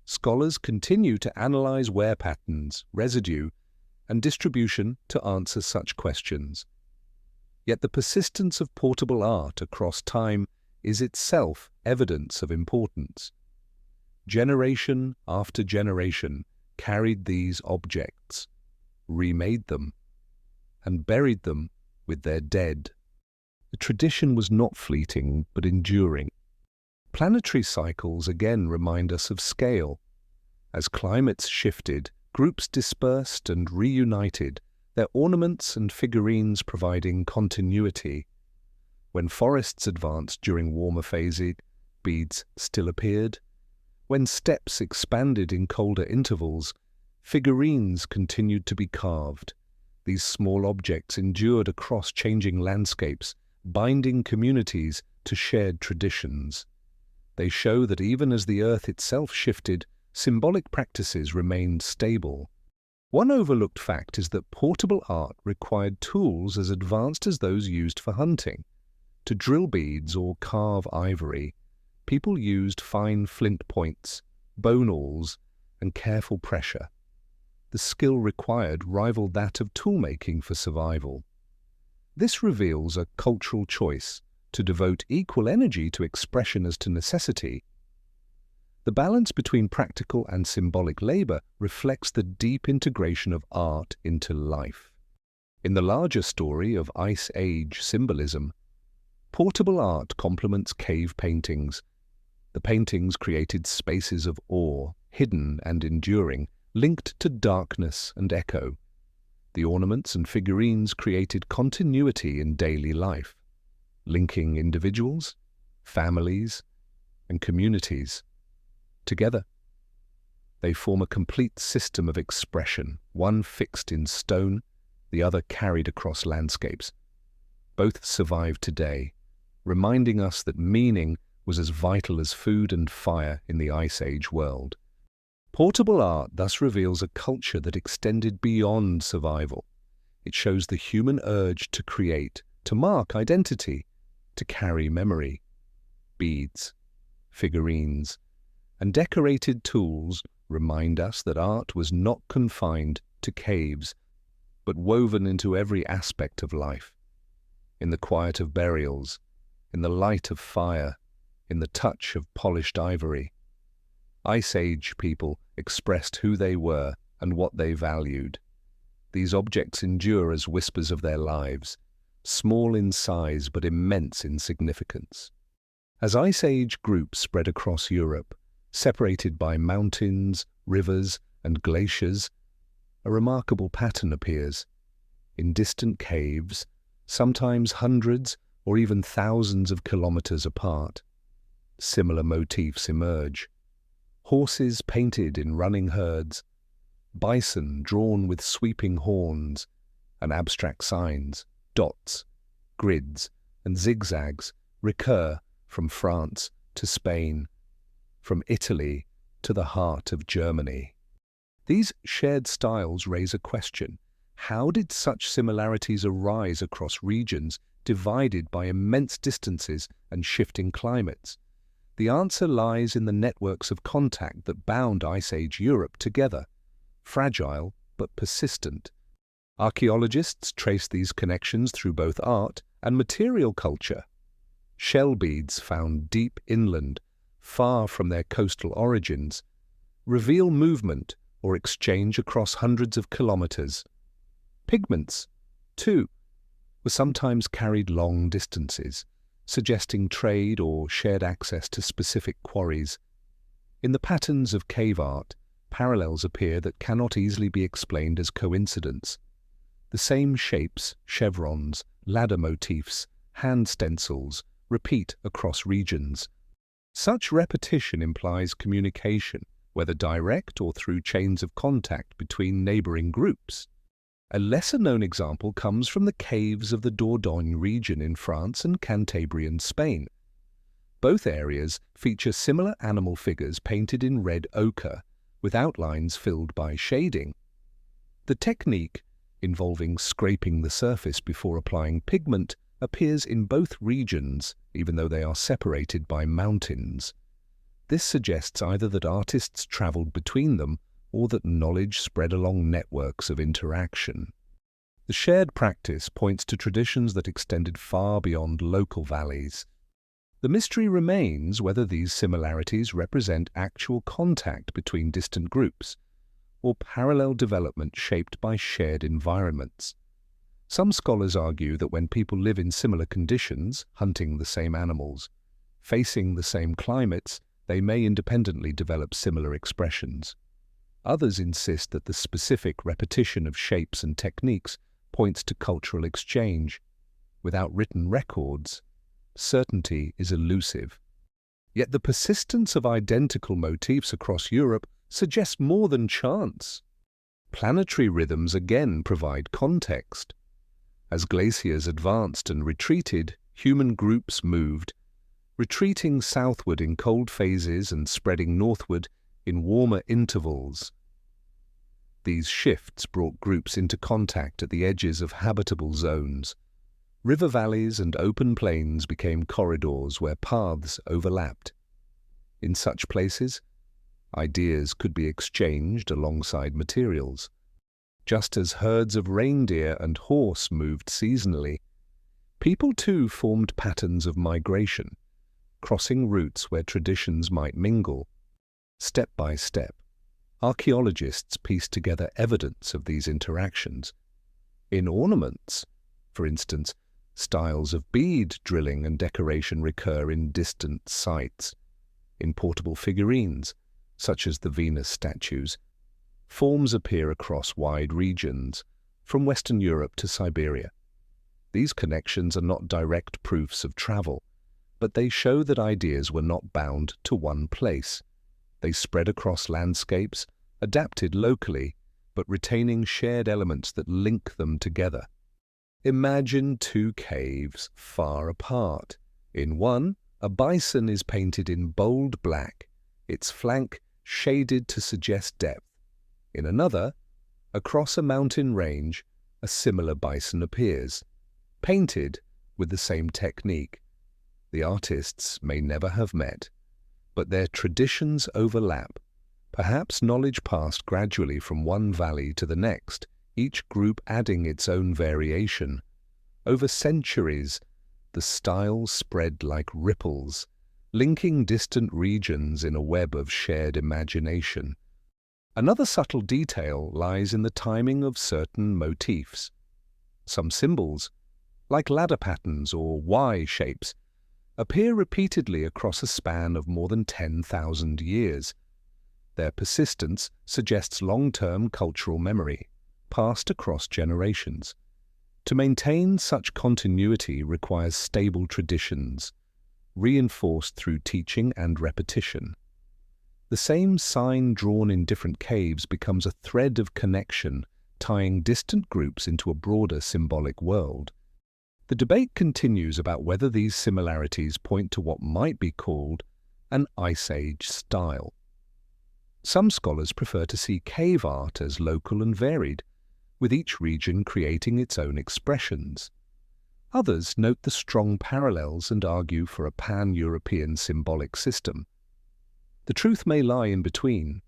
S1: Scholars continue to analyze wear patterns, residue, and distribution to answer such questions. Yet the persistence of portable art across time is itself evidence of importance. Generation after generation carried these objects, remade them, and buried them with their dead. The tradition was not fleeting, but enduring. Planetary cycles again remind us of scale. As climates shifted, groups dispersed and reunited, their ornaments and figurines providing continuity. When forests advanced during warmer phases, beads still appeared. When steppes expanded in colder intervals, figurines continued to be carved. These small objects endured across changing landscapes, binding communities to shared traditions. They show that even as the earth itself shifted, symbolic practices remained stable. One overlooked fact is that portable art required tools as advanced as those used for hunting. To drill beads or carve ivory, people used fine flint points, bone awls, and careful pressure. The skill required rivaled that of toolmaking for survival. This reveals a cultural choice to devote equal energy to expression as to necessity. The balance between practical and symbolic labor reflects the deep integration of art into life. In the larger story of Ice Age symbolism, Portable art complements cave paintings. The paintings created spaces of awe, hidden and enduring, linked to darkness and echo. The ornaments and figurines created continuity in daily life, linking individuals, families, and communities together. They form a complete system of expression, one fixed in stone, the other carried across landscapes. Both survive today, reminding us that meaning was as vital as food and fire in the Ice Age world. Portable art thus reveals a culture that extended beyond survival. It shows the human urge to create, to mark identity, to carry memory. Beads, figurines, and decorated tools remind us that art was not confined to caves, but woven into every aspect of life. In the quiet of burials, in the light of fire, in the touch of polished ivory. Ice Age people expressed who they were and what they valued. These objects endure as whispers of their lives, small in size but immense in significance. As Ice Age groups spread across Europe, separated by mountains, rivers, and glaciers, a remarkable pattern appears. In distant caves, sometimes hundreds or even thousands of kilometers apart, similar motifs emerge. Horses painted in running herds, bison drawn with sweeping horns, and abstract signs, dots, grids, and zigzags recur from France to Spain, from Italy to the heart of Germany. These shared styles raise a question. How did such similarities arise across regions divided by immense distances and shifting climates? The answer lies in the networks of contact that bound Ice Age Europe together, fragile but persistent. Archaeologists trace these connections through both art and material culture. Shell beads found deep inland, far from their coastal origins, reveal movement or exchange across hundreds of kilometers. Pigments, too, were sometimes carried long distances, suggesting trade or shared access to specific quarries. In the patterns of cave art, parallels appear that cannot easily be explained as coincidence. The same shapes, chevrons, ladder motifs, hand stencils, repeat across regions. Such repetition implies communication, whether direct or through chains of contact between neighboring groups. A lesser-known example comes from the caves of the Dordogne region in France and Cantabrian Spain. Both areas feature similar animal figures painted in red ochre, with outlines filled by shading. The technique, involving scraping the surface before applying pigment, appears in both regions, even though they are separated by mountains. This suggests either that artists traveled between them or that knowledge spread along networks of interaction. The shared practice points to traditions that extended far beyond local valleys. The mystery remains whether these similarities represent actual contact between distant groups or parallel development shaped by shared environments. Some scholars argue that when people live in similar conditions, hunting the same animals, facing the same climates, they may independently develop similar expressions. Others insist that the specific repetition of shapes and techniques points to cultural exchange. Without written records, certainty is elusive. Yet the persistence of identical motifs across Europe suggests more than chance. Planetary rhythms again provide context. As glaciers advanced and retreated, human groups moved, retreating southward in cold phases and spreading northward in warmer intervals. These shifts brought groups into contact at the edges of habitable zones. River valleys and open plains became corridors where paths overlapped. In such places, ideas could be exchanged alongside materials. Just as herds of reindeer and horse moved seasonally, people too formed patterns of migration, crossing routes where traditions might mingle. Step by step, archaeologists piece together evidence of these interactions. In ornaments, for instance, Styles of bead drilling and decoration recur in distant sites. In portable figurines, such as the Venus statues, forms appear across wide regions, from Western Europe to Siberia. These connections are not direct proofs of travel, but they show that ideas were not bound to one place. They spread across landscapes, adapted locally, but retaining shared elements that link them together. Imagine two caves far apart. In one, a bison is painted in bold black, its flank shaded to suggest depth. In another, across a mountain range, a similar bison appears, painted with the same technique. The artists may never have met, but their traditions overlap. Perhaps knowledge passed gradually from one valley to the next, each group adding its own variation. Over centuries, the styles spread like ripples, linking distant regions in a web of shared imagination. Another subtle detail lies in the timing of certain motifs. Some symbols, like ladder patterns or Y shapes, appear repeatedly across a span of more than 10,000 years. Their persistence suggests long-term cultural memory, passed across generations. To maintain such continuity requires stable traditions, reinforced through teaching and repetition. The same sign drawn in different caves becomes a thread of connection, tying distant groups into a broader symbolic world. The debate continues about whether these similarities point to what might be called an Ice Age style. Some scholars prefer to see cave art as local and varied, with each region creating its own expressions. Others note the strong parallels and argue for a pan-European symbolic system. The truth may lie in between.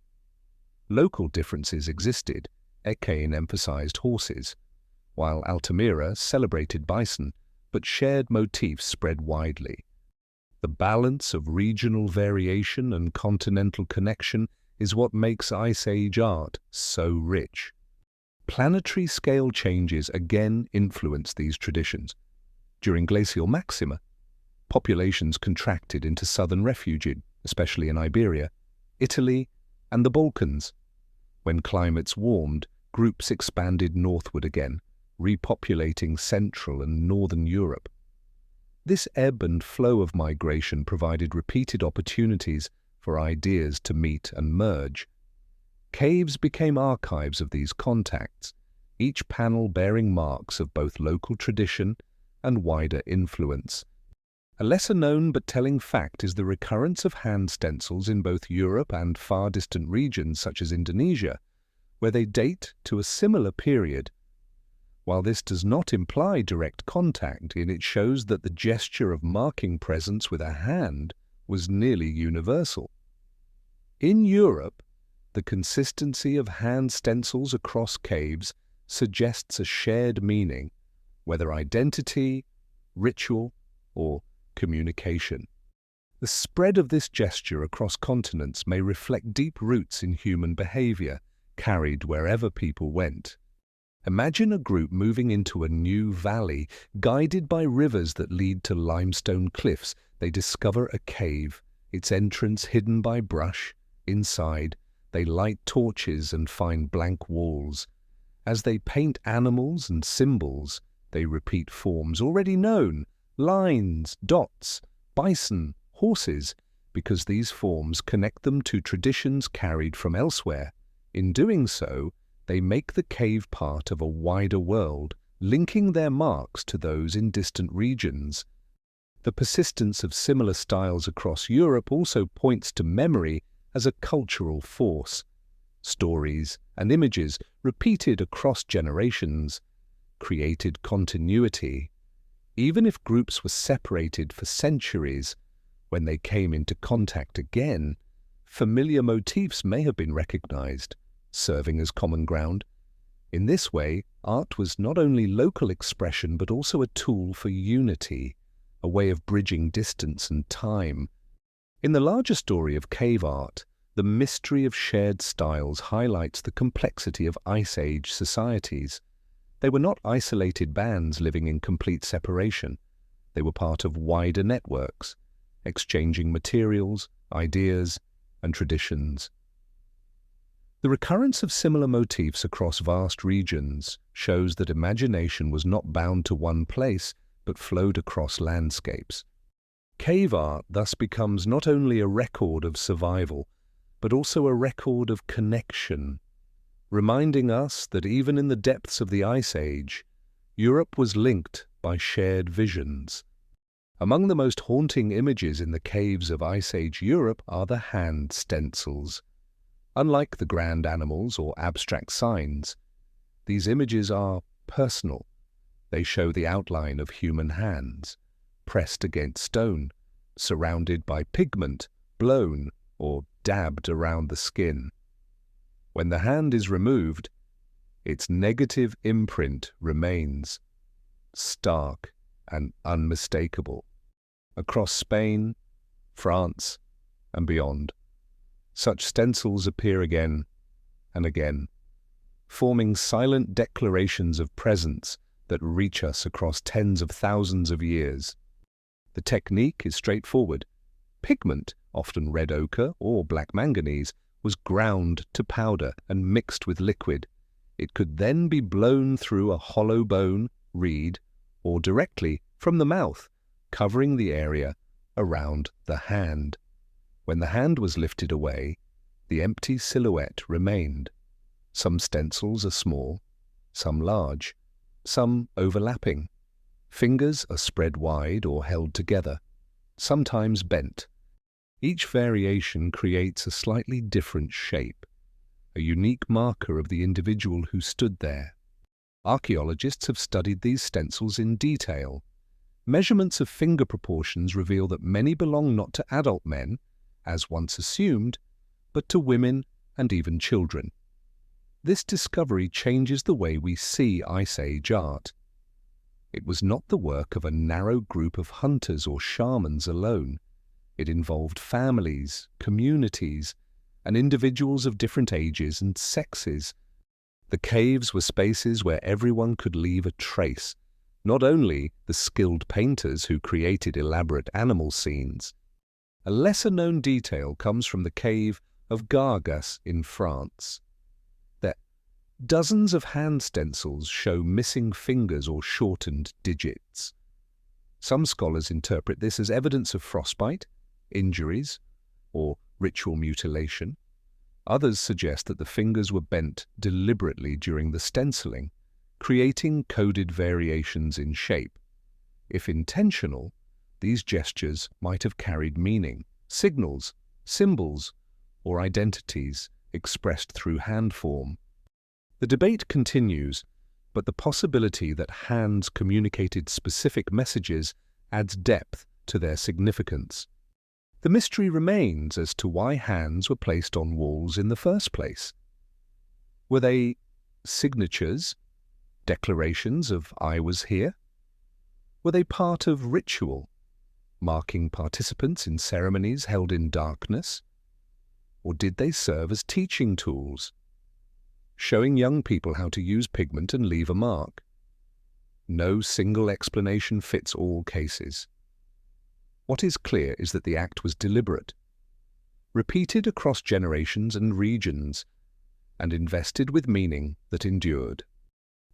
S1: Local differences existed. Ekain emphasized horses, while Altamira celebrated bison, but shared motifs spread widely. The balance of regional variation and continental connection is what makes Ice Age art so rich. Planetary scale changes again influence these traditions. During glacial maxima, populations contracted into southern refuge, especially in Iberia, Italy, and the Balkans. When climates warmed, groups expanded northward again, repopulating Central and Northern Europe. This ebb and flow of migration provided repeated opportunities for ideas to meet and merge. Caves became archives of these contacts, each panel bearing marks of both local tradition and wider influence. A lesser-known but telling fact is the recurrence of hand stencils in both Europe and far-distant regions such as Indonesia, where they date to a similar period. While this does not imply direct contact, it shows that the gesture of marking presence with a hand was nearly universal. In Europe, the consistency of hand stencils across caves suggests a shared meaning, whether identity, ritual, or communication. The spread of this gesture across continents may reflect deep roots in human behavior, carried wherever people went. Imagine a group moving into a new valley, guided by rivers that lead to limestone cliffs. They discover a cave, its entrance hidden by brush. Inside, they light torches and find blank walls. As they paint animals and symbols, they repeat forms already known, lines, dots, bison, horses, because these forms connect them to traditions carried from elsewhere. In doing so, they make the cave part of a wider world, linking their marks to those in distant regions. The persistence of similar styles across Europe also points to memory as a cultural force. Stories and images repeated across generations created continuity. Even if groups were separated for centuries, when they came into contact again, familiar motifs may have been recognized, serving as common ground. In this way, art was not only local expression but also a tool for unity, a way of bridging distance and time. In the larger story of cave art, the mystery of shared styles highlights the complexity of Ice Age societies. They were not isolated bands living in complete separation. They were part of wider networks, exchanging materials, ideas, and traditions. The recurrence of similar motifs across vast regions shows that imagination was not bound to one place, but flowed across landscapes. Cave art thus becomes not only a record of survival, but also a record of connection, reminding us that even in the depths of the Ice Age, Europe was linked by shared visions. Among the most haunting images in the caves of Ice Age Europe are the hand stencils. Unlike the grand animals or abstract signs, these images are personal. They show the outline of human hands, pressed against stone, surrounded by pigment, blown or dabbed around the skin. When the hand is removed, its negative imprint remains, stark and unmistakable, across Spain, France, and beyond. Such stencils appear again and again, forming silent declarations of presence that reach us across tens of thousands of years. The technique is straightforward. Pigment, often red ochre or black manganese, was ground to powder and mixed with liquid. It could then be blown through a hollow bone, reed, or directly from the mouth, covering the area around the hand. When the hand was lifted away, the empty silhouette remained. Some stencils are small, some large, some overlapping. Fingers are spread wide or held together, sometimes bent. Each variation creates a slightly different shape, a unique marker of the individual who stood there. Archaeologists have studied these stencils in detail. Measurements of finger proportions reveal that many belong not to adult men, as once assumed, but to women and even children. This discovery changes the way we see Ice Age art. It was not the work of a narrow group of hunters or shamans alone. It involved families, communities, and individuals of different ages and sexes. The caves were spaces where everyone could leave a trace, not only the skilled painters who created elaborate animal scenes. A lesser-known detail comes from the cave of Gargas in France. There, dozens of hand stencils show missing fingers or shortened digits. Some scholars interpret this as evidence of frostbite, injuries, or ritual mutilation. Others suggest that the fingers were bent deliberately during the stenciling, creating coded variations in shape. If intentional, these gestures might have carried meaning, signals, symbols, or identities expressed through hand form. The debate continues, but the possibility that hands communicated specific messages adds depth to their significance. The mystery remains as to why hands were placed on walls in the first place. Were they signatures, declarations of "I was here"? Were they part of ritual, marking participants in ceremonies held in darkness? Or did they serve as teaching tools, showing young people how to use pigment and leave a mark? No single explanation fits all cases. What is clear is that the act was deliberate, repeated across generations and regions, and invested with meaning that endured.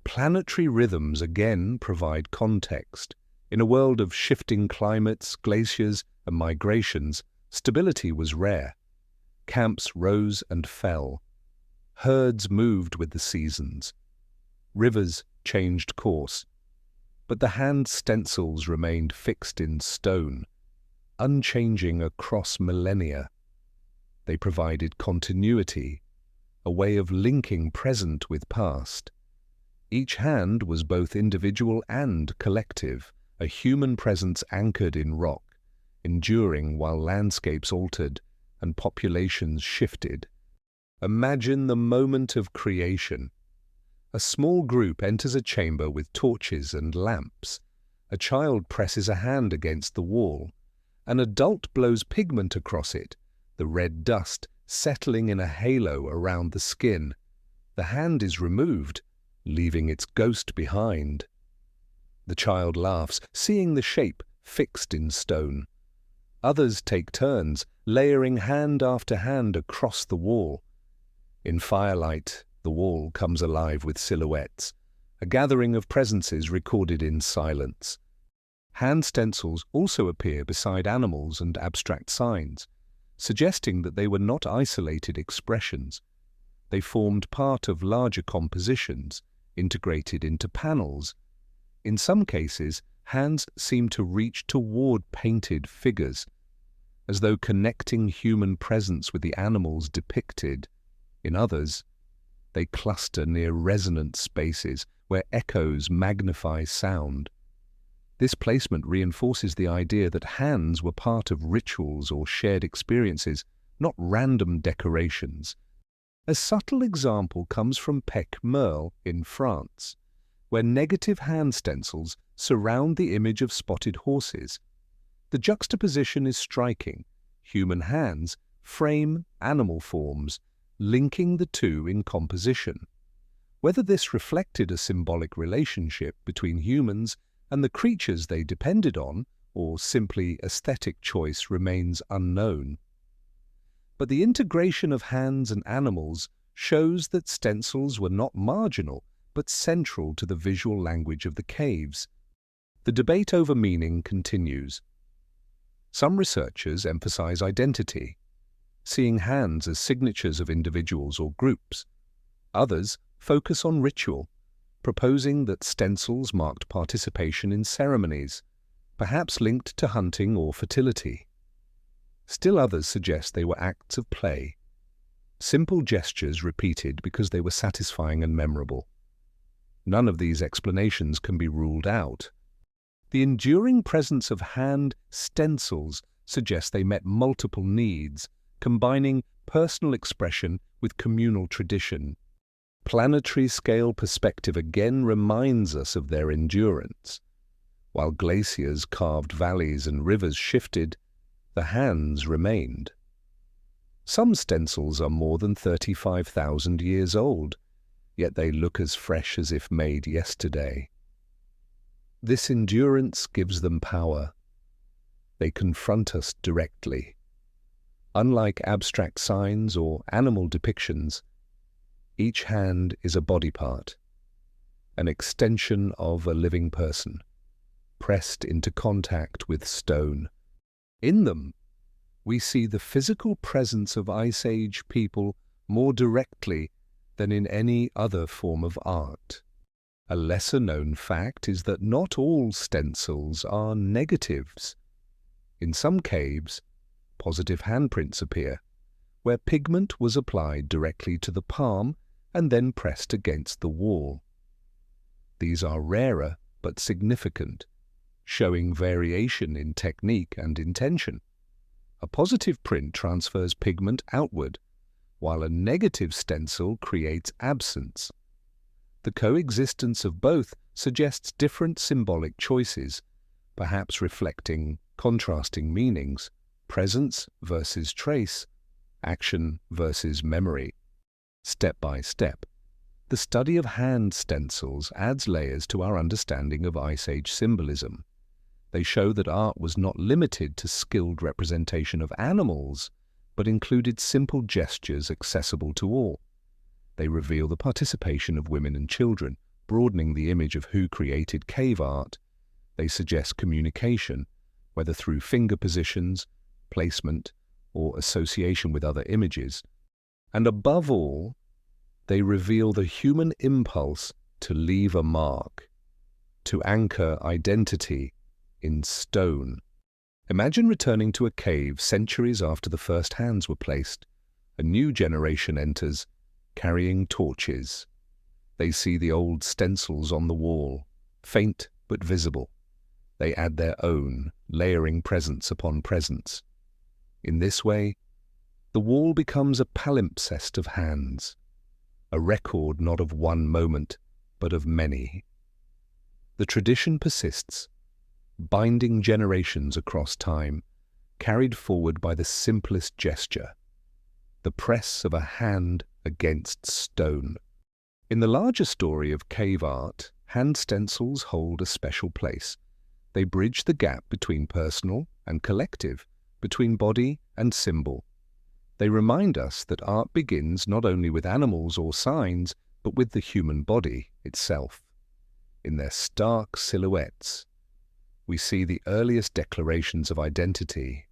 S1: Planetary rhythms again provide context. In a world of shifting climates, glaciers, and migrations, stability was rare. Camps rose and fell. Herds moved with the seasons. Rivers changed course. But the hand stencils remained fixed in stone, unchanging across millennia. They provided continuity, a way of linking present with past. Each hand was both individual and collective, a human presence anchored in rock, enduring while landscapes altered and populations shifted. Imagine the moment of creation. A small group enters a chamber with torches and lamps. A child presses a hand against the wall. An adult blows pigment across it, the red dust settling in a halo around the skin. The hand is removed, leaving its ghost behind. The child laughs, seeing the shape fixed in stone. Others take turns, layering hand after hand across the wall. In firelight, the wall comes alive with silhouettes, a gathering of presences recorded in silence. Hand stencils also appear beside animals and abstract signs, suggesting that they were not isolated expressions. They formed part of larger compositions, integrated into panels. In some cases, hands seem to reach toward painted figures, as though connecting human presence with the animals depicted. In others, they cluster near resonant spaces where echoes magnify sound. This placement reinforces the idea that hands were part of rituals or shared experiences, not random decorations. A subtle example comes from Pec Merle in France, where negative hand stencils surround the image of spotted horses. The juxtaposition is striking. Human hands frame animal forms, linking the two in composition. Whether this reflected a symbolic relationship between humans and the creatures they depended on, or simply aesthetic choice, remains unknown. But the integration of hands and animals shows that stencils were not marginal, but central to the visual language of the caves. The debate over meaning continues. Some researchers emphasize identity, seeing hands as signatures of individuals or groups. Others focus on ritual, proposing that stencils marked participation in ceremonies, perhaps linked to hunting or fertility. Still others suggest they were acts of play, simple gestures repeated because they were satisfying and memorable. None of these explanations can be ruled out. The enduring presence of hand stencils suggests they met multiple needs, combining personal expression with communal tradition. Planetary scale perspective again reminds us of their endurance. While glaciers carved valleys and rivers shifted, the hands remained. Some stencils are more than 35,000 years old, yet they look as fresh as if made yesterday. This endurance gives them power. They confront us directly. Unlike abstract signs or animal depictions, each hand is a body part, an extension of a living person, pressed into contact with stone. In them, we see the physical presence of Ice Age people more directly than in any other form of art. A lesser-known fact is that not all stencils are negatives. In some caves, positive handprints appear, where pigment was applied directly to the palm and then pressed against the wall. These are rarer but significant, showing variation in technique and intention. A positive print transfers pigment outward, while a negative stencil creates absence. The coexistence of both suggests different symbolic choices, perhaps reflecting contrasting meanings: presence versus trace, action versus memory. Step by step, the study of hand stencils adds layers to our understanding of Ice Age symbolism. They show that art was not limited to skilled representation of animals, but included simple gestures accessible to all. They reveal the participation of women and children, broadening the image of who created cave art. They suggest communication, whether through finger positions, placement, or association with other images. And above all, they reveal the human impulse to leave a mark, to anchor identity in stone. Imagine returning to a cave centuries after the first hands were placed. A new generation enters, carrying torches. They see the old stencils on the wall, faint but visible. They add their own, layering presence upon presence. In this way, the wall becomes a palimpsest of hands, a record not of one moment, but of many. The tradition persists, binding generations across time, carried forward by the simplest gesture, the press of a hand against stone. In the larger story of cave art, hand stencils hold a special place. They bridge the gap between personal and collective, between body and symbol. They remind us that art begins not only with animals or signs, but with the human body itself. In their stark silhouettes, we see the earliest declarations of identity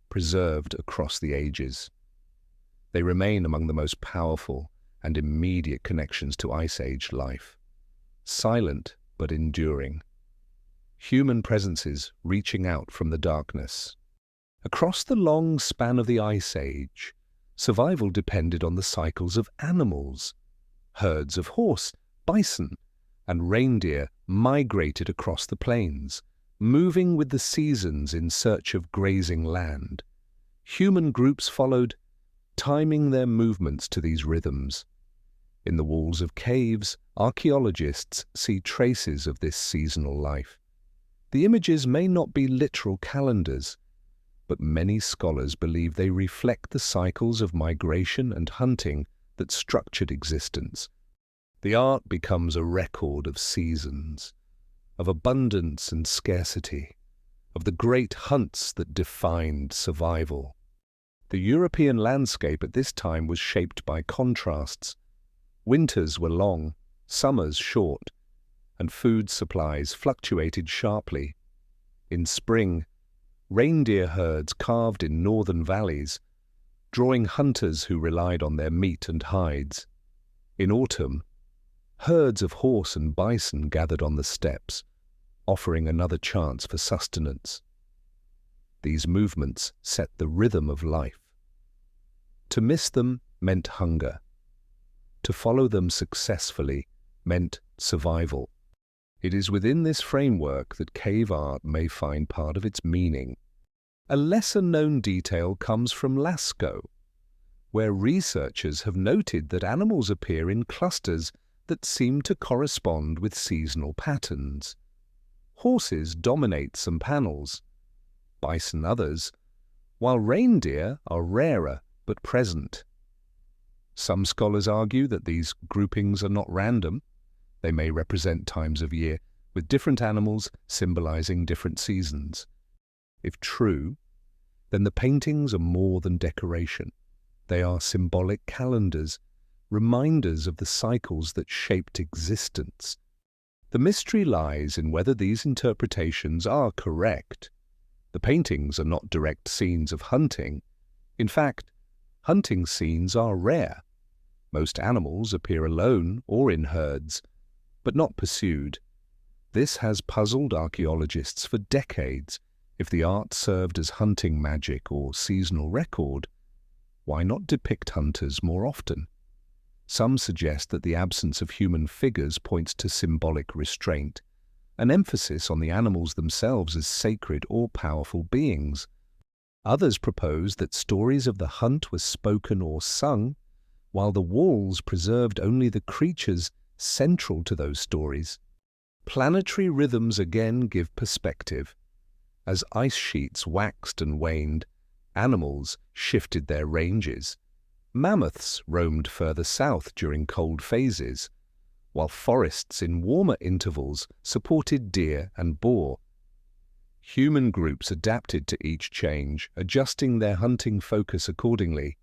S1: preserved across the ages. They remain among the most powerful and immediate connections to Ice Age life, silent but enduring. Human presences reaching out from the darkness. Across the long span of the Ice Age, survival depended on the cycles of animals. Herds of horse, bison, and reindeer migrated across the plains, moving with the seasons in search of grazing land. Human groups followed, timing their movements to these rhythms. In the walls of caves, archaeologists see traces of this seasonal life. The images may not be literal calendars, but many scholars believe they reflect the cycles of migration and hunting that structured existence. The art becomes a record of seasons, of abundance and scarcity, of the great hunts that defined survival. The European landscape at this time was shaped by contrasts. Winters were long, summers short, and food supplies fluctuated sharply. In spring, reindeer herds calved in northern valleys, drawing hunters who relied on their meat and hides. In autumn, herds of horse and bison gathered on the steppes, offering another chance for sustenance. These movements set the rhythm of life. To miss them meant hunger. To follow them successfully meant survival. It is within this framework that cave art may find part of its meaning. A lesser-known detail comes from Lascaux, where researchers have noted that animals appear in clusters that seem to correspond with seasonal patterns. Horses dominate some panels, bison others, while reindeer are rarer but present. Some scholars argue that these groupings are not random. They may represent times of year, with different animals symbolizing different seasons. If true, then the paintings are more than decoration. They are symbolic calendars, reminders of the cycles that shaped existence. The mystery lies in whether these interpretations are correct. The paintings are not direct scenes of hunting. In fact, hunting scenes are rare. Most animals appear alone or in herds, but not pursued. This has puzzled archaeologists for decades. If the art served as hunting magic or seasonal record, why not depict hunters more often? Some suggest that the absence of human figures points to symbolic restraint, an emphasis on the animals themselves as sacred or powerful beings. Others propose that stories of the hunt were spoken or sung, while the walls preserved only the creatures central to those stories. Planetary rhythms again give perspective. As ice sheets waxed and waned, animals shifted their ranges. Mammoths roamed further south during cold phases, while forests in warmer intervals supported deer and boar. Human groups adapted to each change, adjusting their hunting focus accordingly.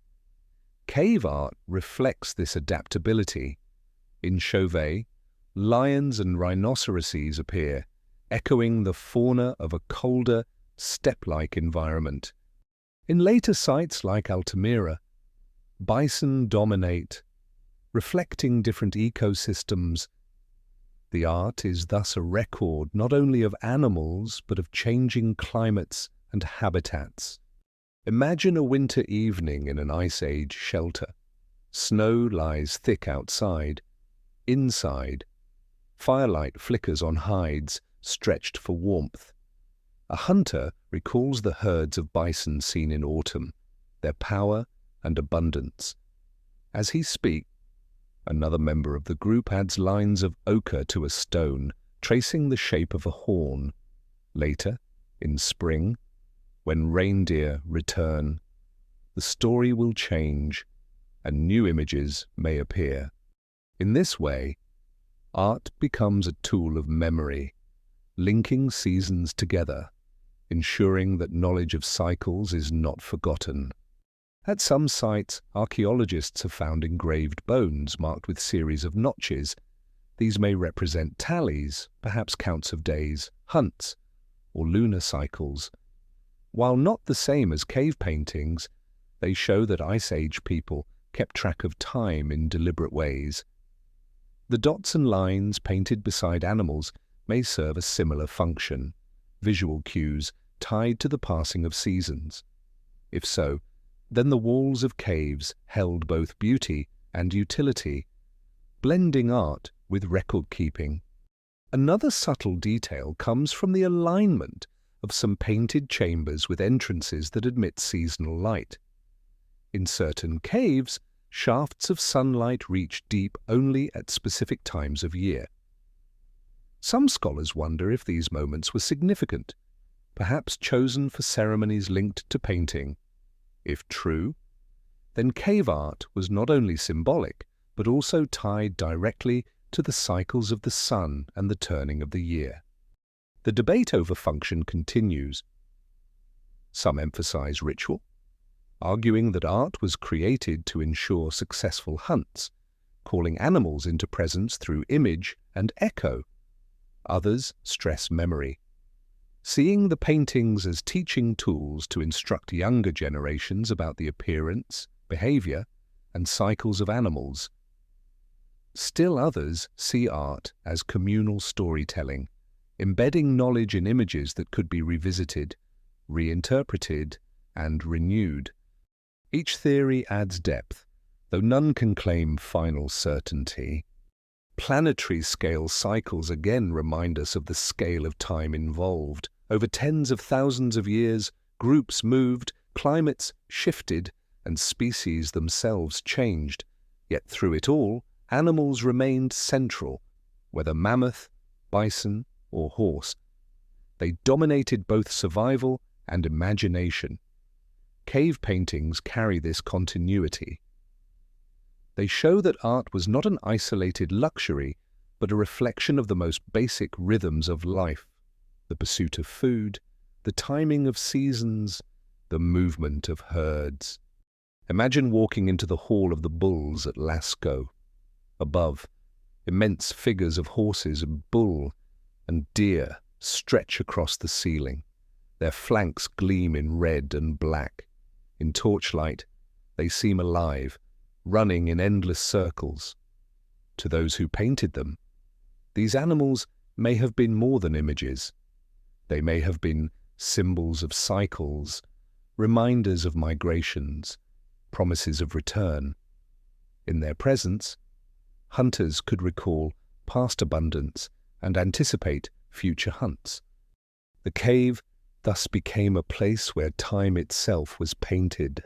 S1: Cave art reflects this adaptability. In Chauvet, lions and rhinoceroses appear, echoing the fauna of a colder, steppe-like environment. In later sites like Altamira, bison dominate, reflecting different ecosystems. The art is thus a record not only of animals but of changing climates and habitats. Imagine a winter evening in an Ice Age shelter. Snow lies thick outside. Inside, firelight flickers on hides stretched for warmth. A hunter recalls the herds of bison seen in autumn, their power and abundance. As he speaks, another member of the group adds lines of ochre to a stone, tracing the shape of a horn. Later, in spring, when reindeer return, the story will change and new images may appear. In this way, art becomes a tool of memory, linking seasons together, ensuring that knowledge of cycles is not forgotten. At some sites, archaeologists have found engraved bones marked with series of notches. These may represent tallies, perhaps counts of days, hunts, or lunar cycles. While not the same as cave paintings, they show that Ice Age people kept track of time in deliberate ways. The dots and lines painted beside animals may serve a similar function, visual cues tied to the passing of seasons. If so, then the walls of caves held both beauty and utility, blending art with record-keeping. Another subtle detail comes from the alignment of some painted chambers with entrances that admit seasonal light. In certain caves, shafts of sunlight reach deep only at specific times of year. Some scholars wonder if these moments were significant, perhaps chosen for ceremonies linked to painting. If true, then cave art was not only symbolic, but also tied directly to the cycles of the sun and the turning of the year. The debate over function continues. Some emphasize ritual, arguing that art was created to ensure successful hunts, calling animals into presence through image and echo. Others stress memory, seeing the paintings as teaching tools to instruct younger generations about the appearance, behavior, and cycles of animals. Still others see art as communal storytelling, embedding knowledge in images that could be revisited, reinterpreted, and renewed. Each theory adds depth, though none can claim final certainty. Planetary scale cycles again remind us of the scale of time involved. Over tens of thousands of years, groups moved, climates shifted, and species themselves changed. Yet through it all, animals remained central, whether mammoth, bison, or horse. They dominated both survival and imagination. Cave paintings carry this continuity. They show that art was not an isolated luxury, but a reflection of the most basic rhythms of life: the pursuit of food, the timing of seasons, the movement of herds. Imagine walking into the Hall of the Bulls at Lascaux. Above, immense figures of horses and bull and deer stretch across the ceiling. Their flanks gleam in red and black. In torchlight, they seem alive, running in endless circles. To those who painted them, these animals may have been more than images. They may have been symbols of cycles, reminders of migrations, promises of return. In their presence, hunters could recall past abundance and anticipate future hunts. The cave thus became a place where time itself was painted.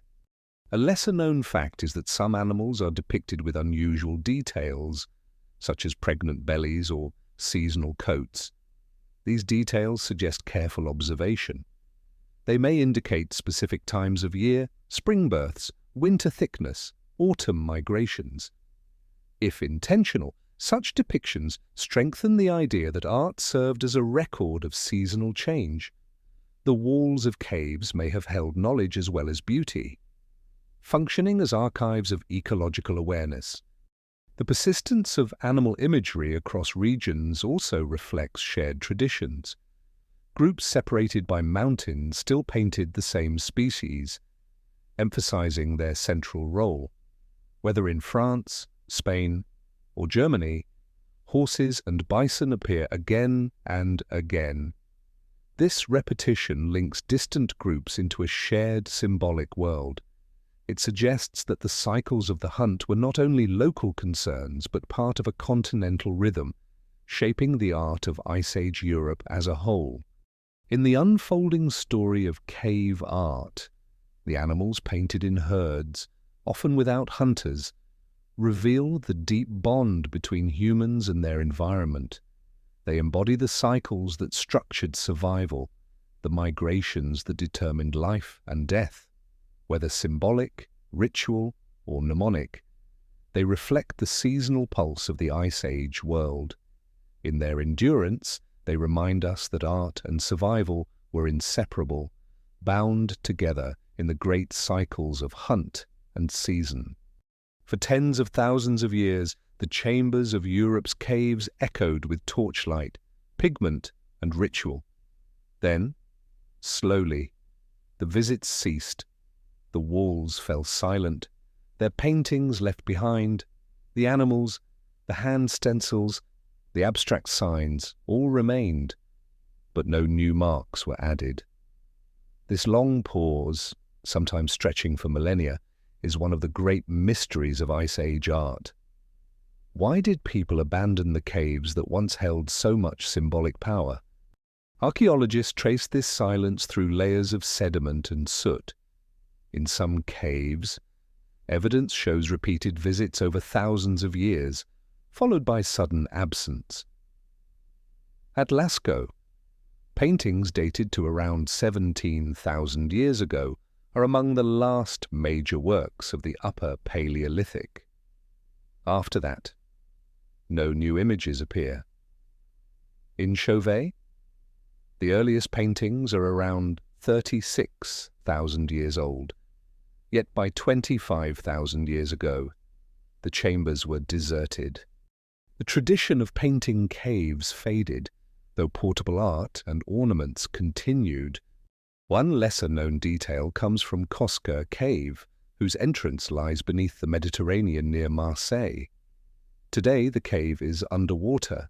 S1: A lesser-known fact is that some animals are depicted with unusual details, such as pregnant bellies or seasonal coats. These details suggest careful observation. They may indicate specific times of year, spring births, winter thickness, autumn migrations. If intentional, such depictions strengthen the idea that art served as a record of seasonal change. The walls of caves may have held knowledge as well as beauty, functioning as archives of ecological awareness. The persistence of animal imagery across regions also reflects shared traditions. Groups separated by mountains still painted the same species, emphasizing their central role. Whether in France, Spain, or Germany, horses and bison appear again and again. This repetition links distant groups into a shared symbolic world. It suggests that the cycles of the hunt were not only local concerns, but part of a continental rhythm, shaping the art of Ice Age Europe as a whole. In the unfolding story of cave art, the animals painted in herds, often without hunters, reveal the deep bond between humans and their environment. They embody the cycles that structured survival, the migrations that determined life and death. Whether symbolic, ritual, or mnemonic, They reflect the seasonal pulse of the Ice Age world. In their endurance, they remind us that art and survival were inseparable, bound together in the great cycles of hunt and season. For tens of thousands of years, the chambers of Europe's caves echoed with torchlight, pigment, and ritual. Then, slowly, the visits ceased. The walls fell silent, their paintings left behind, the animals, the hand stencils, the abstract signs all remained, but no new marks were added. This long pause, sometimes stretching for millennia, is one of the great mysteries of Ice Age art. Why did people abandon the caves that once held so much symbolic power? Archaeologists trace this silence through layers of sediment and soot. In some caves, evidence shows repeated visits over thousands of years, followed by sudden absence. At Lascaux, paintings dated to around 17,000 years ago are among the last major works of the Upper Paleolithic. After that, no new images appear. In Chauvet, the earliest paintings are around 36,000 years old, yet by 25,000 years ago, the chambers were deserted. The tradition of painting caves faded, though portable art and ornaments continued. One lesser-known detail comes from Cosca Cave, whose entrance lies beneath the Mediterranean near Marseille. Today the cave is underwater,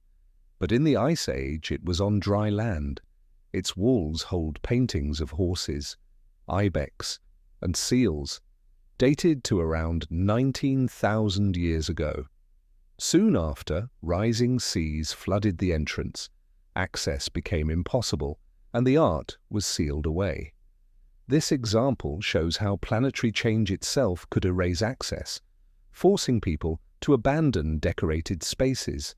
S1: but in the Ice Age it was on dry land. Its walls hold paintings of horses, ibex, and seals, dated to around 19,000 years ago. Soon after, rising seas flooded the entrance, access became impossible, and the art was sealed away. This example shows how planetary change itself could erase access, forcing people to abandon decorated spaces.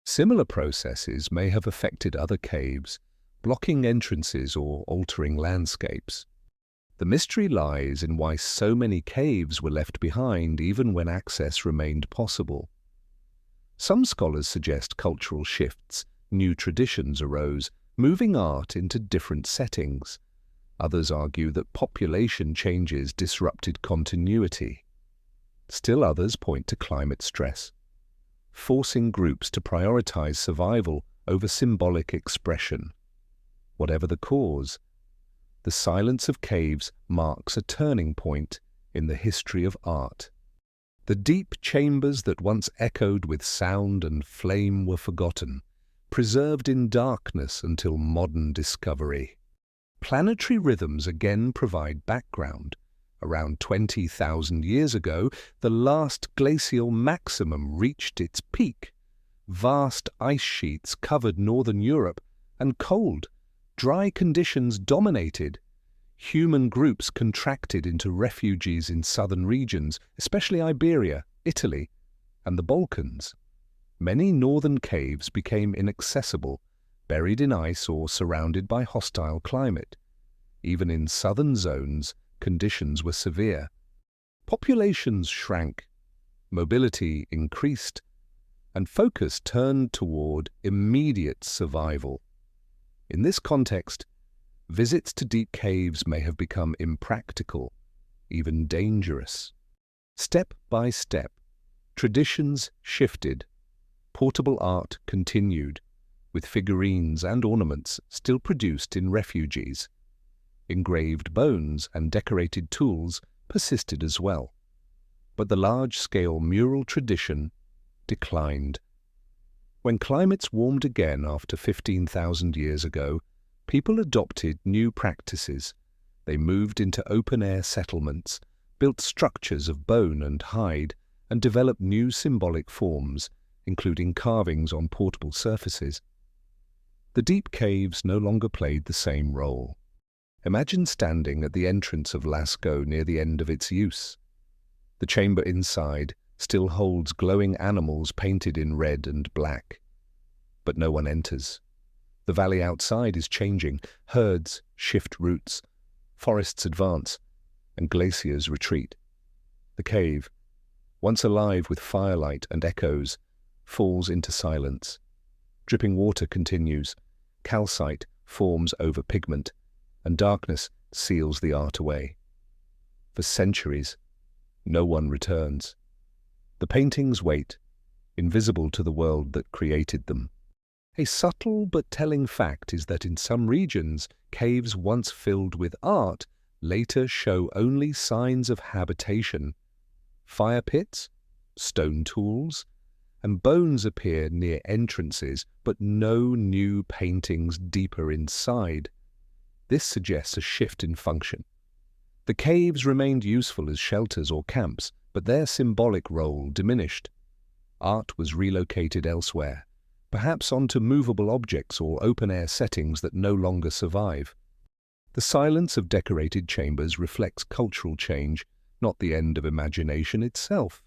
S1: Similar processes may have affected other caves, blocking entrances or altering landscapes. The mystery lies in why so many caves were left behind even when access remained possible. Some scholars suggest cultural shifts, new traditions arose, moving art into different settings. Others argue that population changes disrupted continuity. Still others point to climate stress, forcing groups to prioritize survival over symbolic expression. Whatever the cause, the silence of caves marks a turning point in the history of art. The deep chambers that once echoed with sound and flame were forgotten, preserved in darkness until modern discovery. Planetary rhythms again provide background. Around 20,000 years ago, the last glacial maximum reached its peak. Vast ice sheets covered northern Europe, and cold, dry conditions dominated. Human groups contracted into refugees in southern regions, especially Iberia, Italy, and the Balkans. Many northern caves became inaccessible, buried in ice or surrounded by hostile climate. Even in southern zones, conditions were severe. Populations shrank, mobility increased, and focus turned toward immediate survival. In this context, visits to deep caves may have become impractical, even dangerous. Step by step, traditions shifted. Portable art continued, with figurines and ornaments still produced in refugees. Engraved bones and decorated tools persisted as well. But the large-scale mural tradition declined. When climates warmed again after 15,000 years ago, people adopted new practices. They moved into open-air settlements, built structures of bone and hide, and developed new symbolic forms, including carvings on portable surfaces. The deep caves no longer played the same role. Imagine standing at the entrance of Lascaux near the end of its use. The chamber inside still holds glowing animals painted in red and black. But no one enters. The valley outside is changing. Herds shift routes, forests advance, and glaciers retreat. The cave, once alive with firelight and echoes, falls into silence. Dripping water continues, calcite forms over pigment, and darkness seals the art away. For centuries, no one returns. The paintings wait, invisible to the world that created them. A subtle but telling fact is that in some regions, caves once filled with art later show only signs of habitation. Fire pits, stone tools, and bones appear near entrances, but no new paintings deeper inside. This suggests a shift in function. The caves remained useful as shelters or camps, but their symbolic role diminished. Art was relocated elsewhere, perhaps onto movable objects or open-air settings that no longer survive. The silence of decorated chambers reflects cultural change, not the end of imagination itself.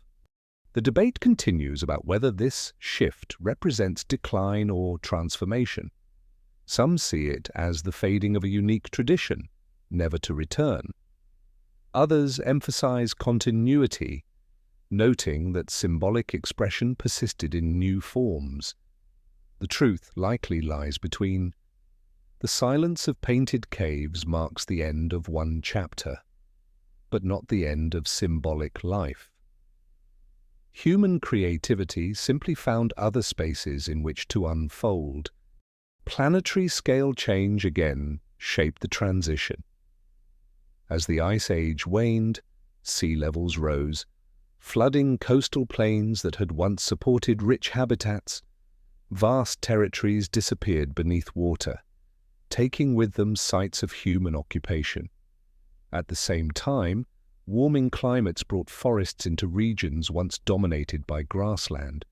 S1: The debate continues about whether this shift represents decline or transformation. Some see it as the fading of a unique tradition, never to return. Others emphasize continuity, noting that symbolic expression persisted in new forms. The truth likely lies between. The silence of painted caves marks the end of one chapter, but not the end of symbolic life. Human creativity simply found other spaces in which to unfold. Planetary scale change again shaped the transition. As the Ice Age waned, sea levels rose, flooding coastal plains that had once supported rich habitats. Vast territories disappeared beneath water, taking with them sites of human occupation. At the same time, warming climates brought forests into regions once dominated by grassland.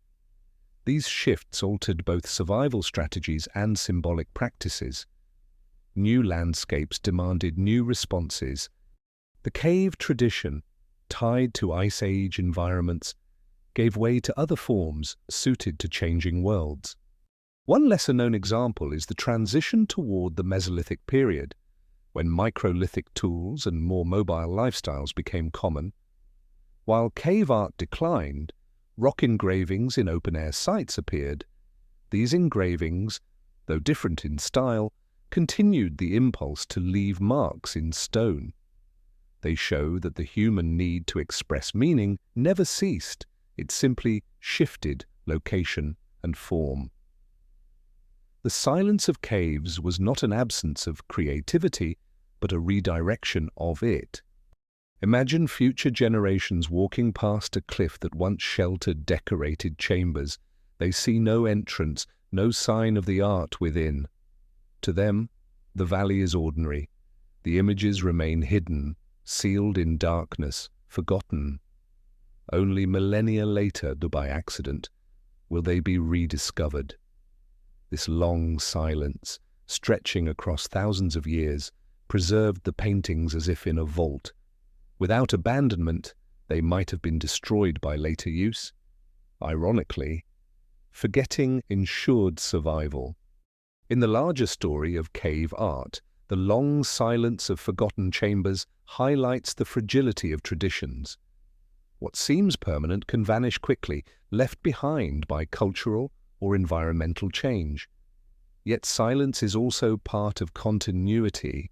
S1: These shifts altered both survival strategies and symbolic practices. New landscapes demanded new responses. The cave tradition, tied to Ice Age environments, gave way to other forms suited to changing worlds. One lesser-known example is the transition toward the Mesolithic period, when microlithic tools and more mobile lifestyles became common. While cave art declined, rock engravings in open-air sites appeared. These engravings, though different in style, continued the impulse to leave marks in stone. They show that the human need to express meaning never ceased. It simply shifted location and form. The silence of caves was not an absence of creativity, but a redirection of it. Imagine future generations walking past a cliff that once sheltered decorated chambers. They see no entrance, no sign of the art within. To them, the valley is ordinary. The images remain hidden, sealed in darkness, forgotten. Only millennia later, by accident, will they be rediscovered. This long silence, stretching across thousands of years, preserved the paintings as if in a vault. Without abandonment, they might have been destroyed by later use. Ironically, forgetting ensured survival. In the larger story of cave art, the long silence of forgotten chambers highlights the fragility of traditions. What seems permanent can vanish quickly, left behind by cultural or environmental change. Yet silence is also part of continuity.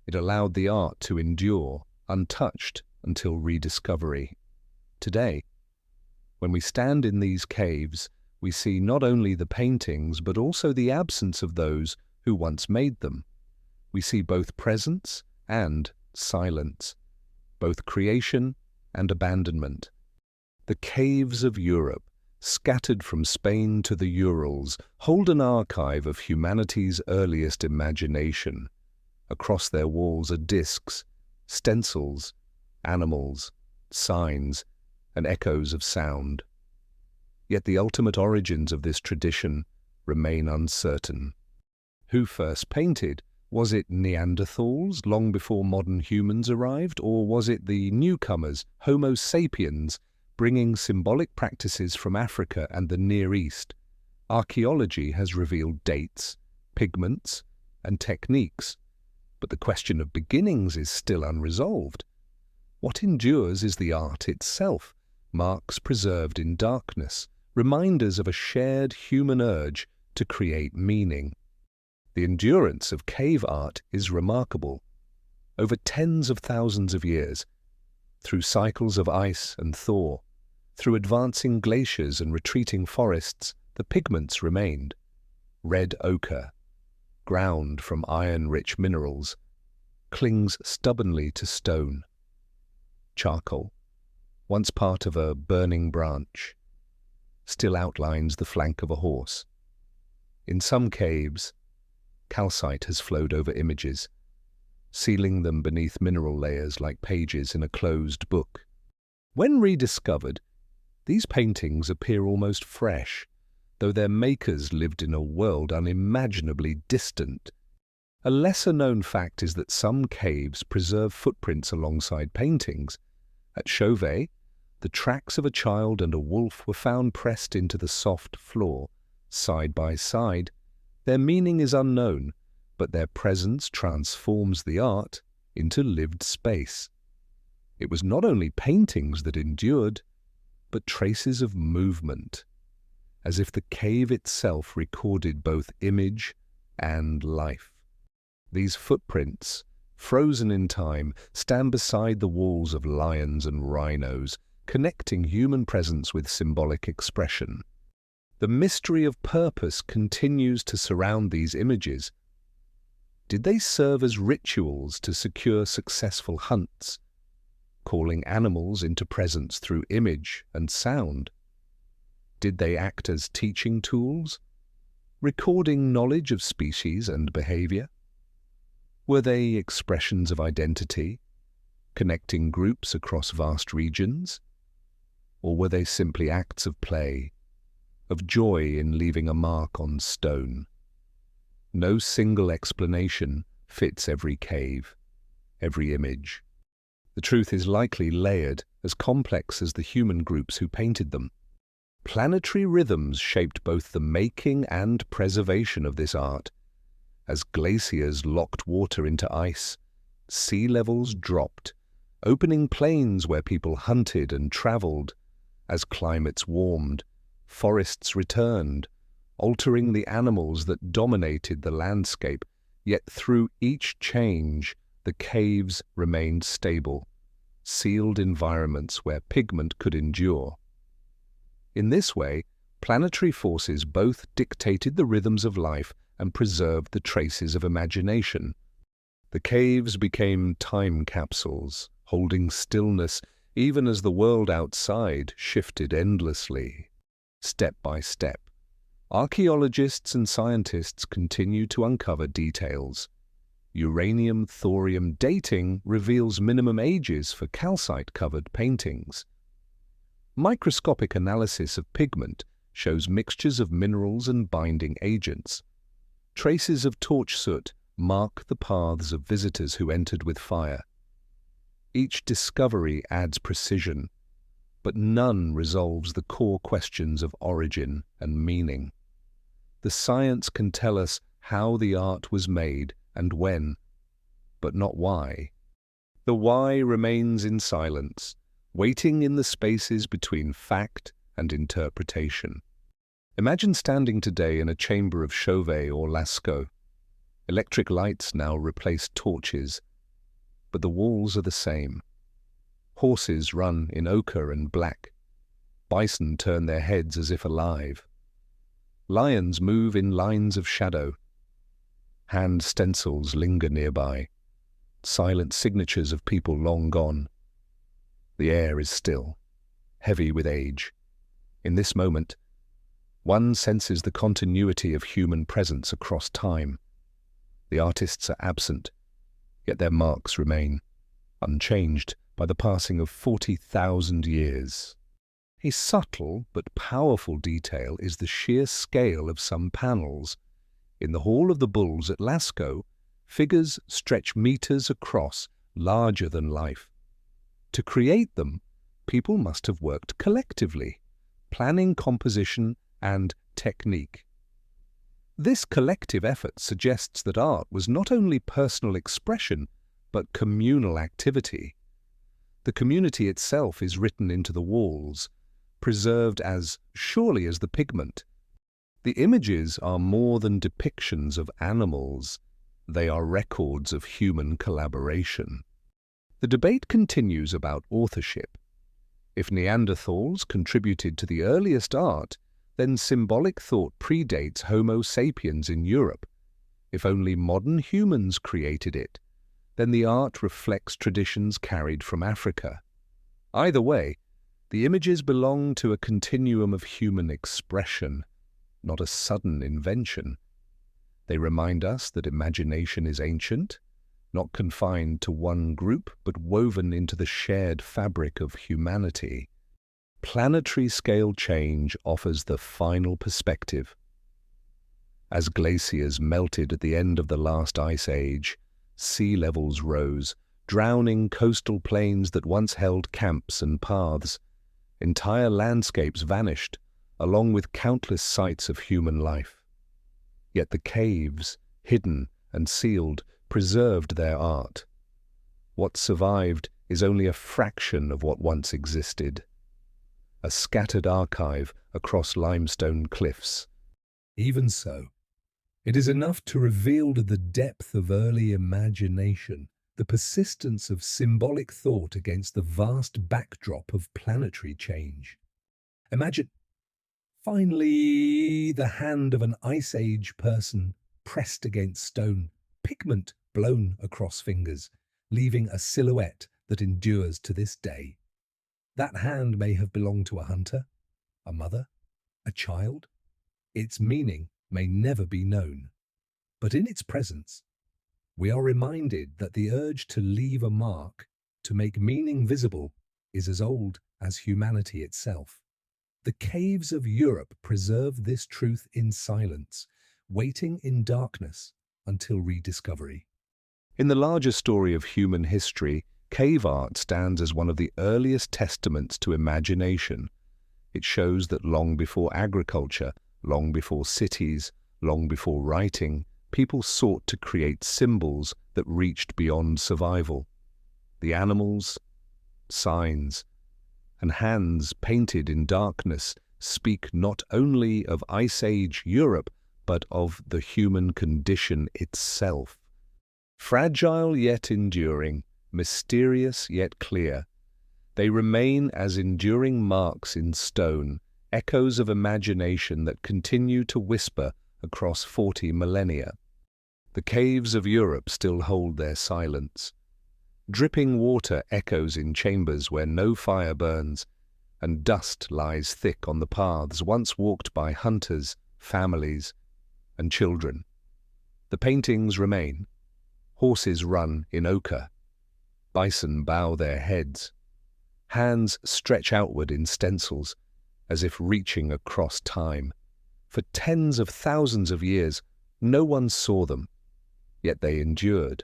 S1: It allowed the art to endure, untouched until rediscovery. Today, when we stand in these caves, we see not only the paintings but also the absence of those who once made them. We see both presence and silence, both creation and abandonment. The caves of Europe, scattered from Spain to the Urals, hold an archive of humanity's earliest imagination. Across their walls are discs, stencils, animals, signs, and echoes of sound. Yet the ultimate origins of this tradition remain uncertain. Who first painted? Was it Neanderthals long before modern humans arrived, or was it the newcomers, Homo sapiens, bringing symbolic practices from Africa and the Near East? Archaeology has revealed dates, pigments, and techniques, but the question of beginnings is still unresolved. What endures is the art itself, marks preserved in darkness, reminders of a shared human urge to create meaning. The endurance of cave art is remarkable. Over tens of thousands of years, through cycles of ice and thaw, through advancing glaciers and retreating forests, the pigments remained. Red ochre, ground from iron-rich minerals, clings stubbornly to stone. Charcoal, once part of a burning branch, still outlines the flank of a horse. In some caves, calcite has flowed over images, sealing them beneath mineral layers like pages in a closed book. When rediscovered, these paintings appear almost fresh, though their makers lived in a world unimaginably distant. A lesser-known fact is that some caves preserve footprints alongside paintings. At Chauvet, the tracks of a child and a wolf were found pressed into the soft floor, side by side. Their meaning is unknown, but their presence transforms the art into lived space. It was not only paintings that endured, but traces of movement, as if the cave itself recorded both image and life. These footprints, frozen in time, stand beside the walls of lions and rhinos, connecting human presence with symbolic expression. The mystery of purpose continues to surround these images. Did they serve as rituals to secure successful hunts, calling animals into presence through image and sound? Did they act as teaching tools, recording knowledge of species and behavior? Were they expressions of identity, connecting groups across vast regions? Or were they simply acts of play, of joy in leaving a mark on stone? No single explanation fits every cave, every image. The truth is likely layered, as complex as the human groups who painted them. Planetary rhythms shaped both the making and preservation of this art. As glaciers locked water into ice, sea levels dropped, opening plains where people hunted and traveled. As climates warmed, forests returned, altering the animals that dominated the landscape. Yet through each change, the caves remained stable, sealed environments where pigment could endure. In this way, planetary forces both dictated the rhythms of life and preserved the traces of imagination. The caves became time capsules, holding stillness even as the world outside shifted endlessly. Step by step, archaeologists and scientists continue to uncover details. Uranium-thorium dating reveals minimum ages for calcite-covered paintings. Microscopic analysis of pigment shows mixtures of minerals and binding agents. Traces of torch soot mark the paths of visitors who entered with fire. Each discovery adds precision, but none resolves the core questions of origin and meaning. The science can tell us how the art was made and when, but not why. The why remains in silence, waiting in the spaces between fact and interpretation. Imagine standing today in a chamber of Chauvet or Lascaux. Electric lights now replace torches, but the walls are the same. Horses run in ochre and black. Bison turn their heads as if alive. Lions move in lines of shadow. Hand stencils linger nearby, silent signatures of people long gone. The air is still, heavy with age. In this moment, one senses the continuity of human presence across time. The artists are absent, yet their marks remain, unchanged by the passing of 40,000 years. A subtle but powerful detail is the sheer scale of some panels. In the Hall of the Bulls at Lascaux, figures stretch meters across, larger than life. To create them, people must have worked collectively, planning composition and technique. This collective effort suggests that art was not only personal expression, but communal activity. The community itself is written into the walls, preserved as surely as the pigment. The images are more than depictions of animals. They are records of human collaboration. The debate continues about authorship. If Neanderthals contributed to the earliest art, then symbolic thought predates Homo sapiens in Europe. If only modern humans created it, then the art reflects traditions carried from Africa. Either way, the images belong to a continuum of human expression, not a sudden invention. They remind us that imagination is ancient, not confined to one group, but woven into the shared fabric of humanity. Planetary scale change offers the final perspective. As glaciers melted at the end of the last ice age, sea levels rose, drowning coastal plains that once held camps and paths. Entire landscapes vanished, along with countless sites of human life. Yet the caves, hidden and sealed, preserved their art. What survived is only a fraction of what once existed. A scattered archive across limestone cliffs.
S2: Even so, it is enough to reveal the depth of early imagination, the persistence of symbolic thought against the vast backdrop of planetary change. Imagine, finally, the hand of an Ice Age person pressed against stone, pigment blown across fingers, leaving a silhouette that endures to this day. That hand may have belonged to a hunter, a mother, a child. Its meaning may never be known. But in its presence, we are reminded that the urge to leave a mark, to make meaning visible, is as old as humanity itself. The caves of Europe preserve this truth in silence, waiting in darkness until rediscovery.
S1: In the larger story of human history, cave art stands as one of the earliest testaments to imagination. It shows that long before agriculture, long before cities, long before writing, people sought to create symbols that reached beyond survival. The animals, signs, and hands painted in darkness speak not only of Ice Age Europe, but of the human condition itself. Fragile yet enduring, mysterious yet clear, they remain as enduring marks in stone, echoes of imagination that continue to whisper across 40 millennia. The caves of Europe still hold their silence. Dripping water echoes in chambers where no fire burns, and dust lies thick on the paths once walked by hunters, families, and children. The paintings remain. Horses run in ochre. Bison bow their heads. Hands stretch outward in stencils, as if reaching across time. For tens of thousands of years, no one saw them, yet they endured,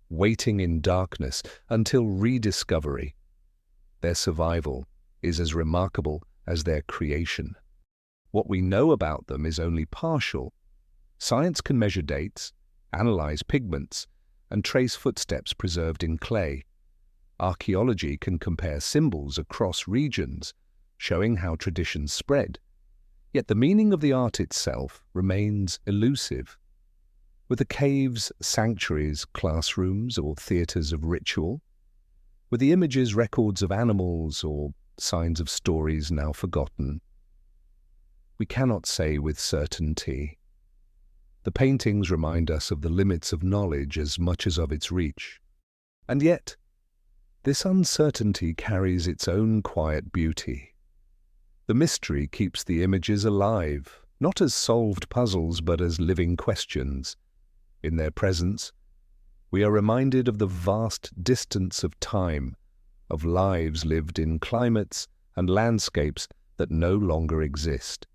S1: waiting in darkness until rediscovery. Their survival is as remarkable as their creation. What we know about them is only partial. Science can measure dates, analyze pigments, and trace footsteps preserved in clay. Archaeology can compare symbols across regions, showing how traditions spread. Yet the meaning of the art itself remains elusive. Were the caves sanctuaries, classrooms, or theatres of ritual? Were the images records of animals or signs of stories now forgotten? We cannot say with certainty. The paintings remind us of the limits of knowledge as much as of its reach. And yet, this uncertainty carries its own quiet beauty. The mystery keeps the images alive, not as solved puzzles but as living questions. In their presence, we are reminded of the vast distance of time, of lives lived in climates and landscapes that no longer exist.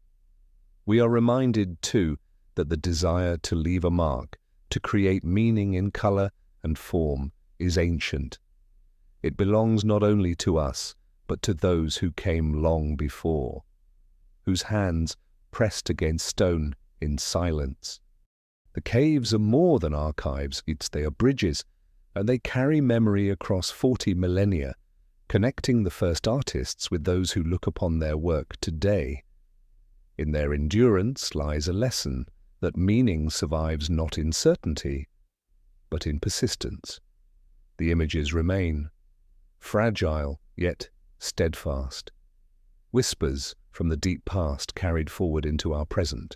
S1: We are reminded, too, that the desire to leave a mark, to create meaning in color and form, is ancient. It belongs not only to us, but to those who came long before, whose hands pressed against stone in silence. The caves are more than archives, they are bridges, and they carry memory across 40 millennia, connecting the first artists with those who look upon their work today. In their endurance lies a lesson that meaning survives not in certainty, but in persistence. The images remain, fragile yet steadfast, whispers from the deep past carried forward into our present.